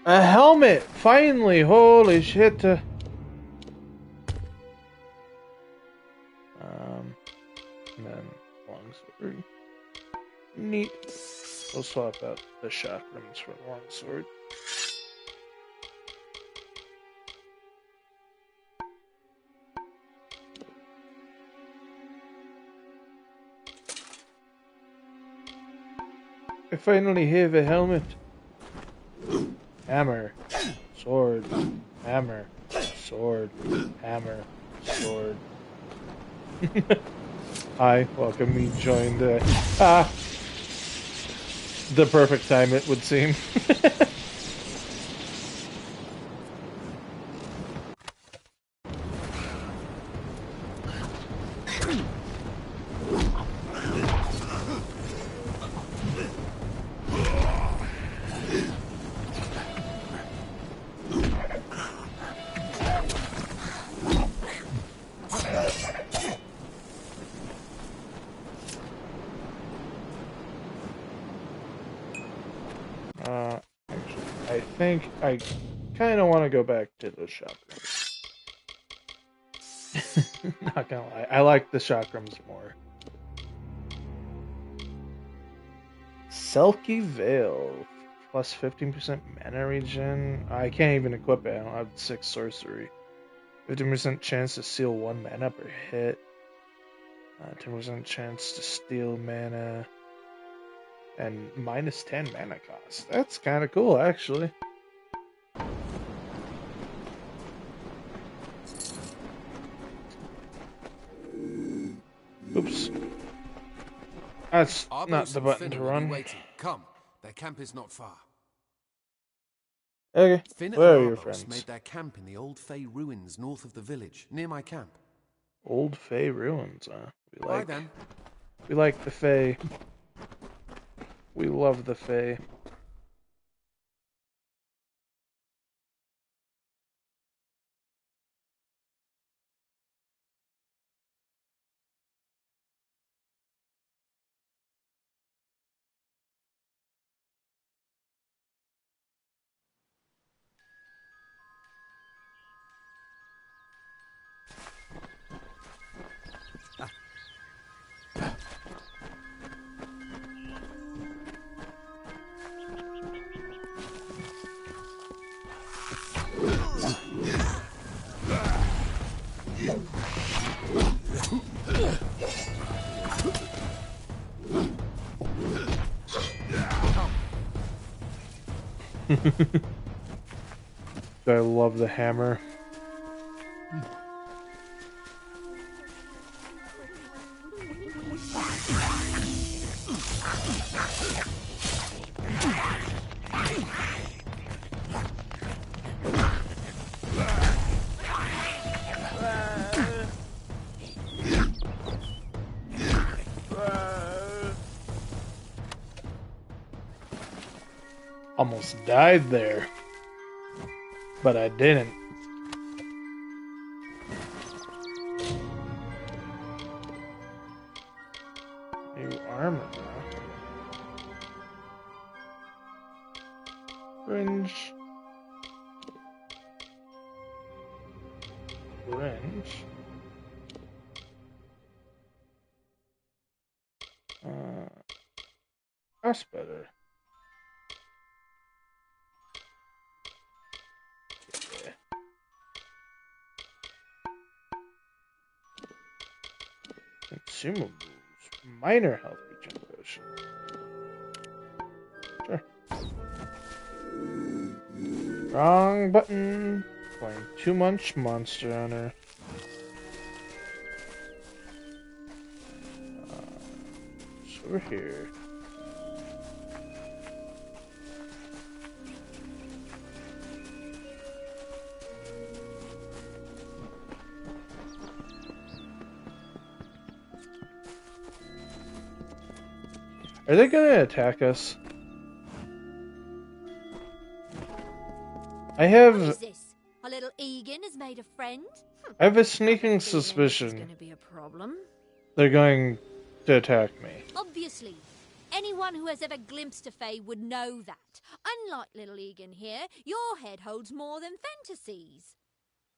A helmet! Finally! Holy shit! And then longsword. Neat. We'll swap out the chakrams for longsword. I finally have a helmet. Hammer, sword, hammer, sword, hammer, sword. Hi, welcome. Me joined the perfect time, it would seem. I think I kind of want to go back to the chakrams. Not gonna lie, I like the chakrams more. Selkie Veil, plus 15% mana regen. I can't even equip it. I don't have 6 sorcery. 15% chance to steal 1 mana per hit. 10% chance to steal mana. And minus 10 mana cost. That's kind of cool, actually. Oops. That's not the button to run. Come, their camp is not far. Okay, Finna where are and your Arbos friends? made their camp in the old Fey ruins north of the village, near my camp. Old Fey ruins, huh? Bye then. We like the Fey. We love the Fey. I love the hammer. Almost died there, but I didn't. New armor, huh? Fringe. Fringe. That's better. Yeah. Consumables. Minor health regeneration. Sure. Wrong button. Playing too much Monster Hunter. It's over here. Are they gonna attack us? I have. What is this? A little Egan has made a friend? I have a sneaking suspicion Going to be a problem. they're going to attack me. Obviously. Anyone who has ever glimpsed a Fae would know that. Unlike little Egan here, your head holds more than fantasies.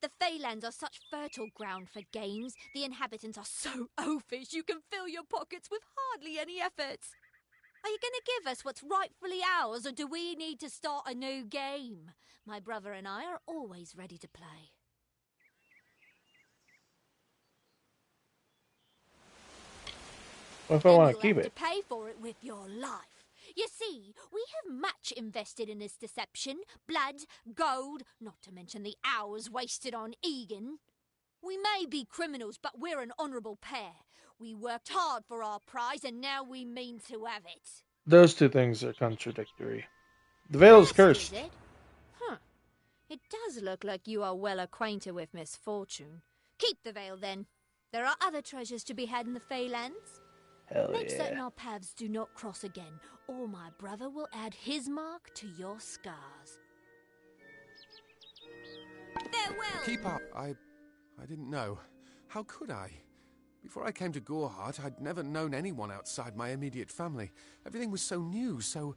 The Feylands are such fertile ground for games. The inhabitants are so oafish you can fill your pockets with hardly any efforts. Are you going to give us what's rightfully ours, or do we need to start a new game? My brother and I are always ready to play. What if I want to You'll keep have it? to pay for it with your life. You see, we have much invested in this deception. Blood, gold, not to mention the hours wasted on Egan. We may be criminals, but we're an honourable pair. We worked hard for our prize, and now we mean to have it. Those two things are contradictory. The veil is cursed. Is it? Huh. It does look like you are well acquainted with misfortune. Keep the veil, then. There are other treasures to be had in the Feylands. Hell Make yeah. certain our paths do not cross again, or my brother will add his mark to your scars. Farewell! Keep up. I didn't know. How could I? Before I came to Gorhart, I'd never known anyone outside my immediate family. Everything was so new, so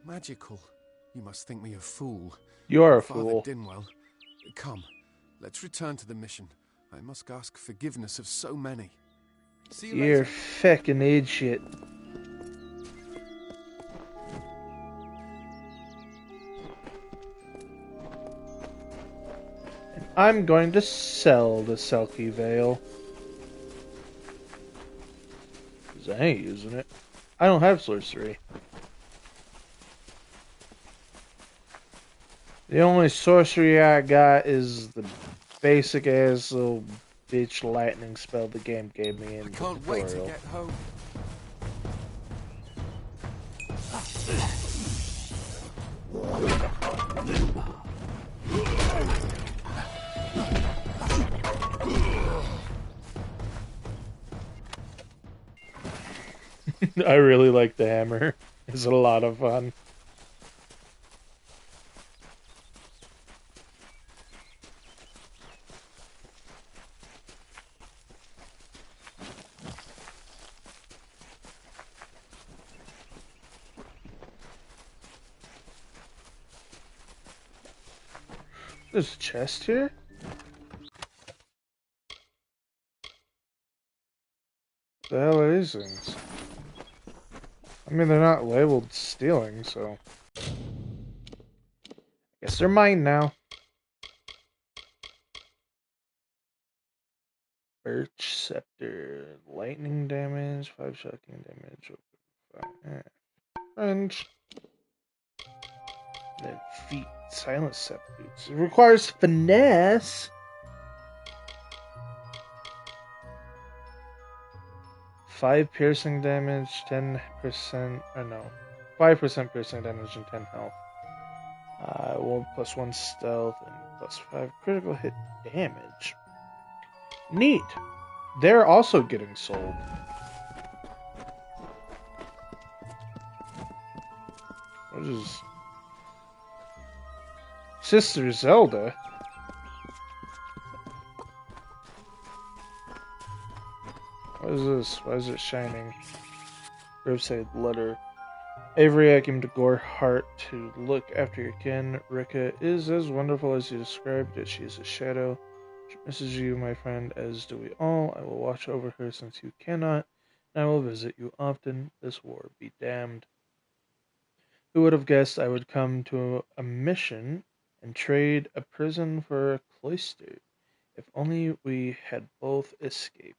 magical. You must think me a fool. You are a Father fool. Dinwell. Come, let's return to the mission. I must ask forgiveness of so many. See you You're later. fucking idiot. And I'm going to sell the Selkie Veil. Because I ain't using it. I don't have sorcery. The only sorcery I got is the basic ass little bitch lightning spell the game gave me in the Can't wait to tutorial. get home. I really like the hammer. It's a lot of fun. There's a chest here? What the hell are these things? I mean, they're not labeled stealing, so... Guess they're mine now. Birch Scepter. Lightning damage, 5 shocking damage. French. Then feet. Silent Step boots. It requires finesse. 5 piercing damage, 10%, or no, 5% piercing damage and 10 health. 1+1 stealth and +5 critical hit damage. Neat. They're also getting sold. What is Sister Zelda? What is this? Why is it shining? Graveside letter. Avery, I came to Gorhart to look after your kin. Rika is as wonderful as you described, yet she is a shadow. She misses you, my friend, as do we all. I will watch over her since you cannot, and I will visit you often. This war be damned. Who would have guessed I would come to a mission and trade a prison for a cloister? If only we had both escaped.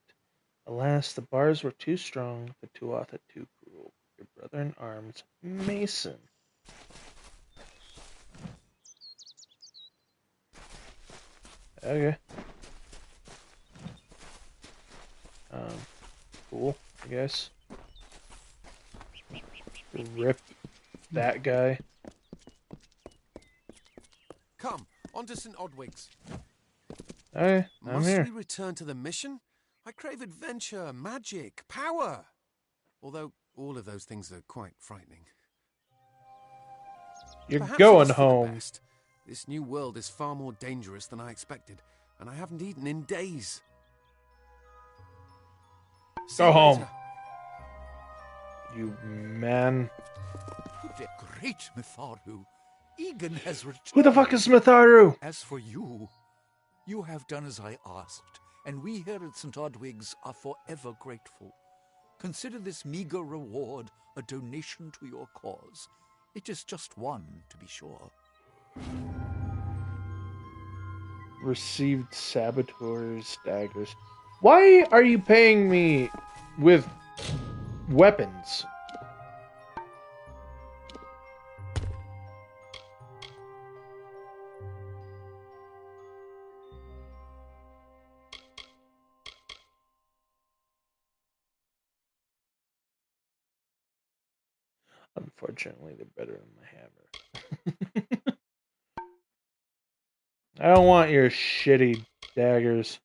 Alas, the bars were too strong, the Tuatha too cruel. Your brother in arms, Mason. Okay. Cool, I guess. Rip that guy. Come, on to St. Odwig's. Hey, I'm Must here. we return to the mission? I crave adventure, magic, power. Although all of those things are quite frightening. You're Perhaps going it is for the home. best. This new world is far more dangerous than I expected, and I haven't eaten in days. See Go you home. later. You man. Great Mifaru. Egan has returned. Who the fuck is Smitharu? As for you, you have done as I asked, and we here at St. Odwig's are forever grateful. Consider this meager reward a donation to your cause. It is just one, to be sure. Received saboteurs' daggers. Why are you paying me with weapons? Unfortunately, they're better than my hammer. I don't want your shitty daggers.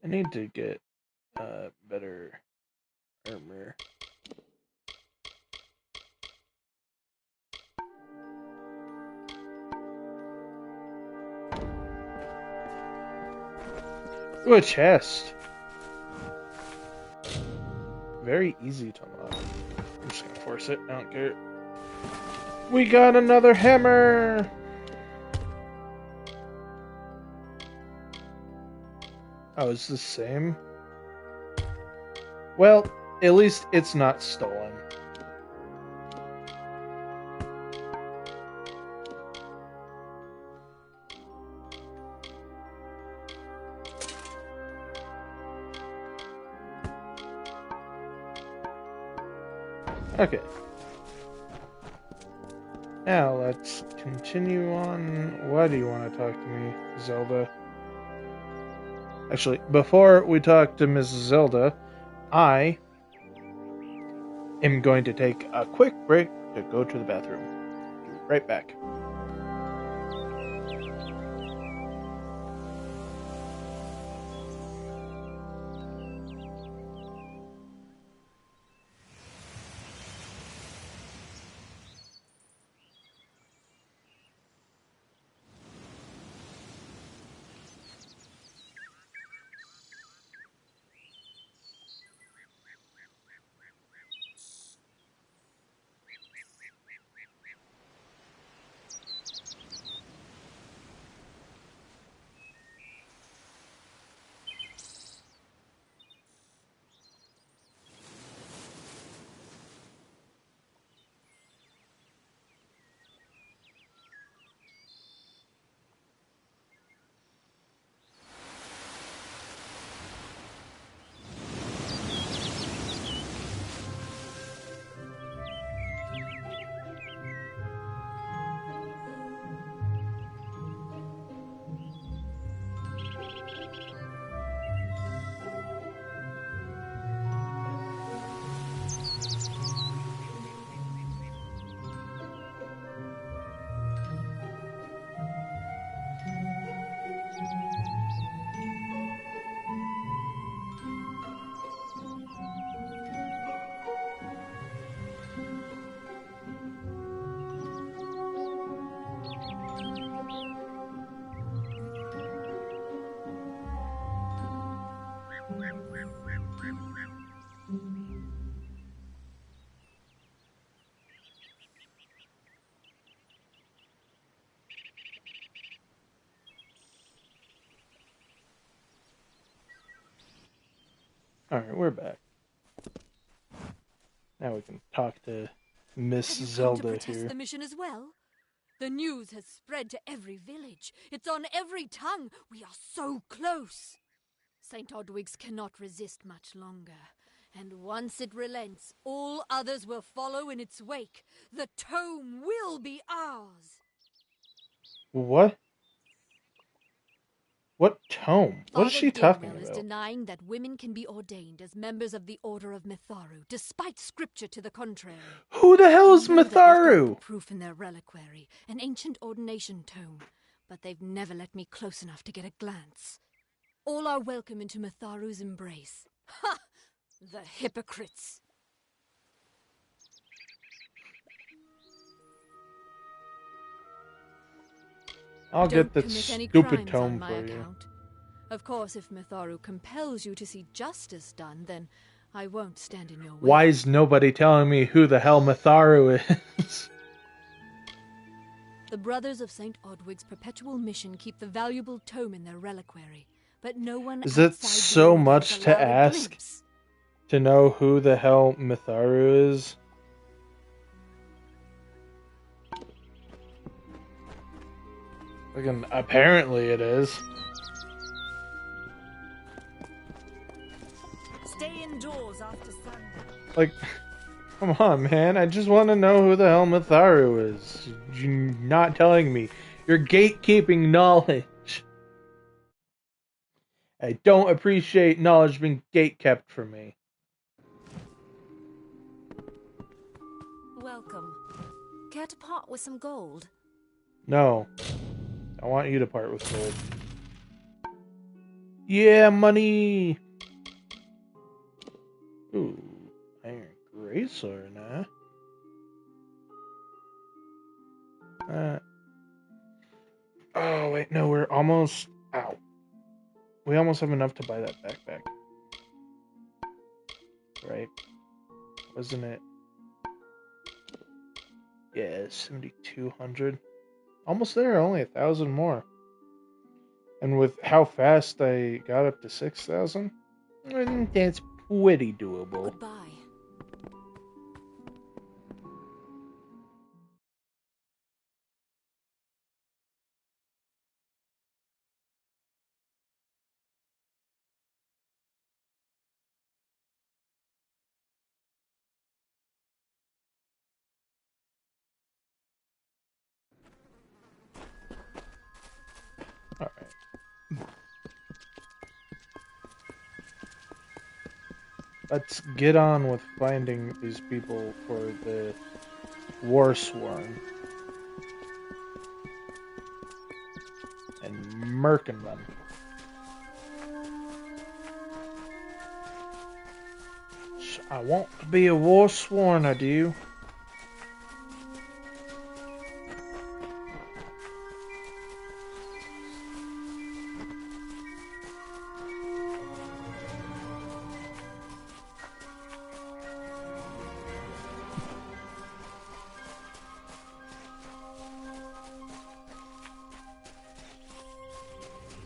I need to get better armor. Ooh, a chest. Very easy to unlock. I'm just gonna force it. I don't care. We got another hammer! Oh, it's the same? Well, at least it's not stolen. Okay. Now let's continue on. Why do you want to talk to me, Zelda? Actually, before we talk to Miss Zelda, I am going to take a quick break to go to the bathroom. Be right back. Alright, we're back. Now we can talk to Miss Zelda to protest here. the mission as well? The news has spread to every village. It's on every tongue. We are so close. St. Odwig's cannot resist much longer. And once it relents, all others will follow in its wake. The tome will be ours. What? What tome? What is she talking Gidwell is about? denying that women can be ordained as members of the Order of Mitharu, despite scripture to the contrary. Who the hell is I know that they've got Mitharu? the proof in their reliquary, an ancient ordination tome, but they've never let me close enough to get a glance. All are welcome into Matharu's embrace. Ha! The hypocrites! I'll Don't get that commit any stupid crimes tome on my for you. account. Of course, if Matharu compels you to see justice done, then I won't stand in your way. Why is nobody telling me who the hell Matharu is? The Brothers of St. Odwig's perpetual mission keep the valuable tome in their reliquary, but no one Is it outside so the order much is to allowed a ask glimpse. to know who the hell Matharu is? Again, apparently it is. Stay indoors after Sunday. Like, come on, man. I just want to know who the hell Matharu is. You're not telling me. You're gatekeeping knowledge. I don't appreciate knowledge being gatekept from me. Welcome. Care to part with some gold? No. I want you to part with gold. Yeah, money! Ooh, iron gracer now. Oh, wait, no, we're almost out. We almost have enough to buy that backpack. Right? Wasn't it? Yeah, 7,200. Almost there, only 1,000 more. And with how fast I got up to 6,000, that's pretty doable. Goodbye. Alright. Let's get on with finding these people for the War Sworn. And murking them. I want to be a War Sworn, I do.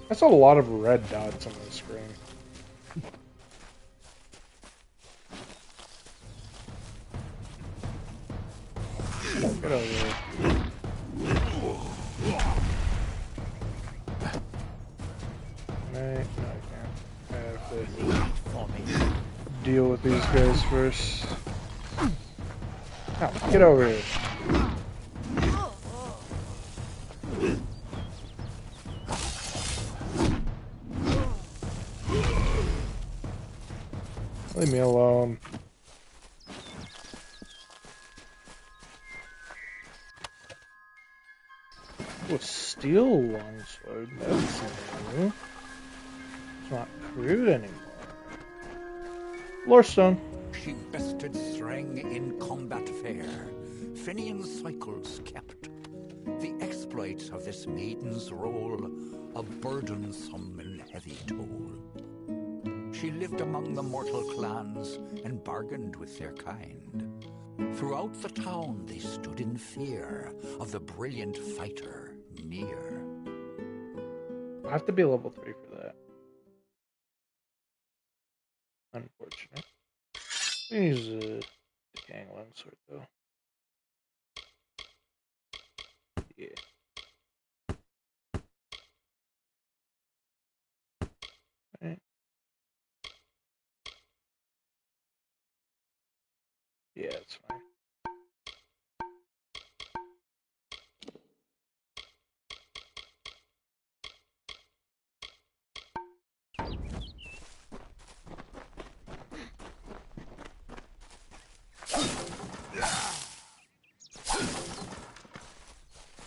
That's a lot of red dots on the screen. Get over here. Right, no, I can't. I have to deal with these guys first. Oh, get over here. Leave me alone. Oh, steel longsword. That's new. It's not crude anymore. Lorestone. She bested Threng in combat fair. Finian cycles kept. The exploits of this maiden's role, a burdensome and heavy toll. She lived among the mortal clans and bargained with their kind. Throughout the town they stood in fear of the brilliant fighter near. I have to be level 3 for that. Unfortunate. I can use a decaying longsword though. Yeah. Right. Yeah, it's fine.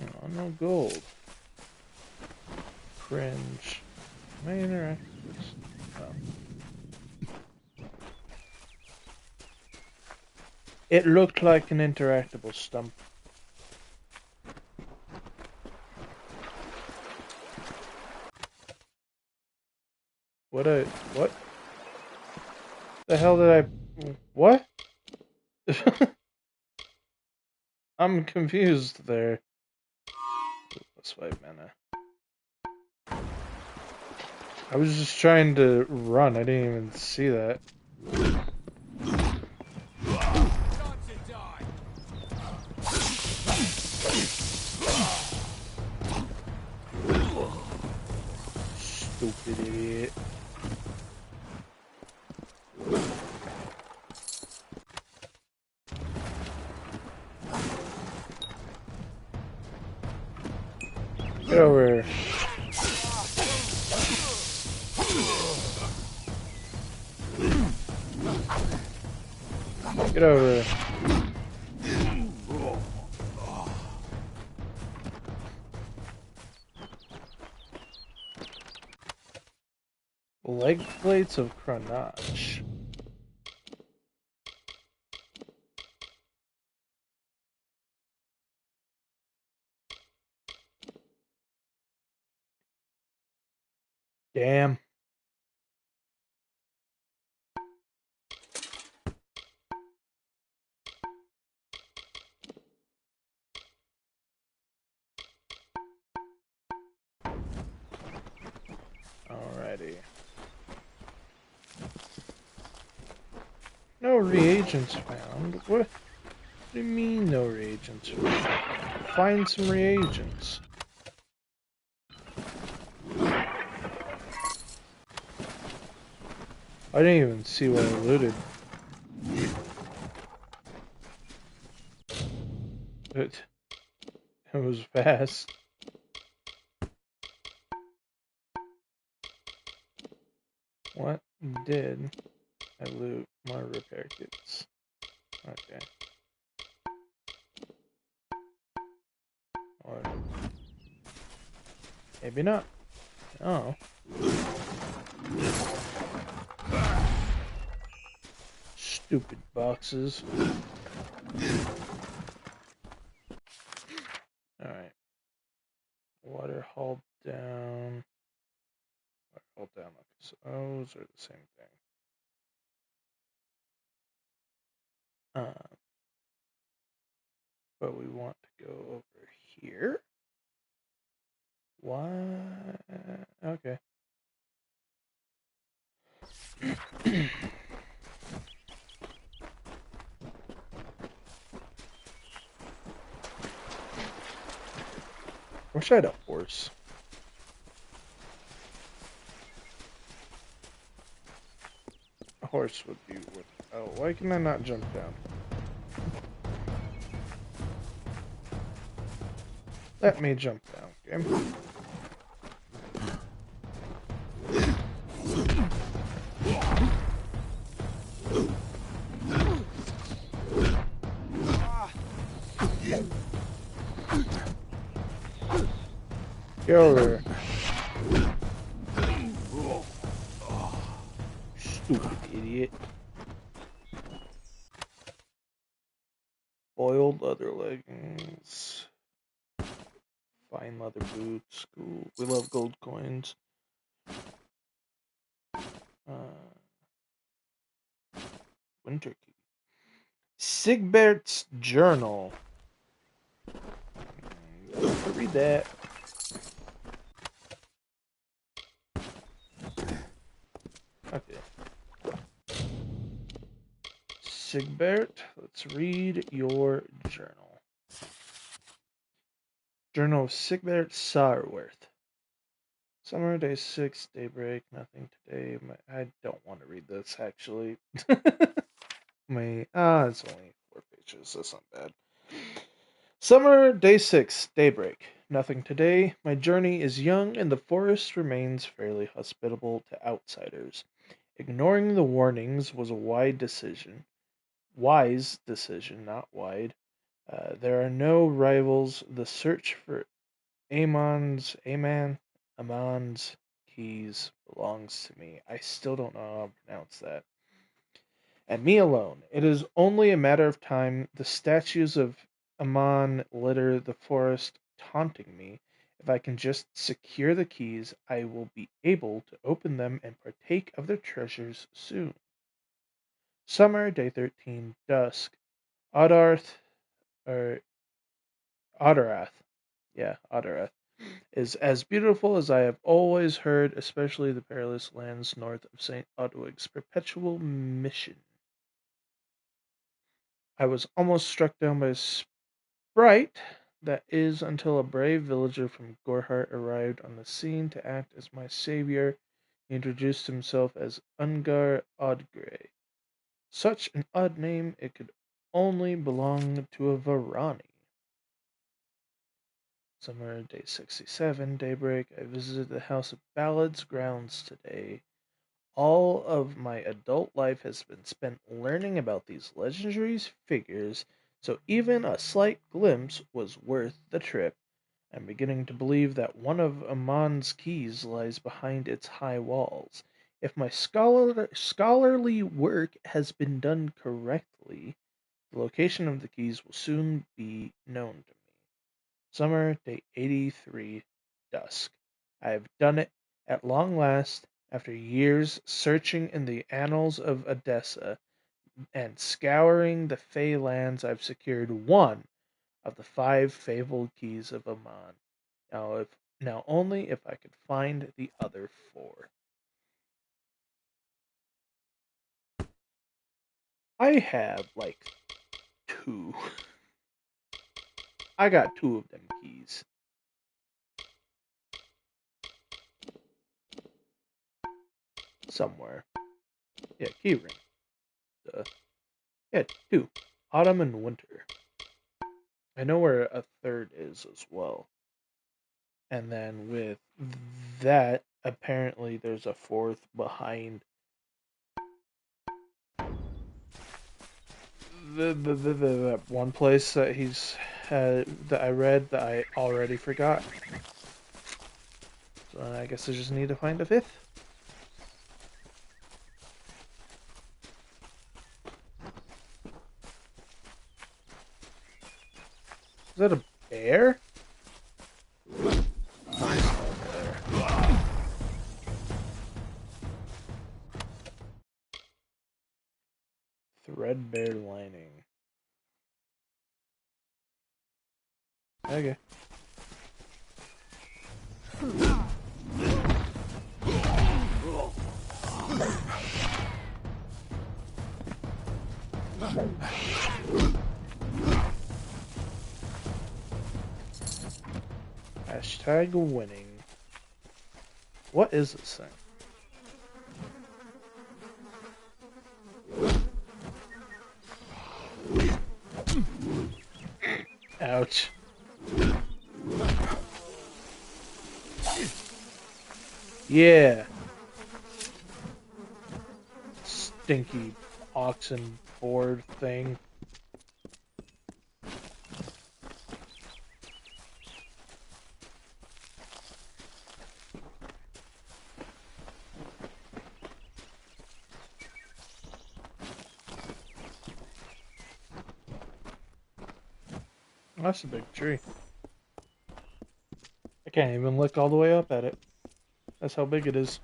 Oh, no gold. Cringe. May interact with this? Oh. It looked like an interactable stump. What the hell did I... What? I'm confused there. Plus 5 mana. I was just trying to run. I didn't even see that. Stupid idiot. Get over here. Get over here. Leg plates of Cronach. Damn. Alrighty. No reagents found. What do you mean no reagents found? Find some reagents. I didn't even see what I looted. It was fast. What did I loot? More repair kits. Okay. Or maybe not. Oh. Stupid boxes. Alright. Water hauled down. Water hauled down. So those are the same thing. But we want to go over here. Why? Okay. Wish I had a horse. A horse would be worth. Oh, why can I not jump down? Let me jump down, game. Get over here. Stupid idiot. Boiled leather leggings. Fine leather boots. Cool. We love gold coins. Winter key. Sigbert's journal. Read that. Okay. Sigbert, let's read your journal. Journal of Sigbert Sarworth. Summer, day 6, daybreak, nothing today. I don't want to read this, actually. It's only 4 pages, that's not bad. Summer, day 6, daybreak, nothing today. My journey is young, and the forest remains fairly hospitable to outsiders. Ignoring the warnings was a wise decision, not wide. There are no rivals. The search for Amon's keys belongs to me. I still don't know how to pronounce that. And me alone. It is only a matter of time. The statues of Ammon litter the forest, taunting me. If I can just secure the keys, I will be able to open them and partake of their treasures soon. Summer, day 13, dusk. Odarth, or Odorath, yeah, Odorath, is as beautiful as I have always heard, especially the perilous lands north of St. Odwig's perpetual mission. I was almost struck down by a sprite, that is, until a brave villager from Gorhart arrived on the scene to act as my savior. He introduced himself as Ungar Odgrey. Such an odd name, it could only belong to a Varani. Summer, day 67, daybreak. I visited the House of Ballads grounds today. All of my adult life has been spent learning about these legendary figures, so even a slight glimpse was worth the trip. I'm beginning to believe that one of Ammon's keys lies behind its high walls. If my scholarly work has been done correctly, the location of the keys will soon be known to me. Summer, day 83, dusk. I have done it at long last, after years searching in the annals of Odessa and scouring the Fey lands. I've secured one of the 5 fabled keys of Ammon. Now only if I could find the other 4. I have like 2. I got 2 of them keys. Somewhere. Yeah, keyring. Yeah, 2. Autumn and winter. I know where a third is as well. And then with that, apparently there's a 4th behind the one place that that I read that I already forgot. So I guess I just need to find a 5th. Is that a bear? Threadbare lining. Okay. Hashtag winning. What is this thing? Ouch. Yeah. Stinky oxen board thing. That's a big tree. I can't even look all the way up at it. That's how big it is.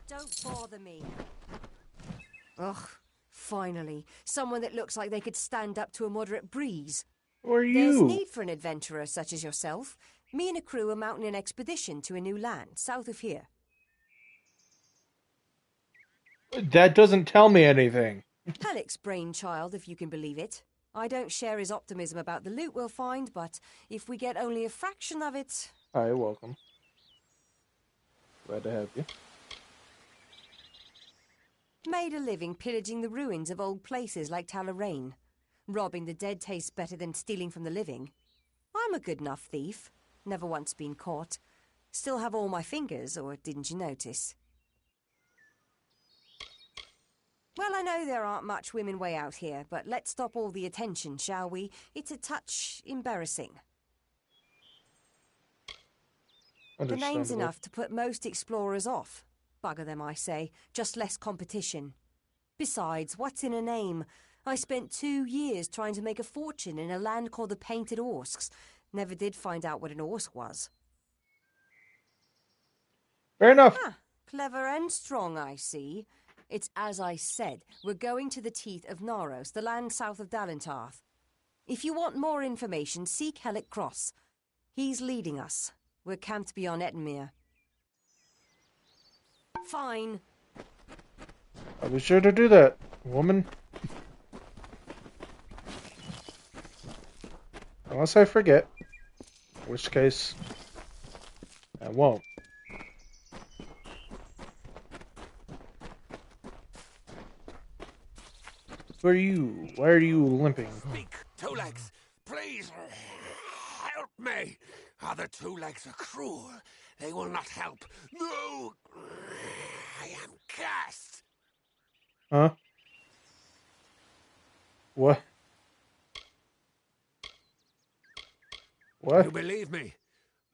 Don't bother me. Ugh, finally. Someone that looks like they could stand up to a moderate breeze. Who are There's you? need for an adventurer such as yourself. Me and a crew are mounting an expedition to a new land, south of here. That doesn't tell me anything. Halleck's brainchild, if you can believe it. I don't share his optimism about the loot we'll find, but if we get only a fraction of it... Hi, welcome. Glad to have you. Made a living pillaging the ruins of old places like Talarain. Robbing the dead tastes better than stealing from the living. I'm a good enough thief. Never once been caught. Still have all my fingers, or didn't you notice? Well, I know there aren't much women way out here, but let's stop all the attention, shall we? It's a touch embarrassing. The name's enough to put most explorers off. Bugger them, I say. Just less competition. Besides, what's in a name? I spent 2 years trying to make a fortune in a land called the Painted Orsks. Never did find out what an Orsk was. Fair enough. Ah, clever and strong, I see. It's as I said. We're going to the teeth of Naros, the land south of Dalentarth. If you want more information, seek Hellick Cross. He's leading us. We're camped beyond Ettenmere. Fine. I'll be sure to do that, woman. Unless I forget. In which case, I won't. Who are you? Why are you limping? Speak, Two Legs. Please, help me. Other Two Legs are cruel. They will not help. No! I am cast. Huh? What? What? You believe me?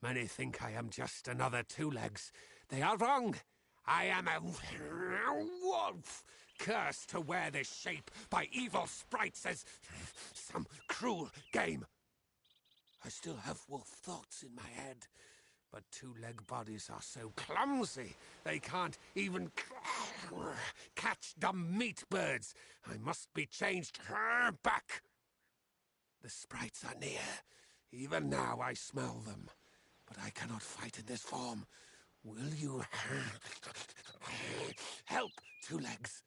Many think I am just another Two Legs. They are wrong. I am a wolf, cursed to wear this shape by evil sprites as some cruel game. I still have wolf thoughts in my head, but two-leg bodies are so clumsy they can't even catch dumb meat birds. I must be changed back. The sprites are near. Even now I smell them, but I cannot fight in this form. Will you help, Two Legs?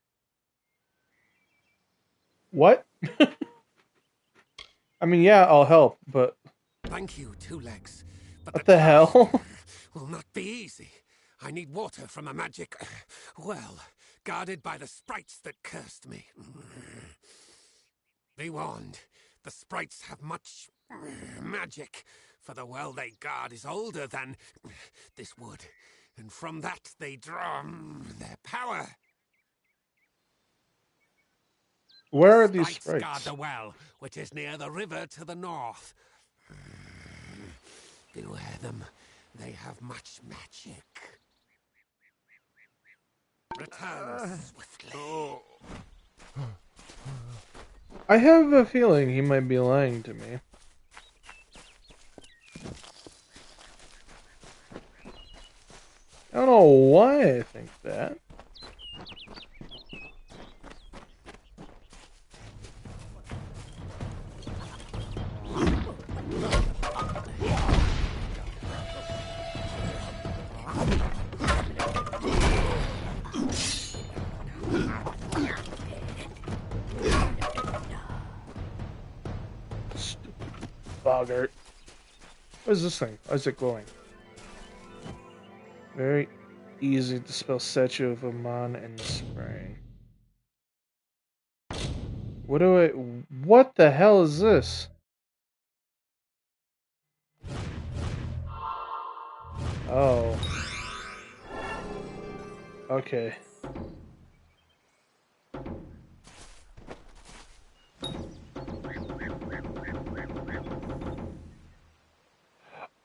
What? I mean, yeah, I'll help, but... Thank you, Two Legs. But what the hell? Will not be easy. I need water from a magic well, guarded by the sprites that cursed me. Be warned, the sprites have much magic, for the well they guard is older than this wood, and from that they draw their power. Where are these Sprites guard sprites? the well, which is near the river to the north. Beware them. They have much magic. Return swiftly. I have a feeling he might be lying to me. I don't know why I think that. Boggart. What is this thing? Why is it glowing? Very easy to spell statue of Amon and spraying. What the hell is this? Oh. Okay.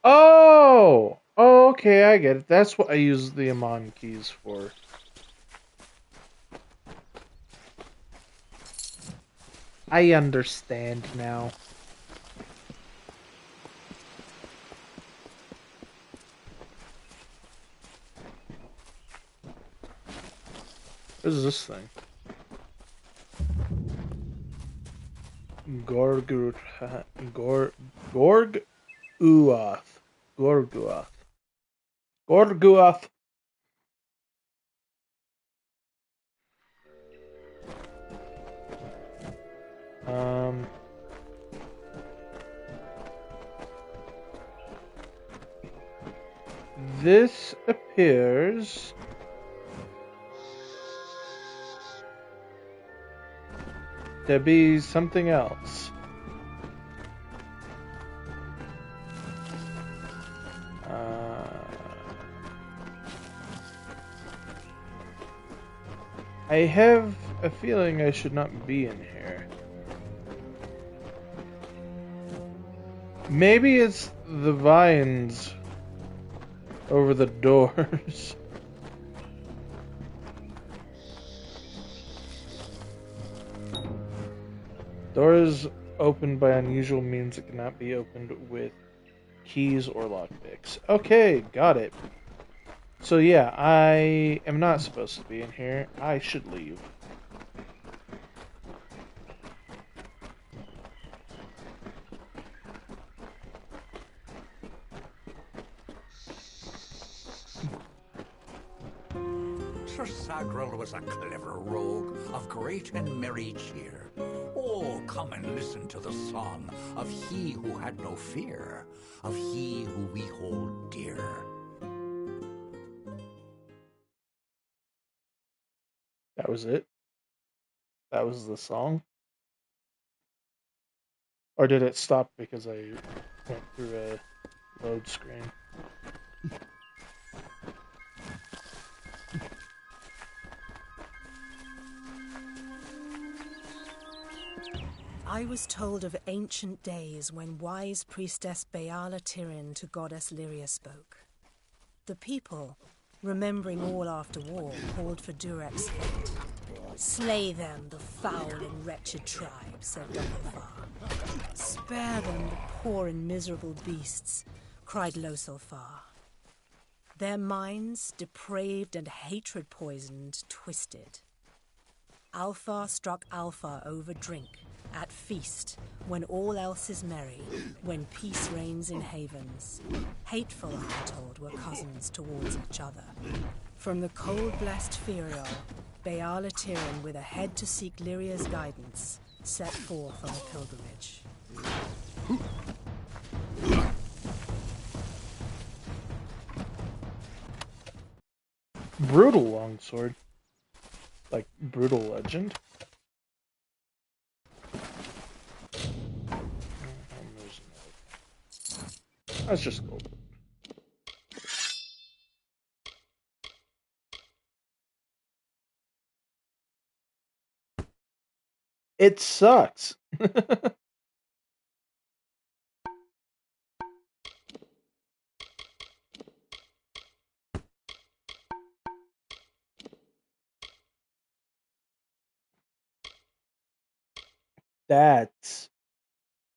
Oh! Oh, okay, I get it. That's what I use the Amon keys for. I understand now. What is this thing? Gorguth. Gorguth. Gorguth. Gorguth. This appears to be something else. I have a feeling I should not be in here. Maybe it's the vines over the doors. Doors opened by unusual means that cannot be opened with keys or lockpicks. Okay, got it. So yeah, I am not supposed to be in here. I should leave. Sir Sagrel was a clever rogue of great and merry cheer. Oh, come and listen to the song of he who had no fear, of he who we hold dear. That was it? That was the song? Or did it stop because I went through a load screen? I was told of ancient days when wise priestess Beala Tirin to goddess Lyria spoke. The people, remembering all after war, called for Durek's head. Slay them, the foul and wretched tribe, said Doppelfar. Spare them, the poor and miserable beasts, cried Loselfar. Their minds, depraved and hatred poisoned, twisted. Alfar struck Alfar over drink, at feast, when all else is merry, when peace reigns in havens. Hateful, I'm told, were cousins towards each other. From the cold-blessed Ferial, Beala Tirin, with a head to seek Lyria's guidance, set forth on a pilgrimage. Brutal longsword. Like, brutal legend. That's just gold. It sucks.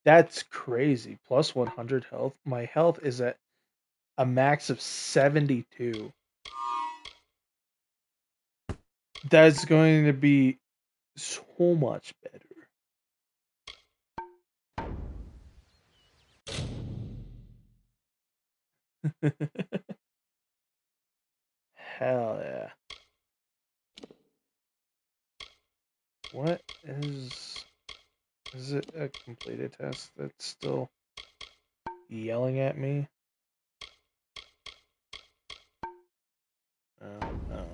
That's crazy. Plus 100 health. My health is at a max of 72. That's going to be so much better. Hell yeah. What is it a completed test that's still yelling at me? Oh, no.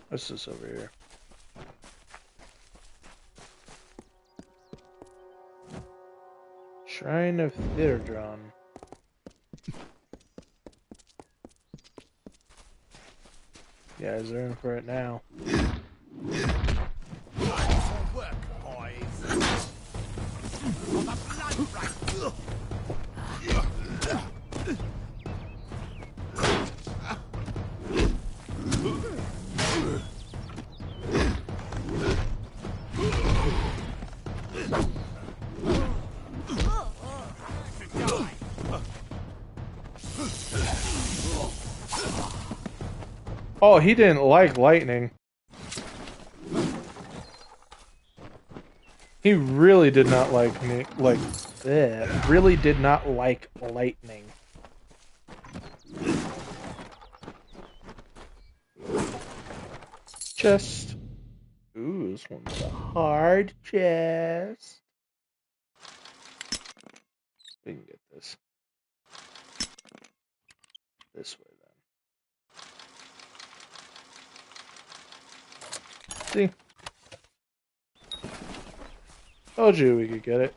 What's this over here? Shrine of Theodron. Yeah, is there in for it now? Oh, he didn't like lightning. He really did not like me. Really did not like lightning. Chest. Ooh, this one's a hard chest. We can get this. This way, then. See? Told you we could get it.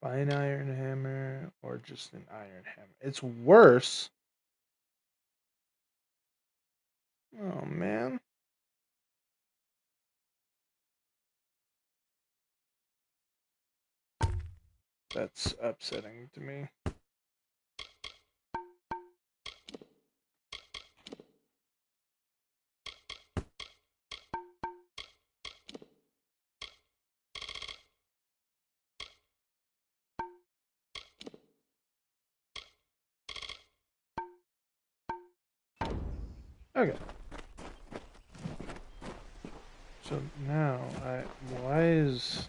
Fine iron hammer or just an iron hammer. It's worse. Oh, man. That's upsetting to me. Okay. So now why is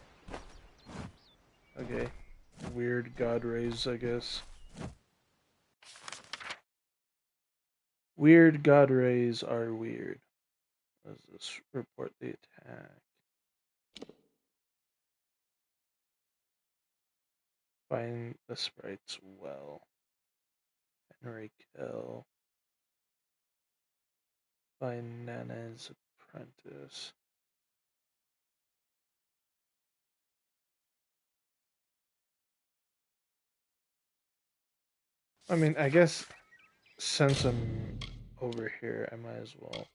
okay, weird god rays, I guess. Weird god rays are weird. Let's just report the attack. Find the sprites well. Henry Kill. Find Nana's apprentice. I mean, I guess since I'm over here, I might as well.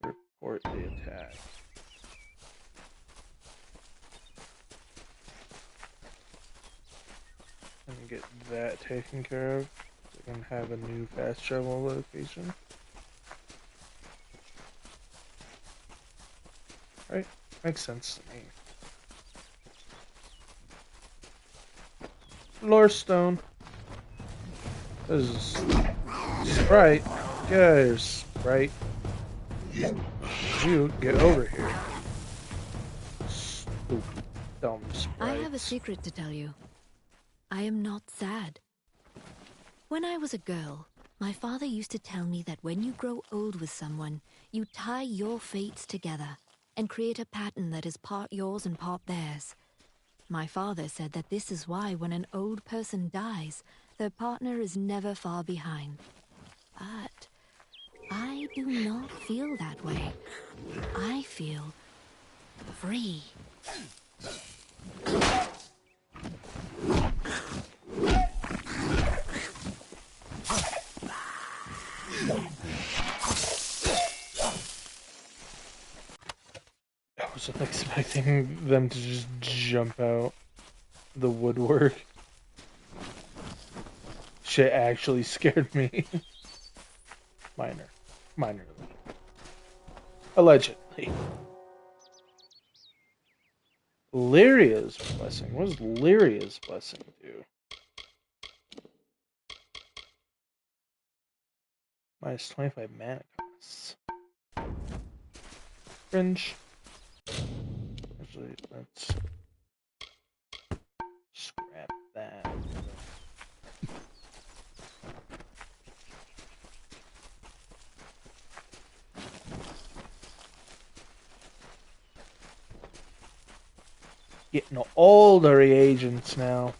Report the attack. And get that taken care of. So I can have a new fast travel location. Right? Makes sense to me. Lore stone. This is Sprite. Get here, Sprite. You get over here. Stupid, dumb Sprite. I have a secret to tell you. I am not sad. When I was a girl, my father used to tell me that when you grow old with someone, you tie your fates together and create a pattern that is part yours and part theirs. My father said that this is why when an old person dies, their partner is never far behind. But I do not feel that way. I feel free. I wasn't expecting them to just jump out the woodwork. Shit actually scared me. Minorly. Allegedly. Lyria's blessing. What does Lyria's blessing do? Minus 25 mana costs. Fringe. Actually, let's scrap that. Getting all the reagents now.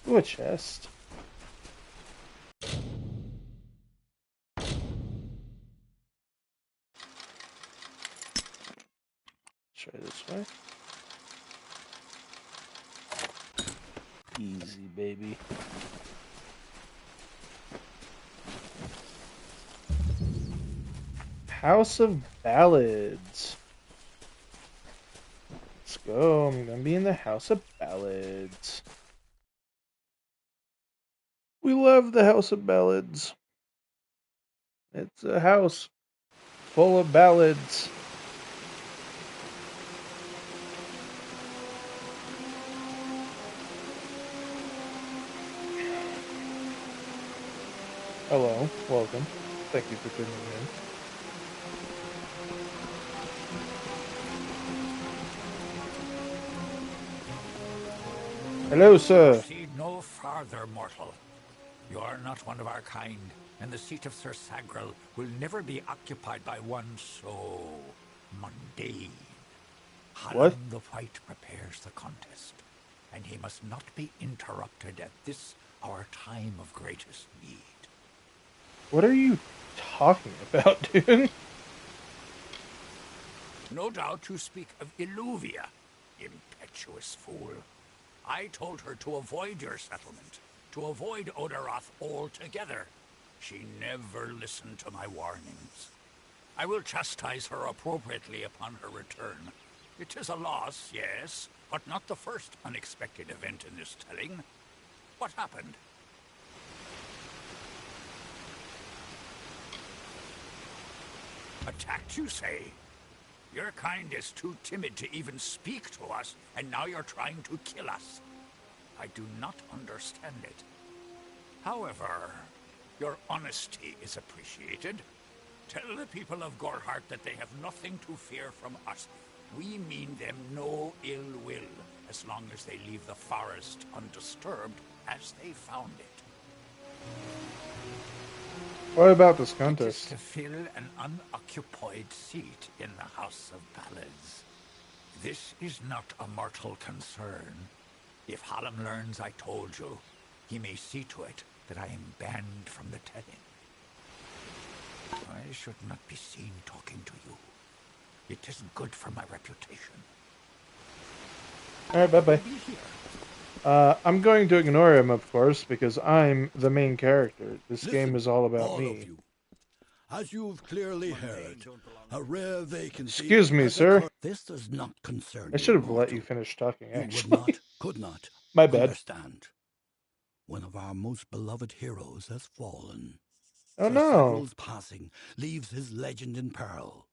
Ooh, a chest. Try this way. Easy, baby. House of Ballads. Let's go. I'm gonna be in the House of Ballads. We love the House of Ballads. It's a house full of ballads. Hello, welcome. Thank you for tuning in. Hello, sir. Proceed no farther, mortal. You are not one of our kind, and the seat of Sir Sagrel will never be occupied by one so mundane. What? Hallam the White prepares the contest, and he must not be interrupted at this our time of greatest need. What are you talking about, dude? No doubt you speak of Illuvia, impetuous fool. I told her to avoid your settlement, to avoid Odorath altogether. She never listened to my warnings. I will chastise her appropriately upon her return. It is a loss, yes, but not the first unexpected event in this telling. What happened? Attacked, you say? Your kind is too timid to even speak to us, and now you're trying to kill us. I do not understand it. However, your honesty is appreciated. Tell the people of Gorhart that they have nothing to fear from us. We mean them no ill will, as long as they leave the forest undisturbed as they found it. What about this It contest? is to fill an unoccupied seat in the House of Ballads. This is not a mortal concern. If Hallam learns I told you, he may see to it that I am banned from the telling. I should not be seen talking to you. It isn't good for my reputation. Alright, bye-bye. I'm going to ignore him, of course, because I'm the main character. This game is all about me. As you've clearly heard, a rare vacancy... Excuse me, sir. This does not concern I should have you, let you finish talking, You actually. would not, could not My bad. understand. One of our most beloved heroes has fallen. Oh, Sir no. Sagrel's passing leaves his legend in peril.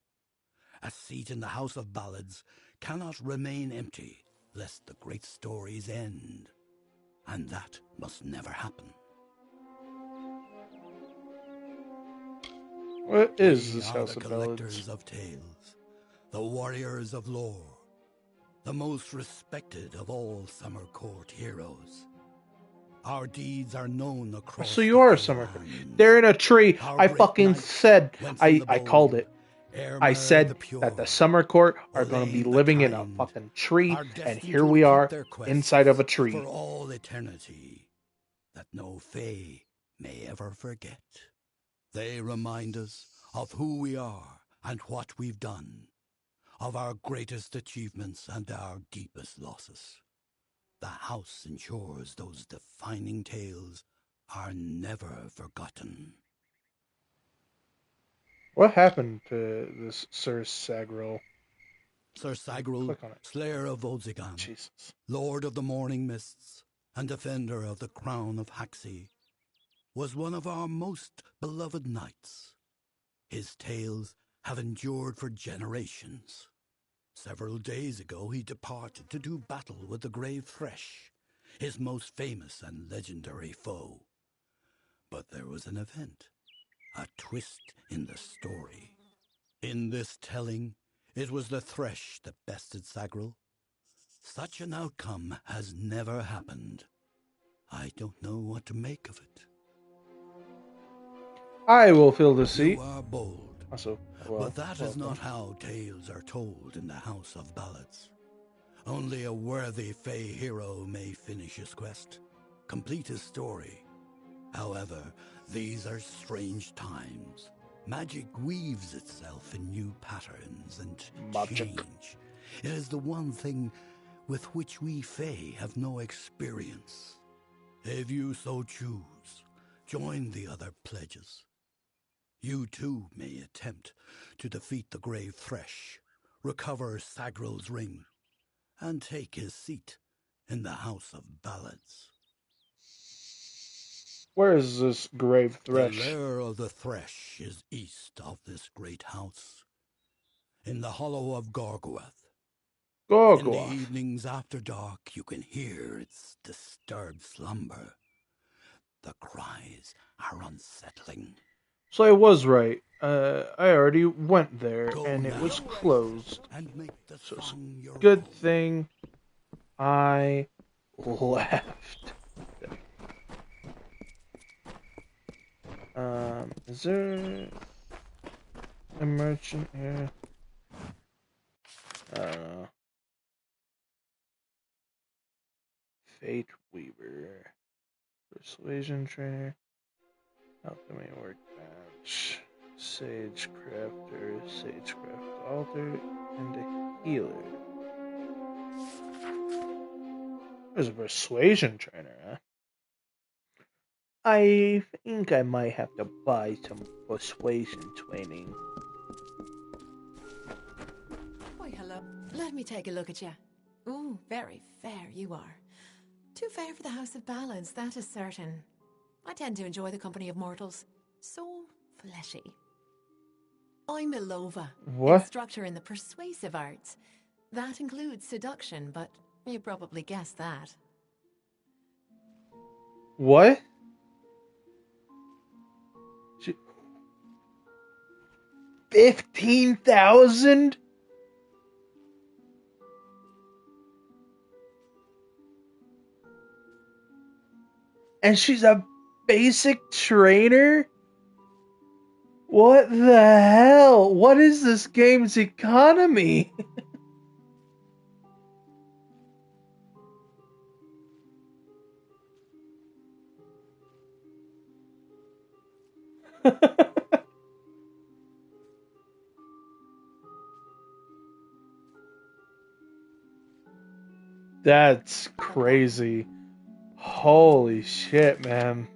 A seat in the House of Ballads cannot remain empty, lest the great stories end. And that must never happen. What is We this are House the of collectors Ballads? of tales, the warriors of lore, the most respected of all Summer Court heroes. Our deeds are known across So you are a Summer Court. They're in a tree. I fucking said. I called it. I said that the Summer Court are going to be living in a fucking tree, and here we are inside of a tree. For all eternity, that no Fae may ever forget. They remind us of who we are and what we've done, of our greatest achievements and our deepest losses. The house ensures those defining tales are never forgotten. What happened to this Sir Sagrel? Sir Sagrel, Slayer of Volzigan, Jesus. Lord of the Morning Mists, and defender of the Crown of Haxi, was one of our most beloved knights. His tales have endured for generations. Several days ago he departed to do battle with the Grave Thresh, his most famous and legendary foe. But there was an event, a twist in the story. In this telling, it was the Thresh that bested Sagrel. Such an outcome has never happened. I don't know what to make of it. I will fill the seat. You are bold, also, but that is not how tales are told in the House of Ballads. Only a worthy Fae hero may finish his quest, complete his story. However, these are strange times. Magic weaves itself in new patterns and change. It is the one thing with which we Fae have no experience. If you so choose, join the other pledges. You too may attempt to defeat the Grave Thresh, recover Sagrel's ring, and take his seat in the House of Ballads. Where is this grave The thresh? lair of the Thresh is east of this great house, in the hollow of Gorgoeth. In the evenings after dark, you can hear its disturbed slumber. The cries are unsettling. So I was right. I already went there, and it was closed. So it's a good thing I left. Is there a merchant here? I don't know. Fate Weaver. Persuasion Trainer. Alchemy Workbench. Sage Crafter. Sagecraft Altar. And a Healer. There's a Persuasion Trainer, huh? I think I might have to buy some persuasion training. Why, hello. Let me take a look at you. Ooh, very fair you are. Too fair for the House of Ballads, that is certain. I tend to enjoy the company of mortals. So fleshy. I'm Ilova, instructor in the persuasive arts. That includes seduction, but you probably guessed that. What? 15,000? And she's a basic trainer? What the hell? What is this game's economy? That's crazy. Holy shit, man.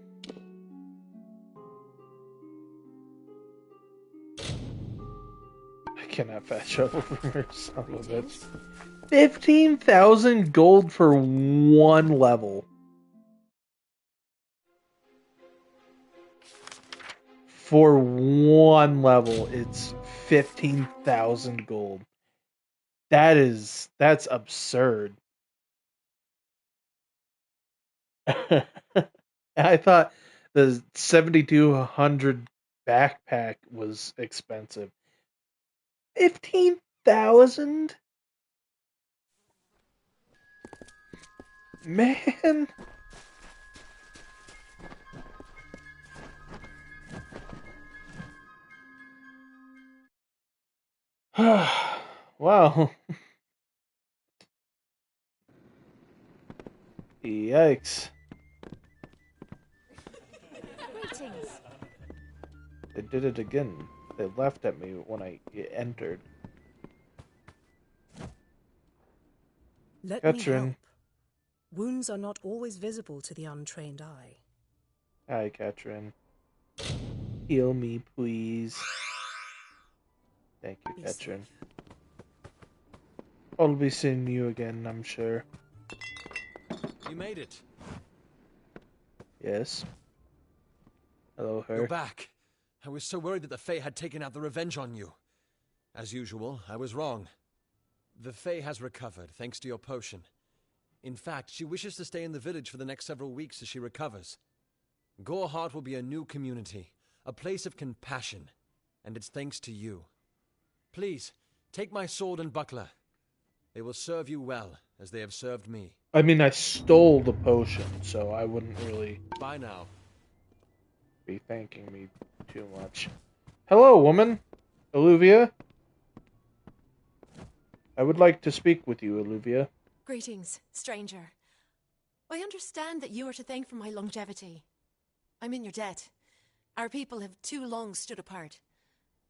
I cannot fetch over her, son of a bitch. 15,000 gold for one level. For one level, it's 15,000 gold. That's absurd. I thought the 7,200 backpack was expensive. 15,000? Man. Wow. Yikes. Greetings. They did it again. They laughed at me when I entered. Let me help. Wounds are not always visible to the untrained eye. Hi, Katrin. Heal me, please. Thank you, Katrin. I'll be seeing you again, I'm sure. You made it. Yes. Hello, her. You're back. I was so worried that the Fae had taken out the revenge on you. As usual, I was wrong. The Fae has recovered, thanks to your potion. In fact, she wishes to stay in the village for the next several weeks as she recovers. Goreheart will be a new community, a place of compassion, and it's thanks to you. Please, take my sword and buckler. They will serve you well, as they have served me. I mean, I stole the potion, so I wouldn't really... Bye now. ...be thanking me too much. Hello, woman. Illuvia? I would like to speak with you, Illuvia. Greetings, stranger. I understand that you are to thank for my longevity. I'm in your debt. Our people have too long stood apart.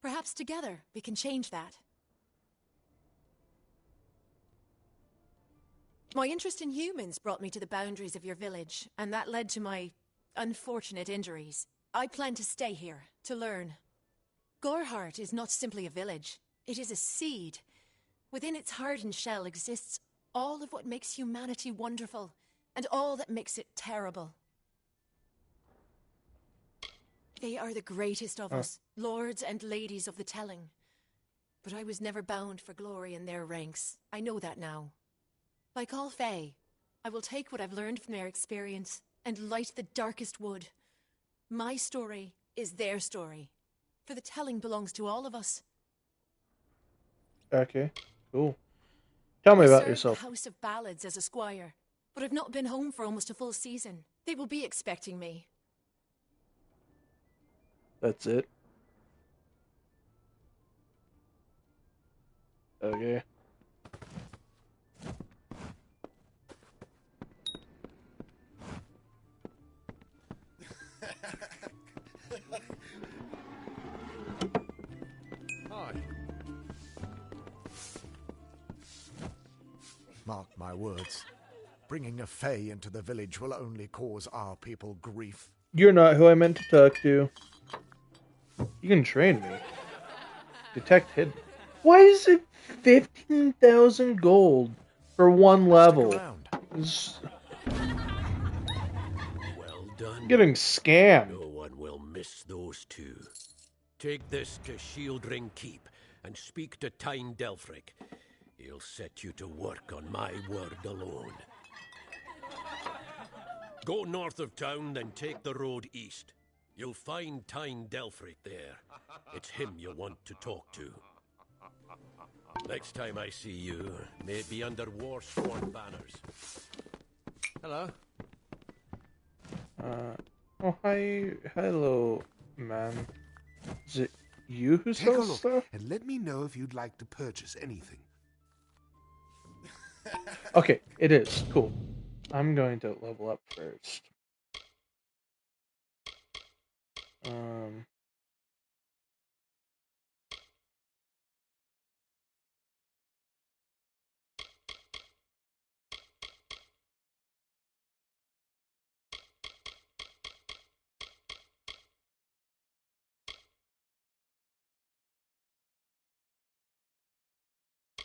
Perhaps together we can change that. My interest in humans brought me to the boundaries of your village, and that led to my unfortunate injuries. I plan to stay here, to learn. Goreheart is not simply a village. It is a seed. Within its hardened shell exists All of what makes humanity wonderful, and all that makes it terrible. They are the greatest of us, lords and ladies of the telling. But I was never bound for glory in their ranks. I know that now. Like all Fae, I will take what I've learned from their experience and light the darkest wood. My story is their story, for the telling belongs to all of us. Okay, cool. Tell me about yourself. I served the House of Ballads as a squire, but I've not been home for almost a full season. They will be expecting me. That's it. Okay. Hi. Mark my words. Bringing a Fae into the village will only cause our people grief. You're not who I meant to talk to. You can train me. Detect hidden. Why is it 15,000 gold for one level? Well done. Getting scammed. No one will miss those two. Take this to Shieldring Keep and speak to Tyne Delphric. He'll set you to work on my word alone. Go north of town, then take the road east. You'll find Tyne Delphric there. It's him you'll want to talk to. Next time I see you, may it be under war-sworn banners. Hello. Oh, hi. Hello, man. Is it you who Take a sells look stuff? and let me know if you'd like to purchase anything. Okay, it is. Cool. I'm going to level up first.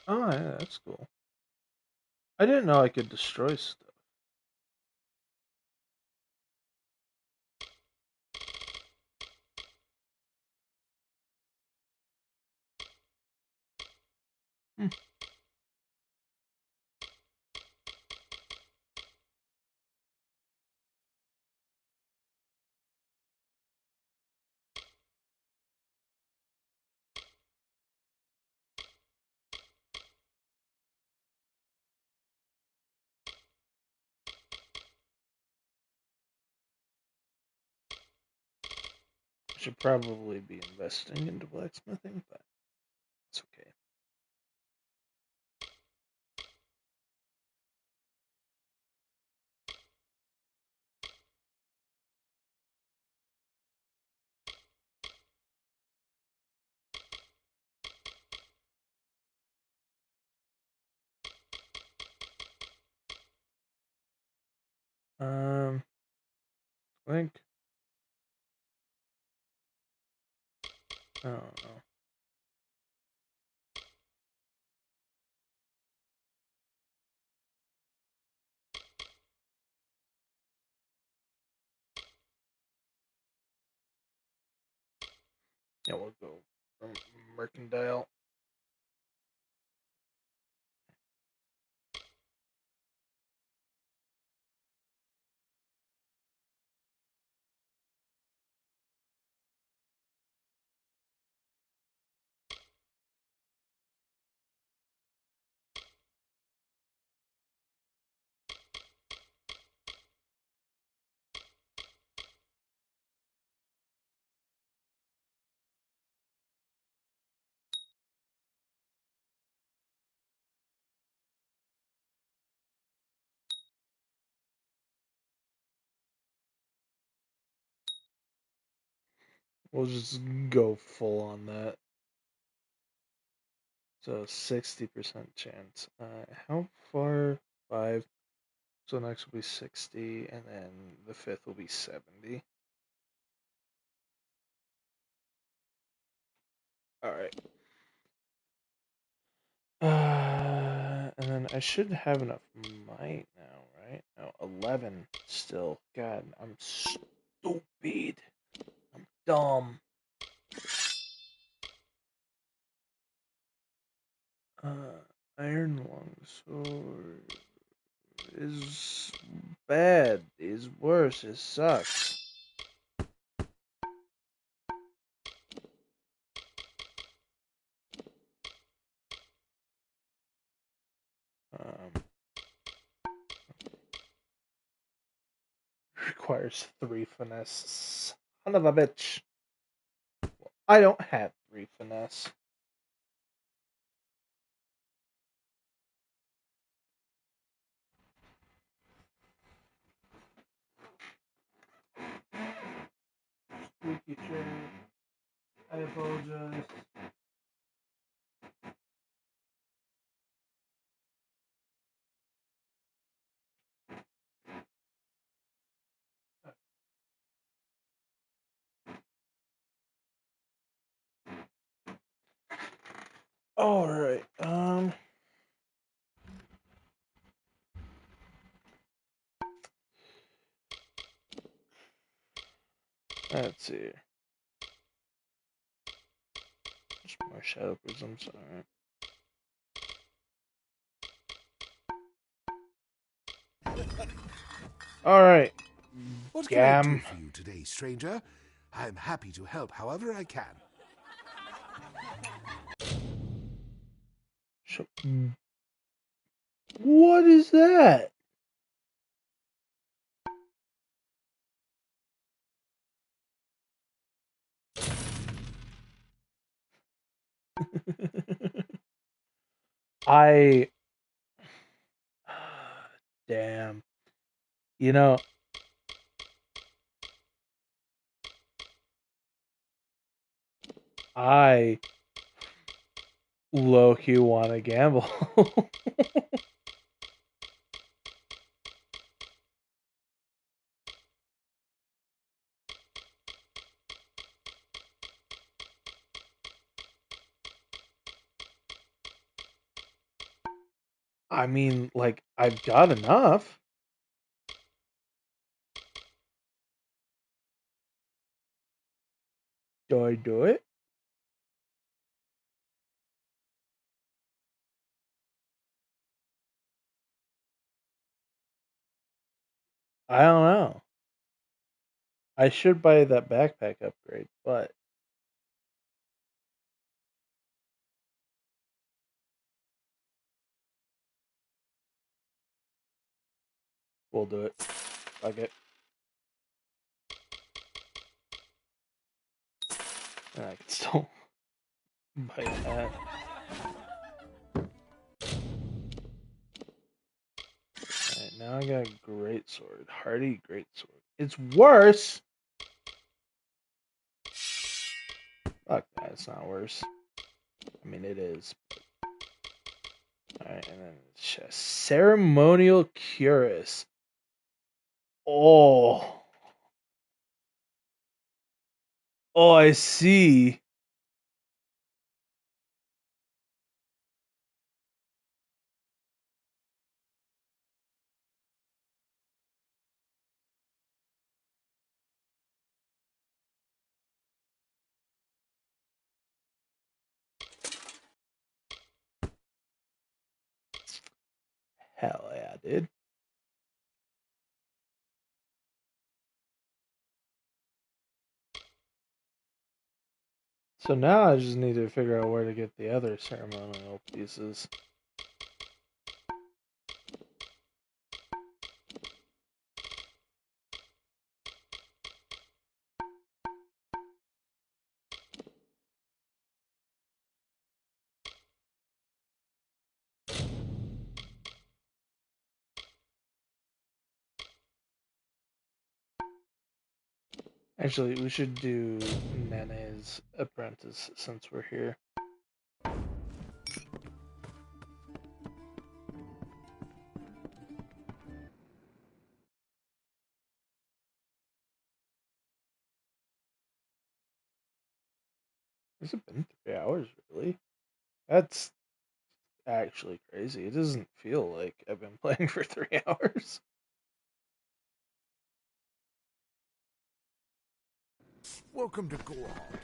Oh, yeah, that's cool. I didn't know I could destroy stuff. Hmm. I should probably be investing into blacksmithing, but it's okay. I think. I don't know. Yeah, we'll go from mercantile. We'll just go full on that. So 60% chance. How far? 5. So next will be 60, and then the fifth will be 70. Alright. And And then I should have enough might now, right? No, 11 still. God, I'm stupid. I'm dumb. Iron Longsword is bad. Is worse. It sucks. Requires 3 finesse. Son of a bitch. I don't have 3 finesse. Squeaky chair. I apologize. All right. Let's see. Just more shadow prisms. All right. What can I do for you today, stranger? I'm happy to help however I can. What is that? I damn. You know, I low-key want to gamble. I mean, like, I've got enough. Do I do it? I don't know. I should buy that backpack upgrade, but we'll do it. Fuck it. And I can still buy that. Alright, now I got a great sword. Hardy great sword. It's worse! Fuck that, it's not worse. I mean, it is. Alright, and then it's just ceremonial cuirass. Oh. Oh, I see. Hell yeah, dude. So now I just need to figure out where to get the other ceremonial pieces. Actually, we should do Nene's apprentice since we're here. Has it been 3 hours, really? That's actually crazy. It doesn't feel like I've been playing for 3 hours. Welcome to Gorhard.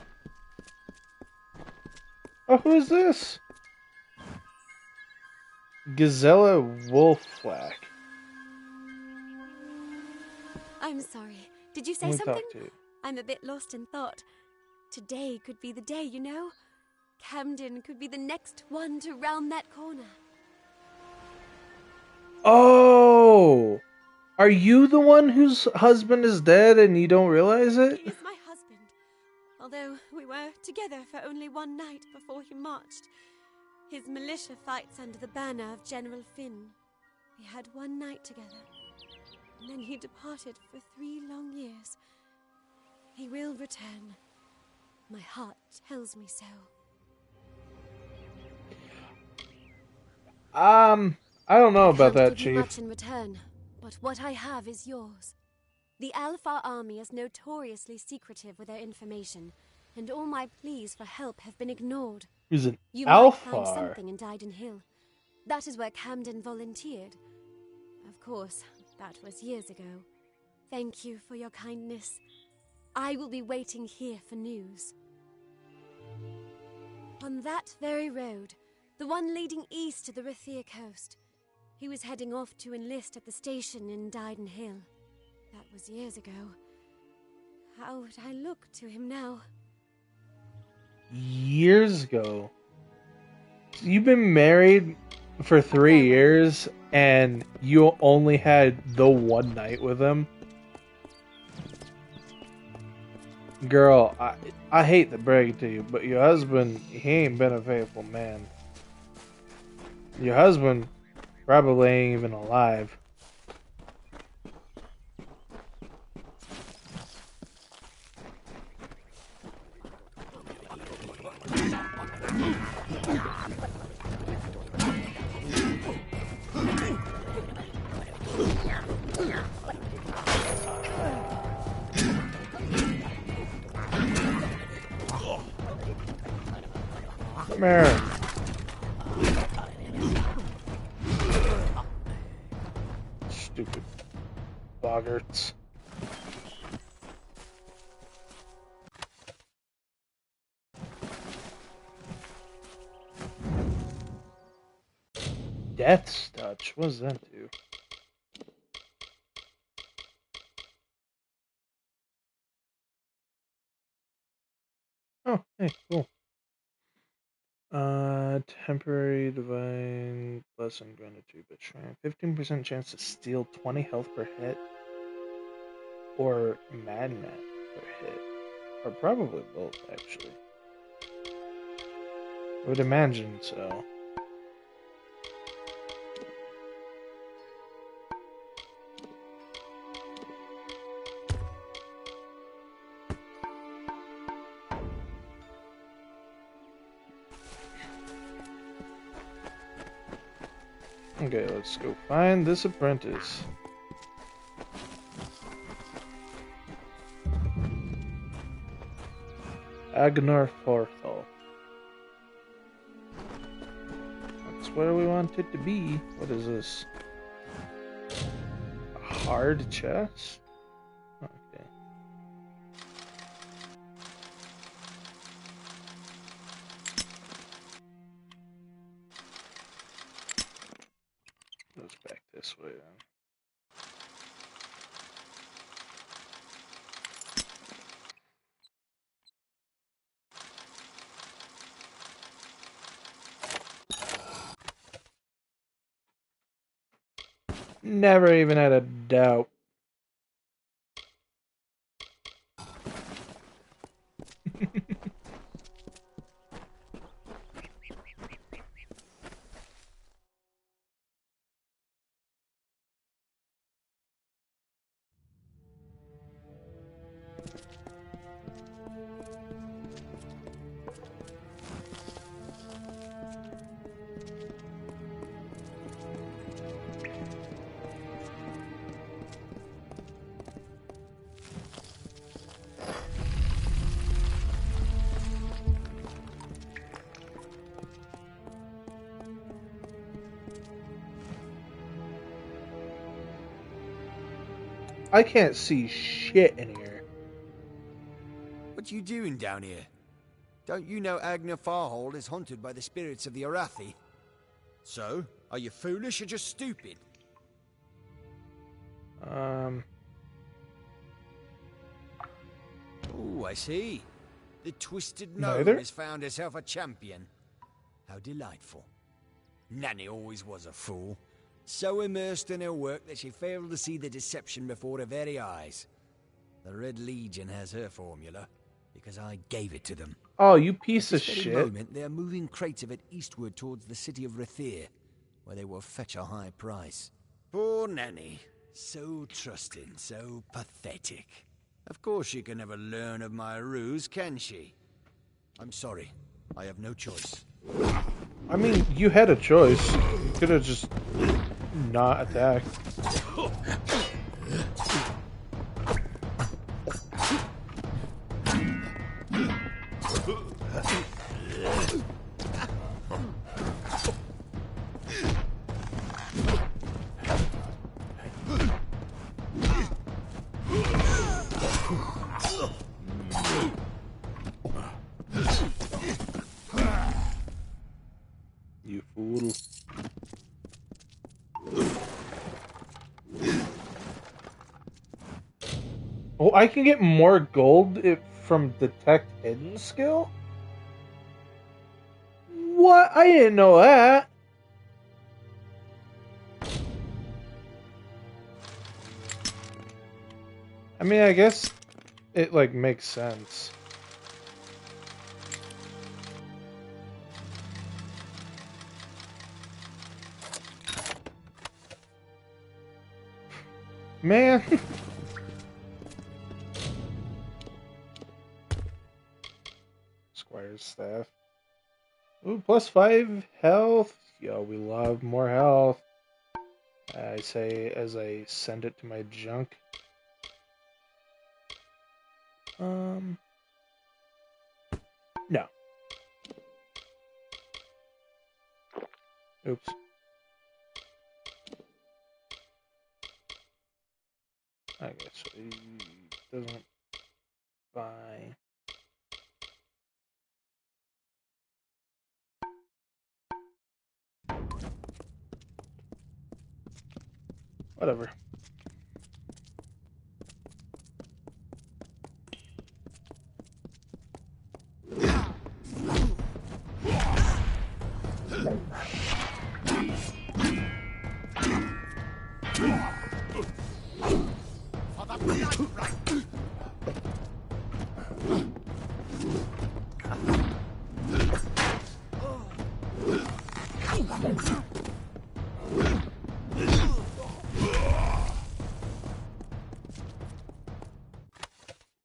Oh, who is this? Gazella Wolflack. I'm sorry. Did you say Let me something? talk to you. I'm a bit lost in thought. Today could be the day, you know? Camden could be the next one to round that corner. Oh! Are you the one whose husband is dead and you don't realize it? He is my husband. Although we were together for only one night before he marched. His militia fights under the banner of General Finn. We had one night together. And then he departed for 3 long years. He will return. My heart tells me so. I don't know about that, Can't give you Chief. much in return, but what I have is yours. The Alpha army is notoriously secretive with their information, and all my pleas for help have been ignored. Who's an You might find Alpha? something in Dyden Hill. That is where Camden volunteered. Of course, that was years ago. Thank you for your kindness. I will be waiting here for news. On that very road, the one leading east to the Rathia coast, he was heading off to enlist at the station in Dyden Hill. That was years ago. How would I look to him now? Years ago. You've been married for 3 years and you only had the one night with him? Girl, I hate to break it to you, but your husband, he ain't been a faithful man. Your husband probably ain't even alive. Come here. Stupid boggarts. Death's Touch? What does that do? Oh, hey, cool. Temporary divine blessing granted to you, but shrine. 15% chance to steal 20 health per hit. Or madman per hit. Or probably both, actually. I would imagine so. Okay, let's go find this apprentice. Agnar Forthal. That's where we want it to be. What is this? A hard chest? Okay. Goes back this way then. Never even had a doubt. I can't see shit in here. What you doing down here? Don't you know Agner Farhold is haunted by the spirits of the Arathi? So, are you foolish or just stupid? Oh, I see. The twisted gnome has found herself a champion. How delightful. Nanny always was a fool. So immersed in her work that she failed to see the deception before her very eyes. The Red Legion has her formula, because I gave it to them. Oh, you piece At of this very shit. moment, they are moving crates of it eastward towards the city of Rathir, where they will fetch a high price. Poor Nanny. So trusting, so pathetic. Of course she can never learn of my ruse, can she? I'm sorry. I have no choice. I mean, you had a choice. You could have just not attacked. You fool. Oh, I can get more gold from detect hidden skill? What? I didn't know that. I mean, I guess it, like, makes sense. Man. Squire's staff. Ooh, +5 health. Yo, we love more health. I say as I send it to my junk. No. Oops. I guess it doesn't buy. Whatever.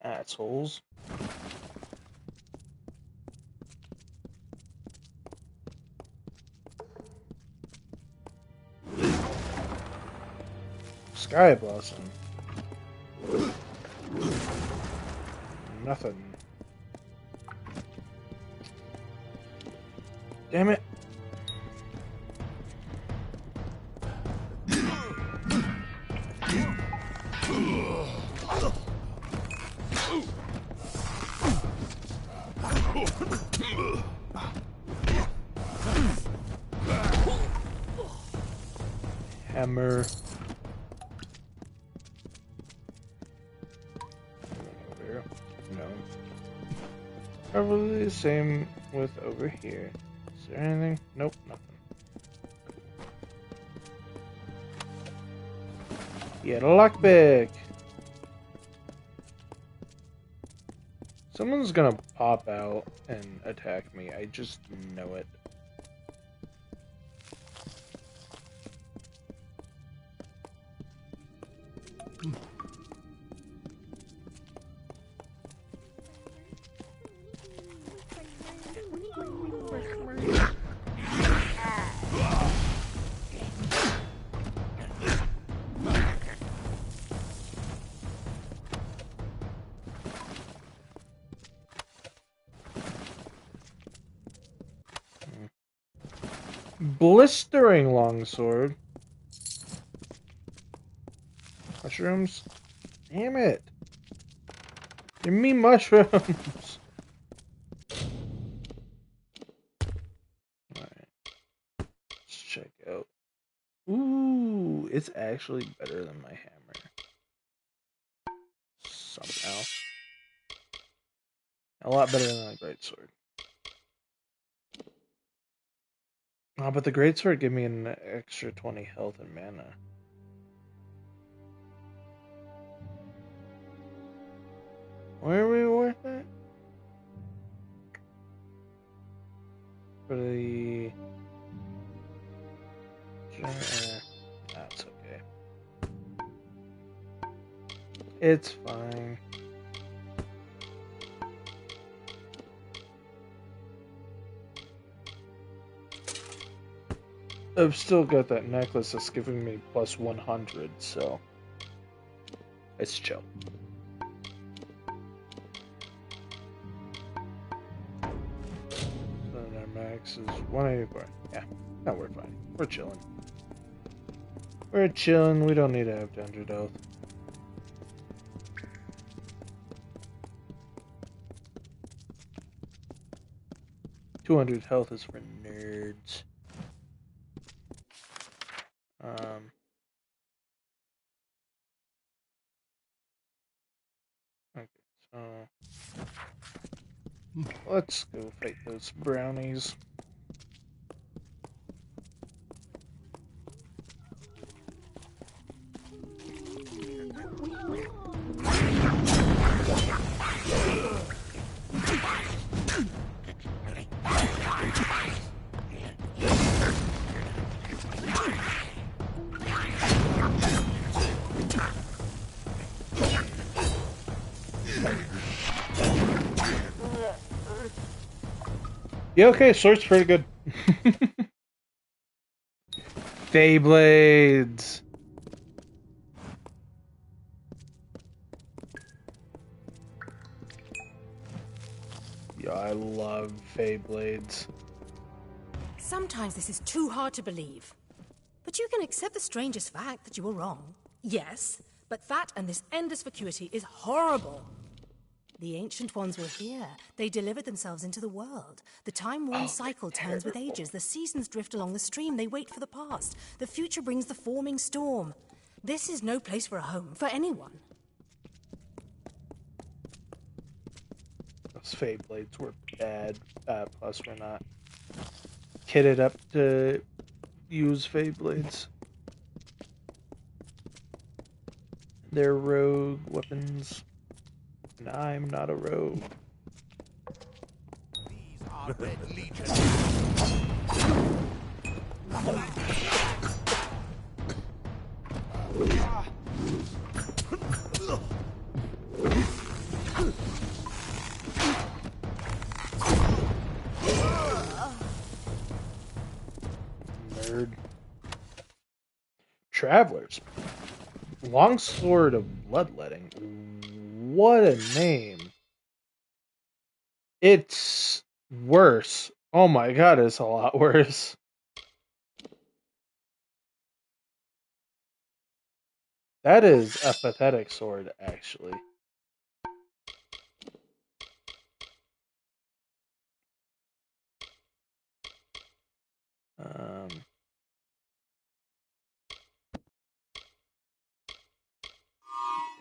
Assholes. Sky Blossom. Nothing. Damn it. Hammer. No. Probably the same with over here. Is there anything? Nope, nothing. Yeah, lockpick. Someone's gonna pop out and attack me. I just know it. Blistering longsword. Mushrooms. Damn it. Give me mushrooms. Alright. Let's check out. Ooh, it's actually better than my hammer. Somehow. A lot better than my greatsword. Oh, but the greatsword gave me an extra 20 health and mana. Where are we worth it? For the... That's okay. It's fine. I've still got that necklace that's giving me plus 100, so it's chill. So our max is 184. Yeah, no, we're fine. We're chilling. We're chilling. We don't need to have 100 health. $200 health is for nerds. Okay, so let's go fight those brownies. Yeah, okay, sword's pretty good. Feyblades. Yeah, I love Feyblades. Sometimes this is too hard to believe. But you can accept the strangest fact that you were wrong. Yes, but that and this endless vacuity is horrible. The Ancient Ones were here. They delivered themselves into the world. The time-worn cycle turns with ages. The seasons drift along the stream. They wait for the past. The future brings the forming storm. This is no place for a home, for anyone. Those Feyblades were bad. Plus, we're not kitted up to use Feyblades. They're rogue weapons. And I'm not a rogue. These are Red Legion. Nerd. Travelers. Longsword of Bloodletting. What a name. It's worse. Oh my god, it's a lot worse. That is a pathetic sword, actually.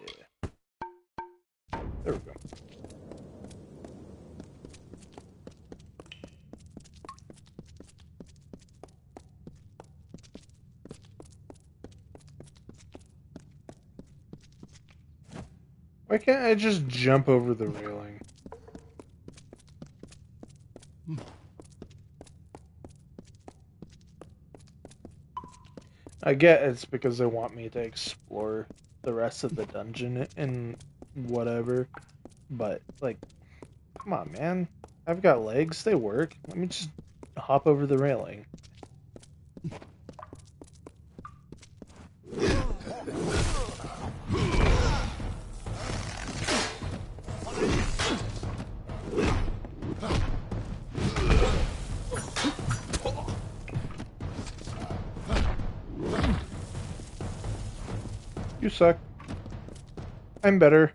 Yeah. There we go. Why can't I just jump over the railing? I get it's because they want me to explore the rest of the dungeon and whatever, but, like, come on, man. I've got legs, they work. Let me just hop over the railing. You suck. I'm better.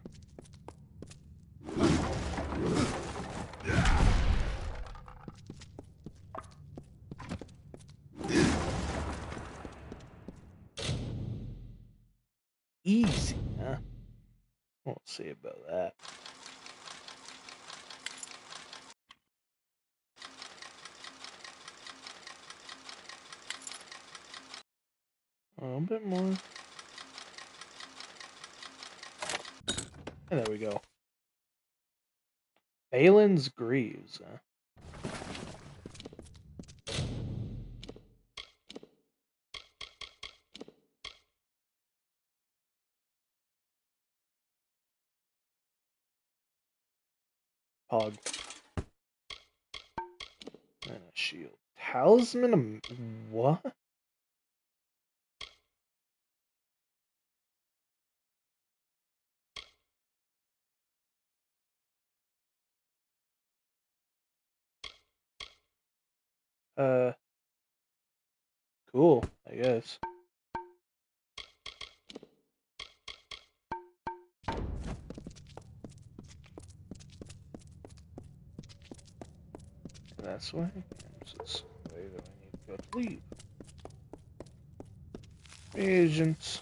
Easy, huh? We'll see about that. A little bit more. And there we go. Balin's Greaves, huh? Pog. And a shield. Talisman of... what? Cool, I guess. That's why. This way that I need to go to leave. Agents.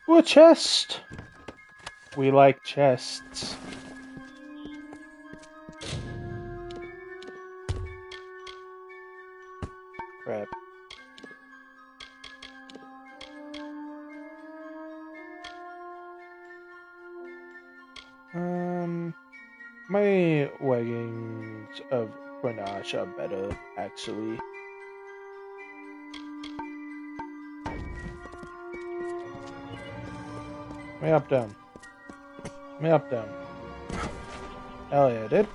Ooh, a chest! We like chests. Crap. My leggings of Grenache are better, actually. Me up, down. Me up, down. Hell yeah, dude.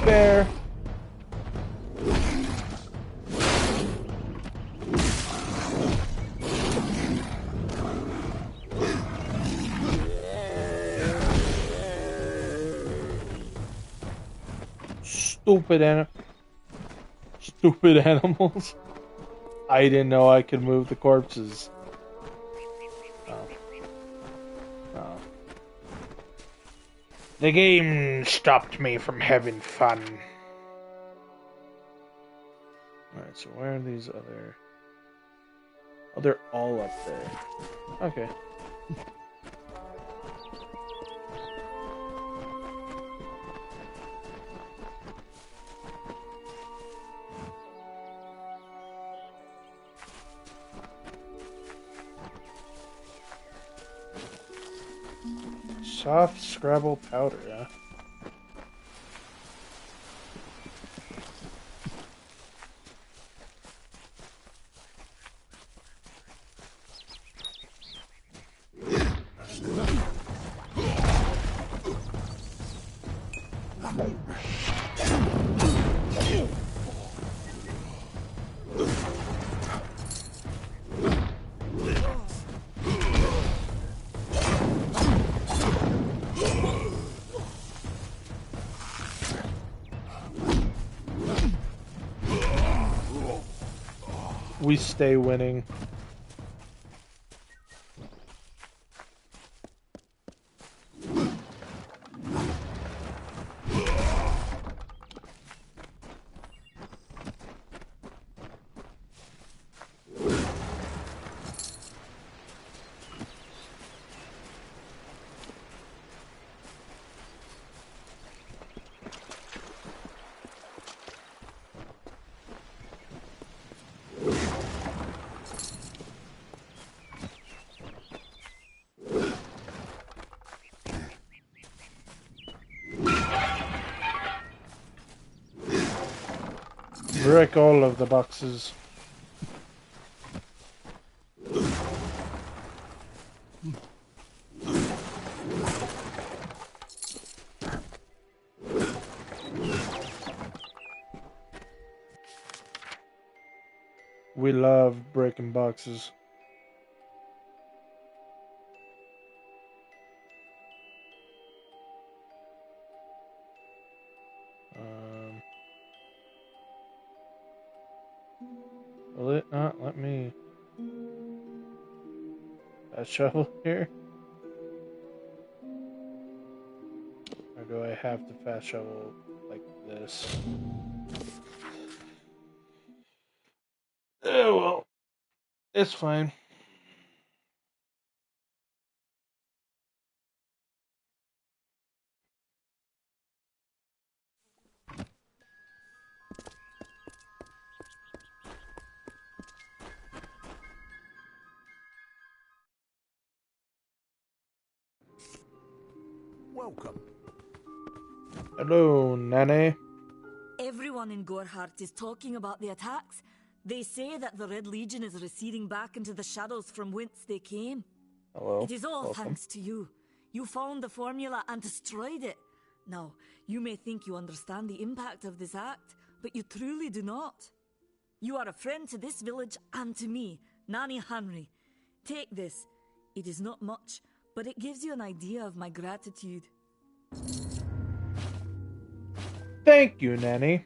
Bear. Stupid animals. I didn't know I could move the corpses. Oh. Oh. The game stopped me from having fun. Alright, so where are these other... oh, they're all up there. Okay. Soft Scrabble powder, huh? We stay winning. Break all of the boxes. We love breaking boxes. Will it not let me shovel here? Or do I have to fast shovel like this? Oh well, it's fine. Welcome. Hello, Nanny. Everyone in Gorhart is talking about the attacks. They say that the Red Legion is receding back into the shadows from whence they came. Hello. It is all Welcome. thanks to you. You found the formula and destroyed it. Now, you may think you understand the impact of this act, but you truly do not. You are a friend to this village and to me, Nanny Henry. Take this. It is not much, but it gives you an idea of my gratitude. Thank you, Nanny.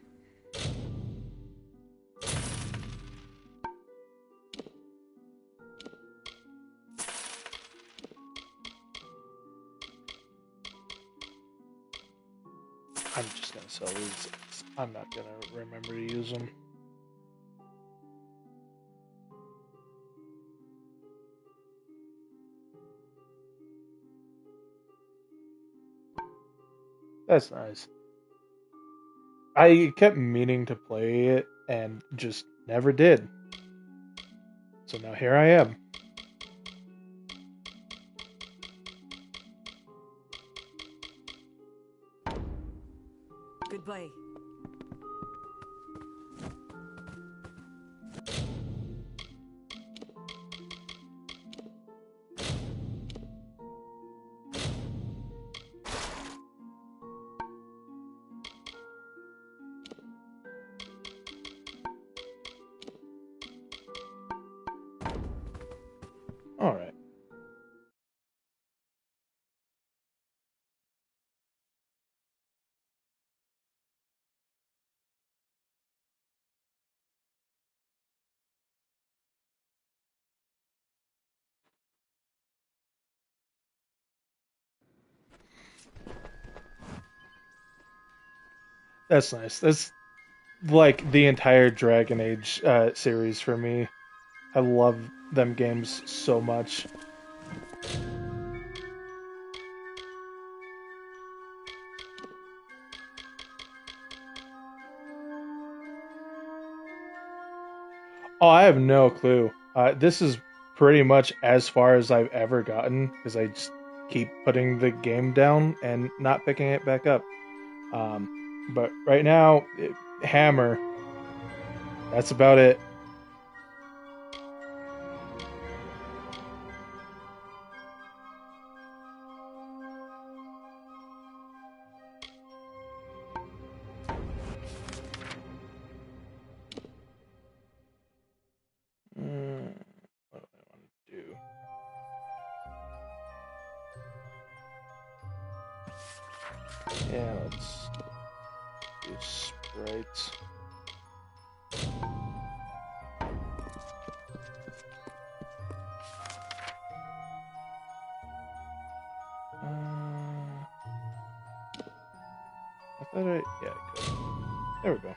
I'm just gonna sell these. I'm not gonna remember to use them. That's nice. I kept meaning to play it and just never did. So now here I am. Goodbye. All right. That's nice. That's like the entire Dragon Age series for me. I love them games so much. Oh, I have no clue. This is pretty much as far as I've ever gotten because I just keep putting the game down and not picking it back up. But right now, Hammer. That's about it. What do I want to do? Yeah, let's do sprites. I thought I... Yeah, I could. There we go.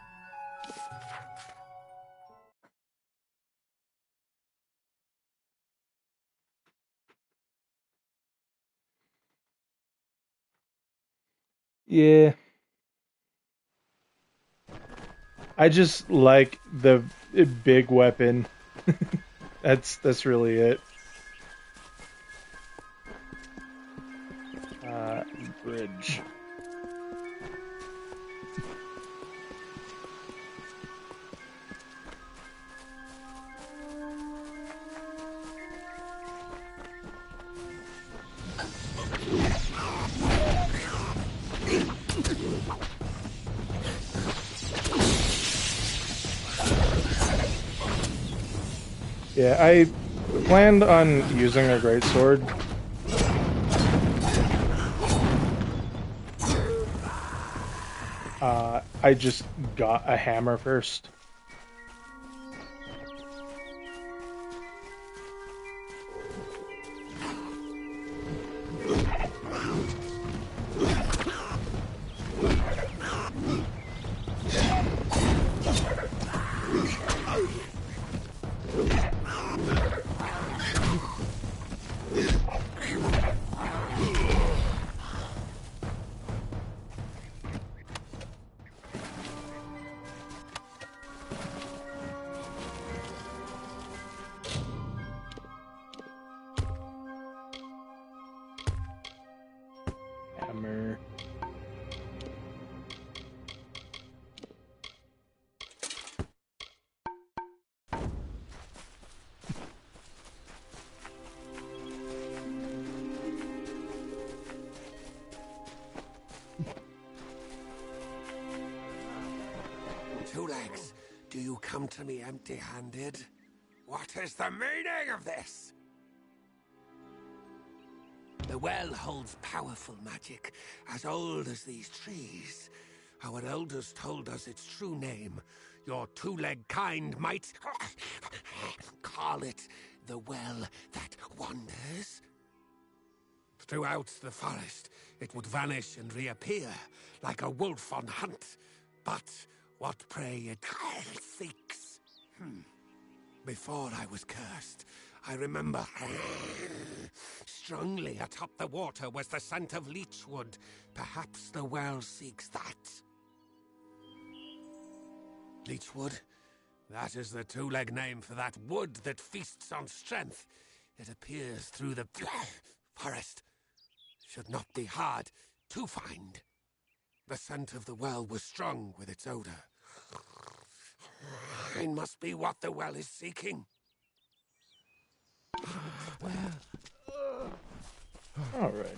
Yeah. I just like the big weapon. That's really it. Bridge. Yeah, I planned on using a greatsword. I just got a hammer first. Hammer. Two Legs, do you come to me empty-handed? What is the meaning of this? The well holds powerful magic, as old as these trees. Our elders told us its true name. Your two-leg kind might call it the well that wanders. Throughout the forest, it would vanish and reappear, like a wolf on hunt. But what prey it seeks. Before I was cursed, I remember strongly atop the water was the scent of leechwood. Perhaps the well seeks that. Leechwood? That is the two-leg name for that wood that feasts on strength. It appears through the forest. Should not be hard to find. The scent of the well was strong with its odor. It must be what the well is seeking. All right.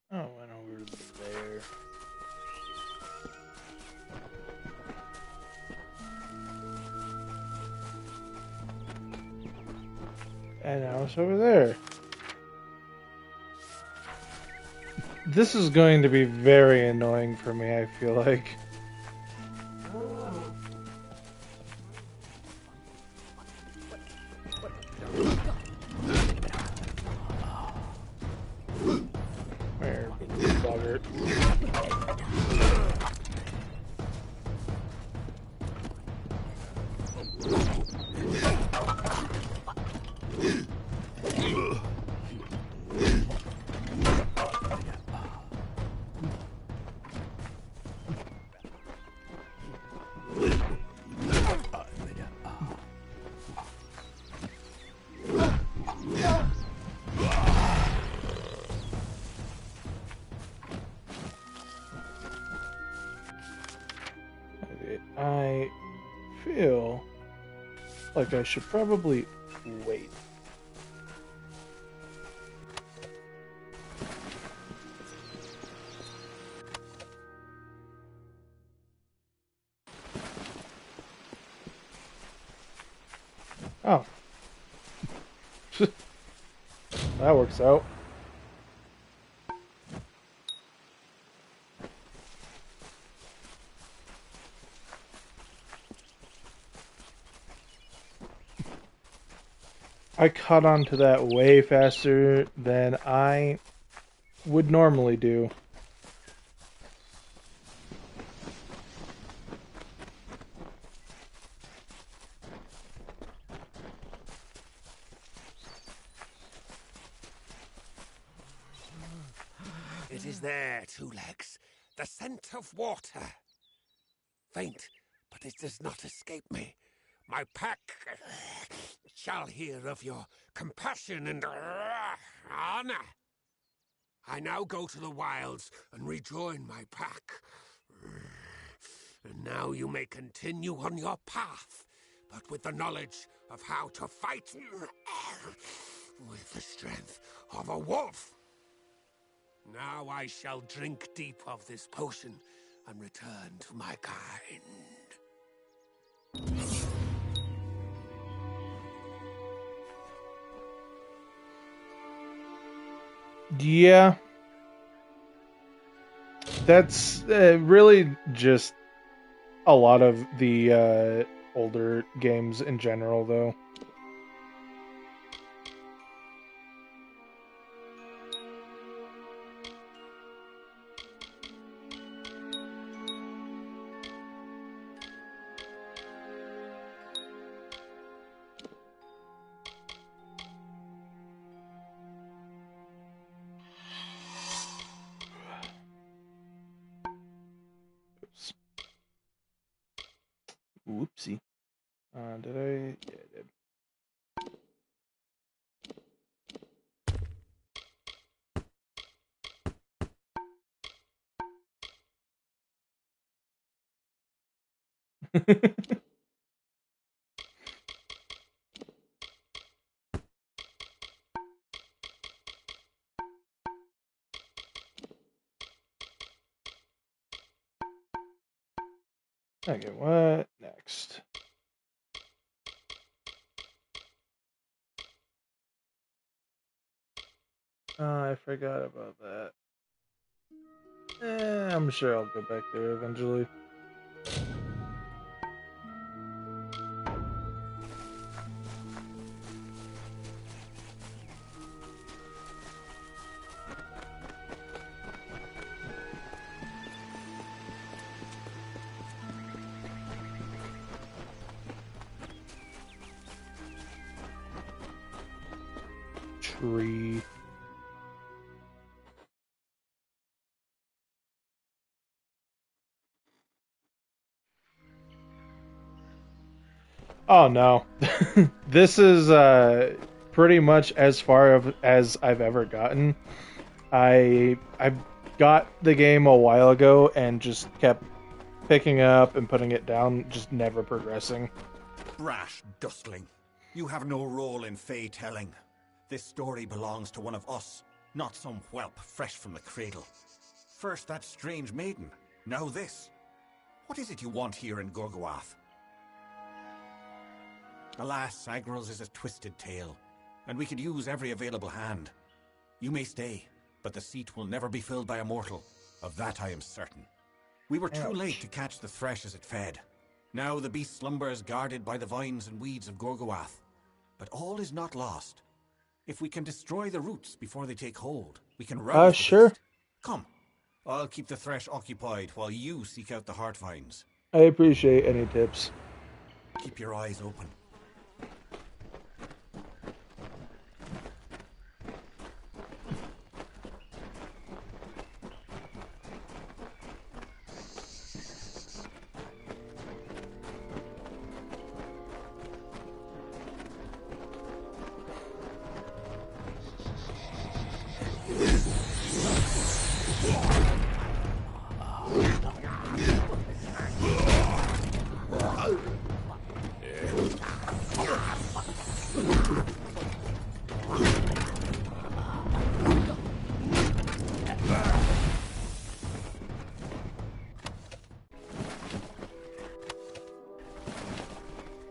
Oh, went over there. And now it's over there. This is going to be very annoying for me, I feel like. Where, bugger. I feel like I should probably wait. Oh. That works out. I caught on to that way faster than I would normally do. It is there, Two Legs. The scent of water. Faint, but it does not escape me. My pack shall hear of your compassion and honor. I now go to the wilds and rejoin my pack. And now you may continue on your path, but with the knowledge of how to fight with the strength of a wolf. Now I shall drink deep of this potion and return to my kind. Yeah. That's really just a lot of the older games in general, though. Whoopsie. Did I? Yeah, I did. Okay, what next? I forgot about that. I'm sure I'll go back there eventually. Tree. Oh no. This is pretty much as far as I've ever gotten. I got the game a while ago and just kept picking up and putting it down, just never progressing. Brash dustling. You have no role in Fey telling. This story belongs to one of us, not some whelp fresh from the cradle. First that strange maiden, now this. What is it you want here in Gorgoath? Alas, Agrel's is a twisted tale, and we could use every available hand. You may stay, but the seat will never be filled by a mortal. Of that I am certain. We were too late to catch the thresh as it fed. Now the beast slumbers guarded by the vines and weeds of Gorgoath. But all is not lost. If we can destroy the roots before they take hold, we can rouse the sure. beast. Come, I'll keep the thresh occupied while you seek out the heart vines. I appreciate any tips. Keep your eyes open.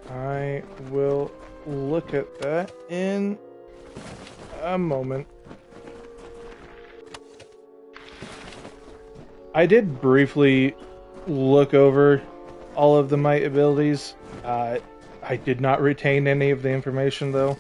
I will look at that in a moment. I did briefly look over all of the might abilities. I did not retain any of the information, though.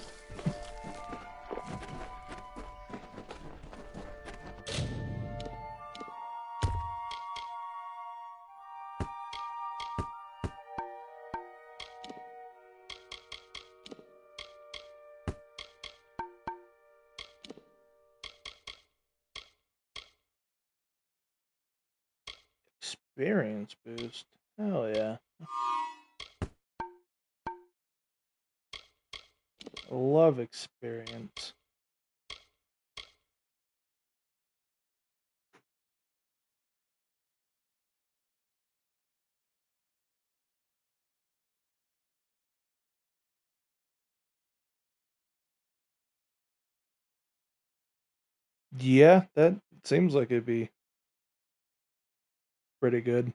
Experience boost. Hell yeah. Love experience. Yeah, that seems like it'd be pretty good.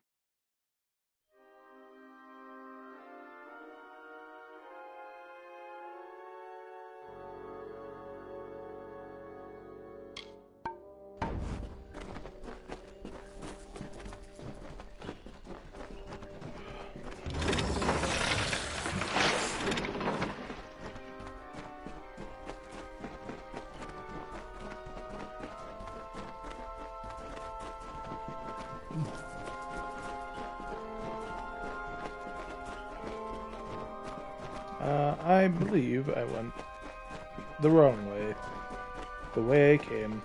I believe I went the wrong way. The way I came.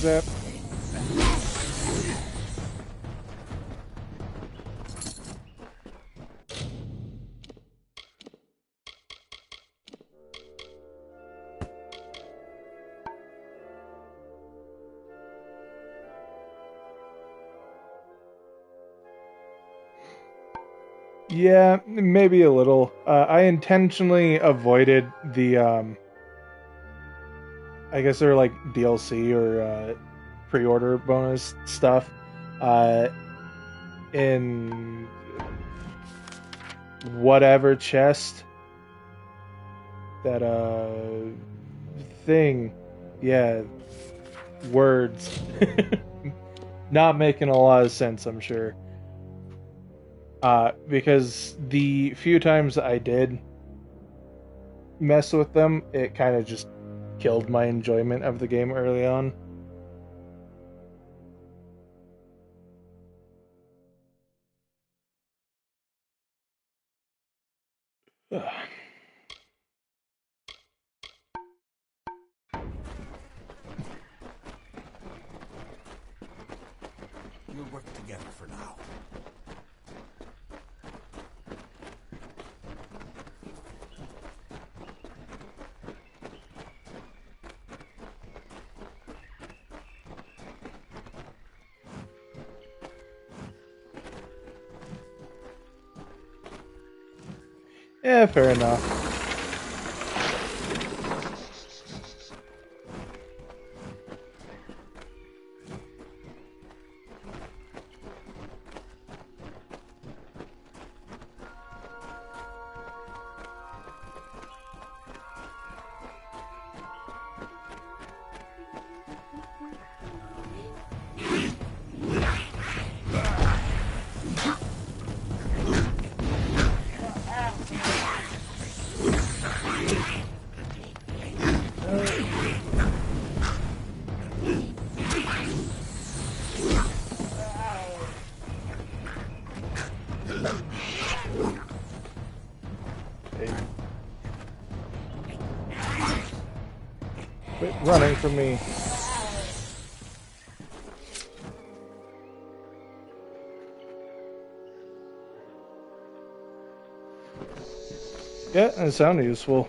Zap. Yeah, maybe a little. I intentionally avoided the, I guess they're like DLC or pre-order bonus stuff in whatever chest that thing. Yeah, words. Not making a lot of sense, I'm sure. Because the few times I did mess with them, it kind of just killed my enjoyment of the game early on. We'll work together for now. Yeah, fair enough. Quit running from me. Yeah, that sounded useful.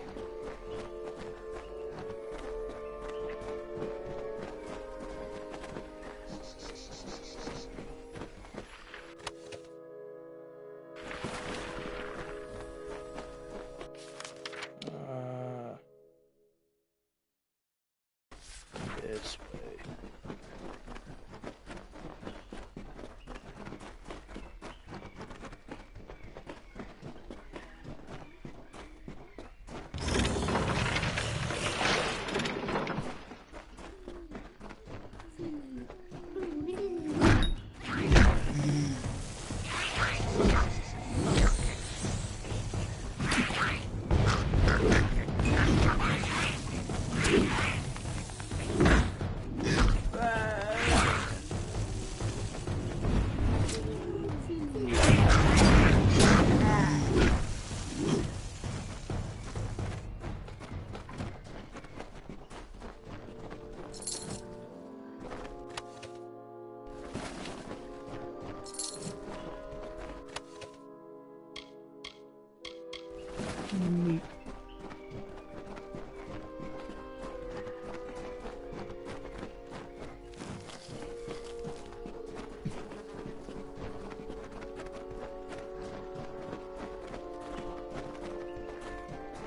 This way.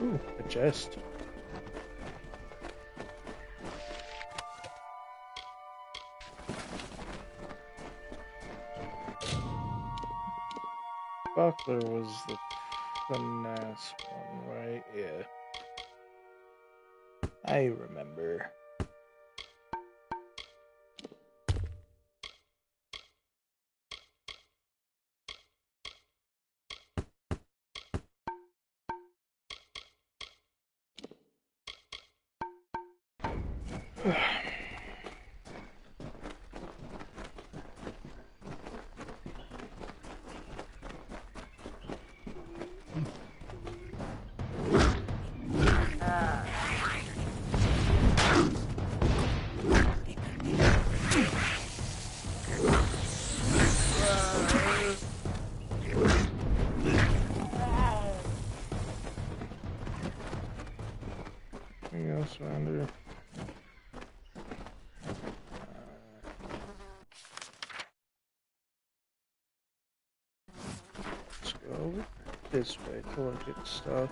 Ooh, a chest. Buckler was the finesse one, right? Yeah. I remember. Anything else around here? Let's go this way to look at stuff.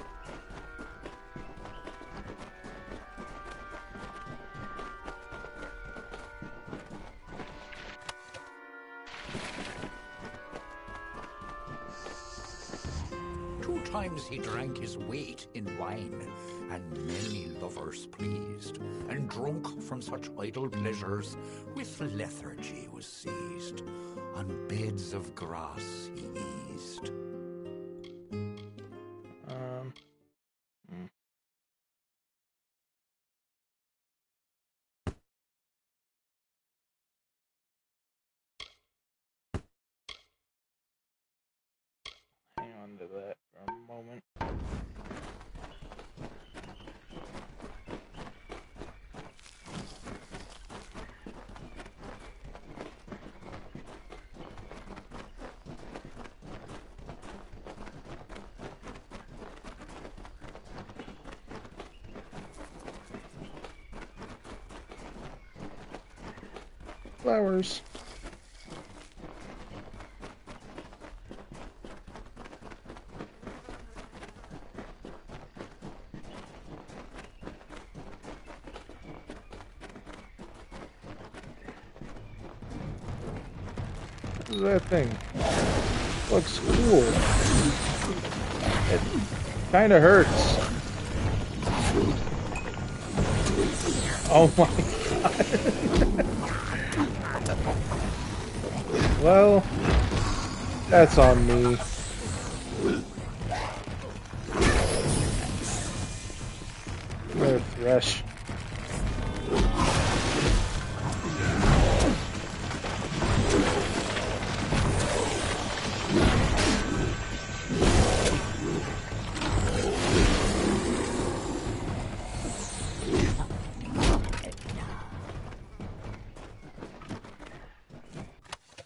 Times he drank his weight in wine, and many lovers pleased, and drunk from such idle pleasures, with lethargy was seized. On beds of grass he eased. Hang on to that for a moment. Flowers. What is that thing? Looks cool. It kind of hurts. Oh my god. Well, that's on me. Another thresh.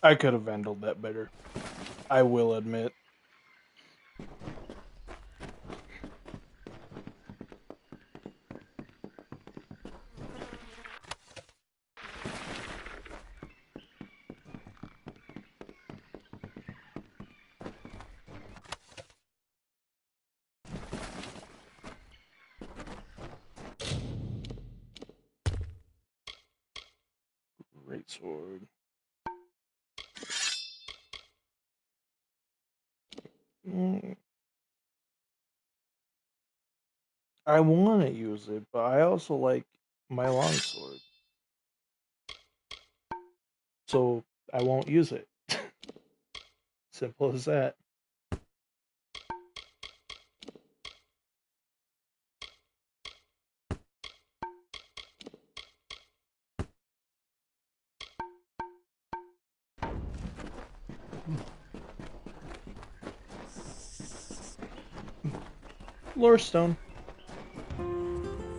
I could have handled that better. I will admit. Great sword. I want to use it, but I also like my longsword. So I won't use it. Simple as that. Lore stone.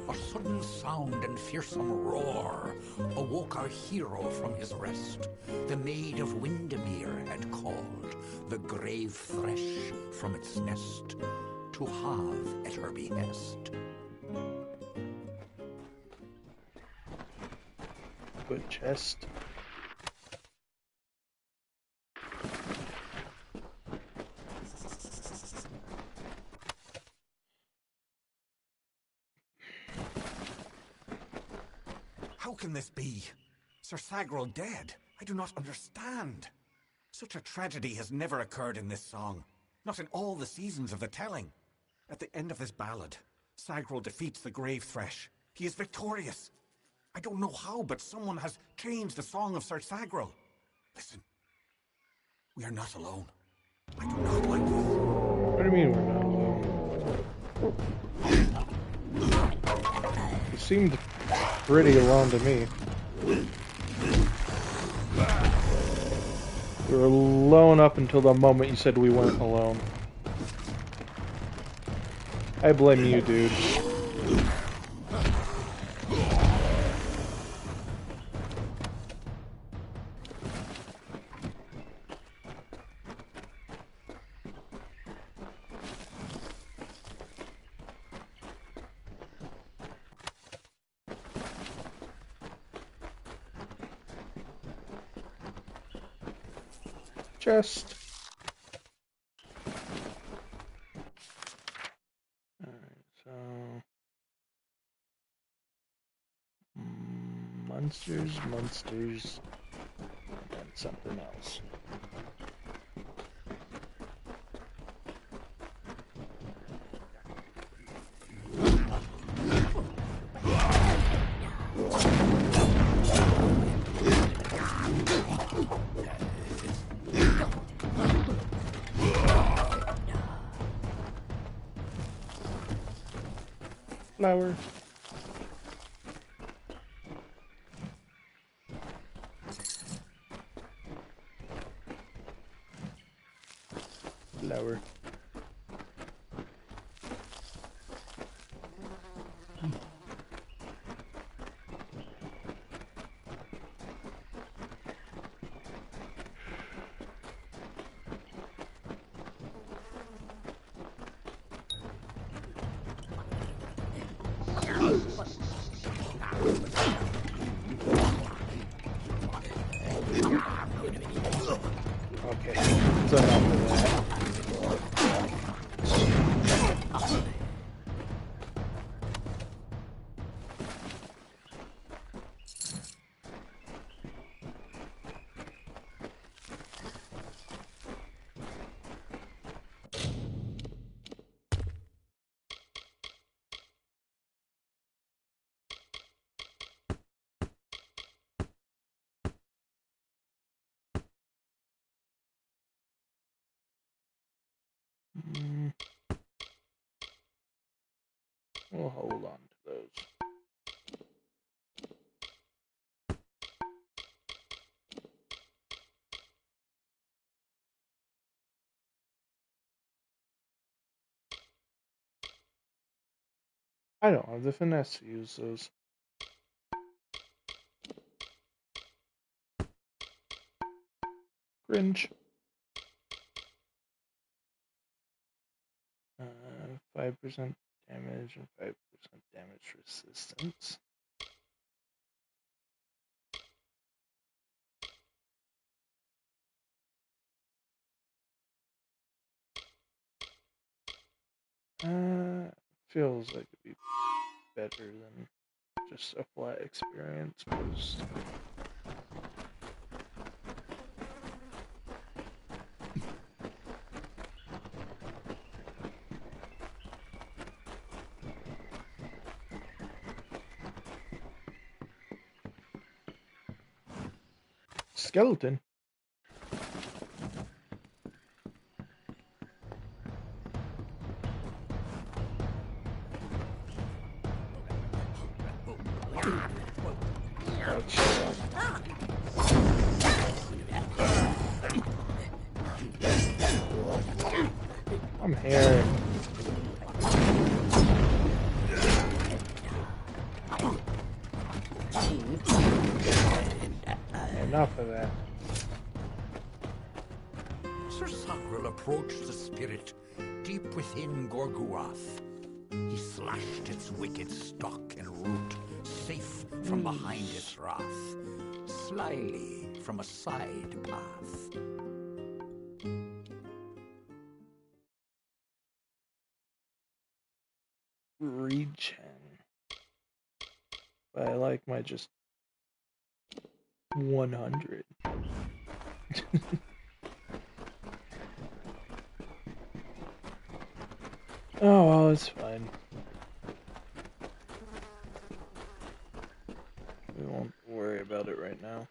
A sudden sound and fearsome roar awoke our hero from his rest. The maid of Windermere had called the grave thresh from its nest to have at her behest. Good chest. How can this be? Sir Sagrel dead? I do not understand. Such a tragedy has never occurred in this song. Not in all the seasons of the telling. At the end of this ballad, Sagrel defeats the grave thresh. He is victorious. I don't know how, but someone has changed the song of Sir Sagrel. Listen. We are not alone. I do not like this. What do you mean we're not alone? You seemed pretty alone to me. We were alone up until the moment you said we weren't alone. I blame you, dude. Chest. Alright, so monsters, and something else. Flower. Flower. Okay, that's enough of that. We'll hold on to those. I don't have the finesse to use those. Cringe. 5% damage and 5% damage resistance. Feels like it'd be better than just a flat experience boost. Skeleton. I'm here. Enough of that. Sir Sagril approached the spirit deep within Gorgoroth. He slashed its wicked stock and root, safe from behind its wrath, slyly from a side path. Regen. But I like my just 100. Oh, well, it's fine. We won't worry about it right now.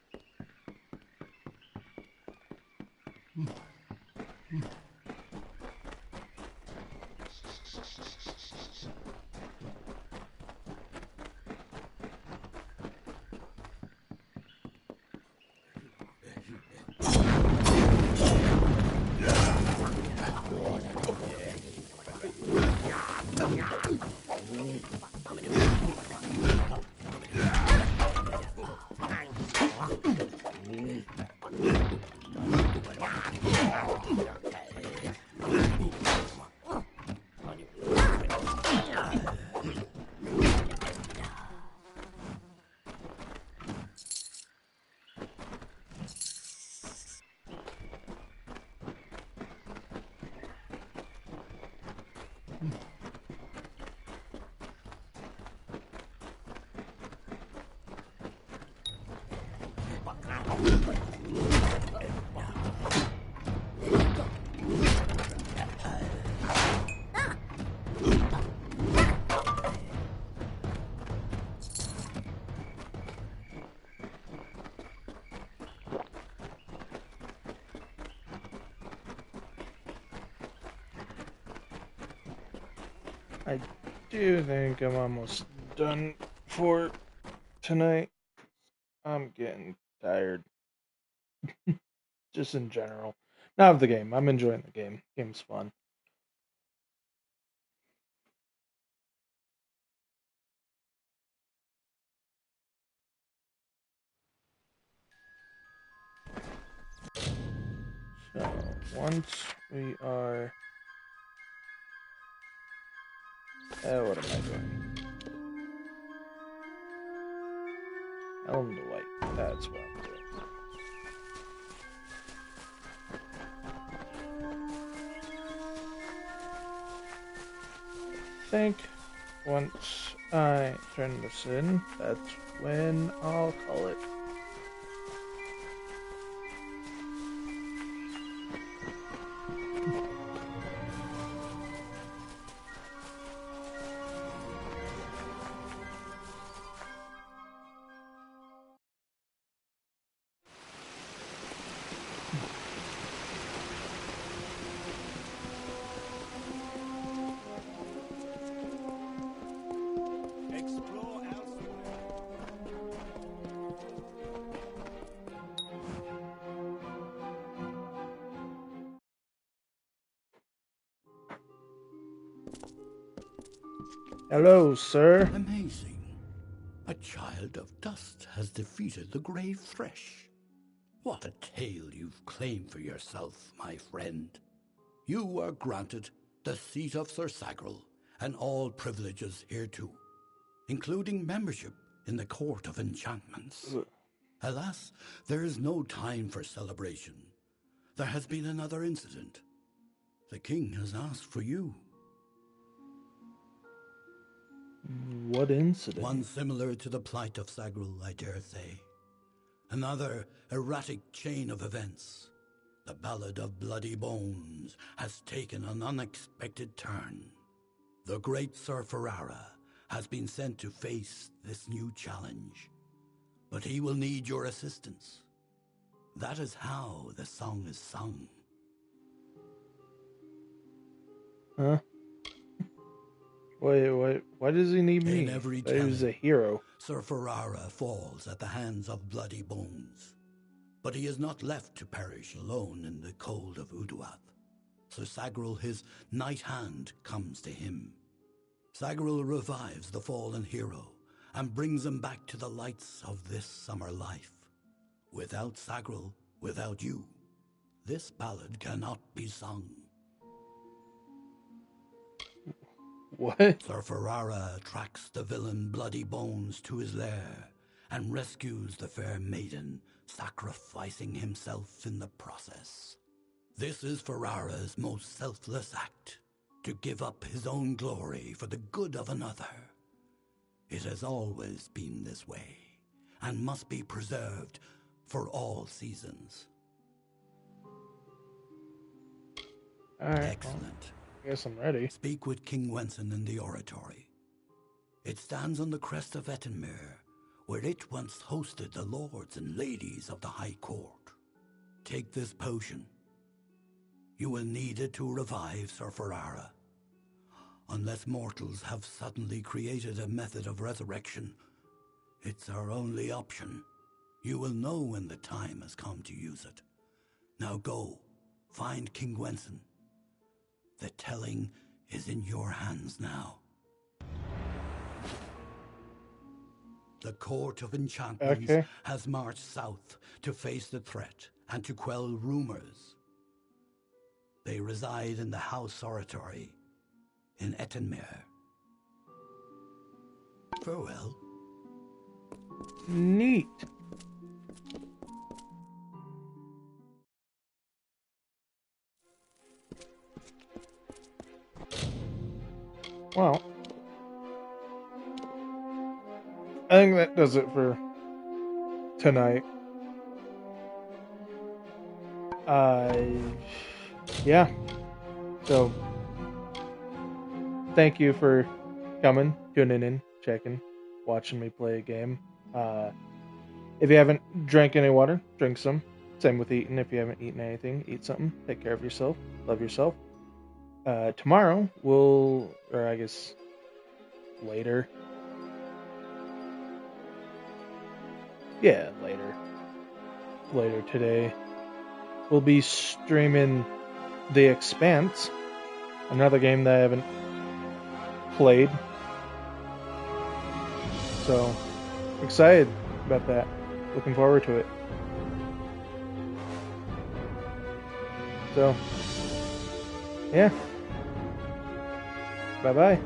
I do think I'm almost done for tonight. I'm getting tired. Just in general. Not of the game. I'm enjoying the game. Game's fun. So, once we are... what am I doing? Elm to White. That's what I'm doing. I think once I turn this in, that's when I'll call it. Hello, sir. Amazing. A child of dust has defeated the grave Thresh. What a tale you've claimed for yourself, my friend. You are granted the seat of Sir Sagril and all privileges hereto, including membership in the Court of Enchantments. Alas, there is no time for celebration. There has been another incident. The king has asked for you. What incident? One similar to the plight of Sagril, I dare say. Another erratic chain of events. The Ballad of Bloody Bones has taken an unexpected turn. The great Sir Ferrara has been sent to face this new challenge. But he will need your assistance. That is how the song is sung. Huh? Wait, what? Why does he need me? In every He was telling, a hero. Sir Ferrara falls at the hands of bloody bones. But he is not left to perish alone in the cold of Uduath. Sir Sagril, his knight hand, comes to him. Sagril revives the fallen hero and brings him back to the lights of this summer life. Without Sagril, without you, this ballad cannot be sung. What? Sir Ferrara tracks the villain Bloody Bones to his lair and rescues the fair maiden, sacrificing himself in the process. This is Ferrara's most selfless act, to give up his own glory for the good of another. It has always been this way, and must be preserved for all seasons. Alright. Excellent. Well, I guess I'm ready. Speak with King Wenson in the oratory. It stands on the crest of Ettenmere, where it once hosted the lords and ladies of the High Court. Take this potion. You will need it to revive Sir Ferrara. Unless mortals have suddenly created a method of resurrection, it's our only option. You will know when the time has come to use it. Now go, find King Wenson. The telling is in your hands now. The Court of Enchantments has marched south to face the threat and to quell rumors. They reside in the House Oratory in Ettenmere. Farewell. Neat. Well, I think that does it for tonight. Yeah. So, thank you for coming, tuning in, checking, watching me play a game. If you haven't drank any water, drink some. Same with eating. If you haven't eaten anything, eat something. Take care of yourself. Love yourself. Tomorrow, or I guess later. Yeah, later today, we'll be streaming The Expanse, another game that I haven't played. So, excited about that. Looking forward to it. So, yeah. Bye-bye.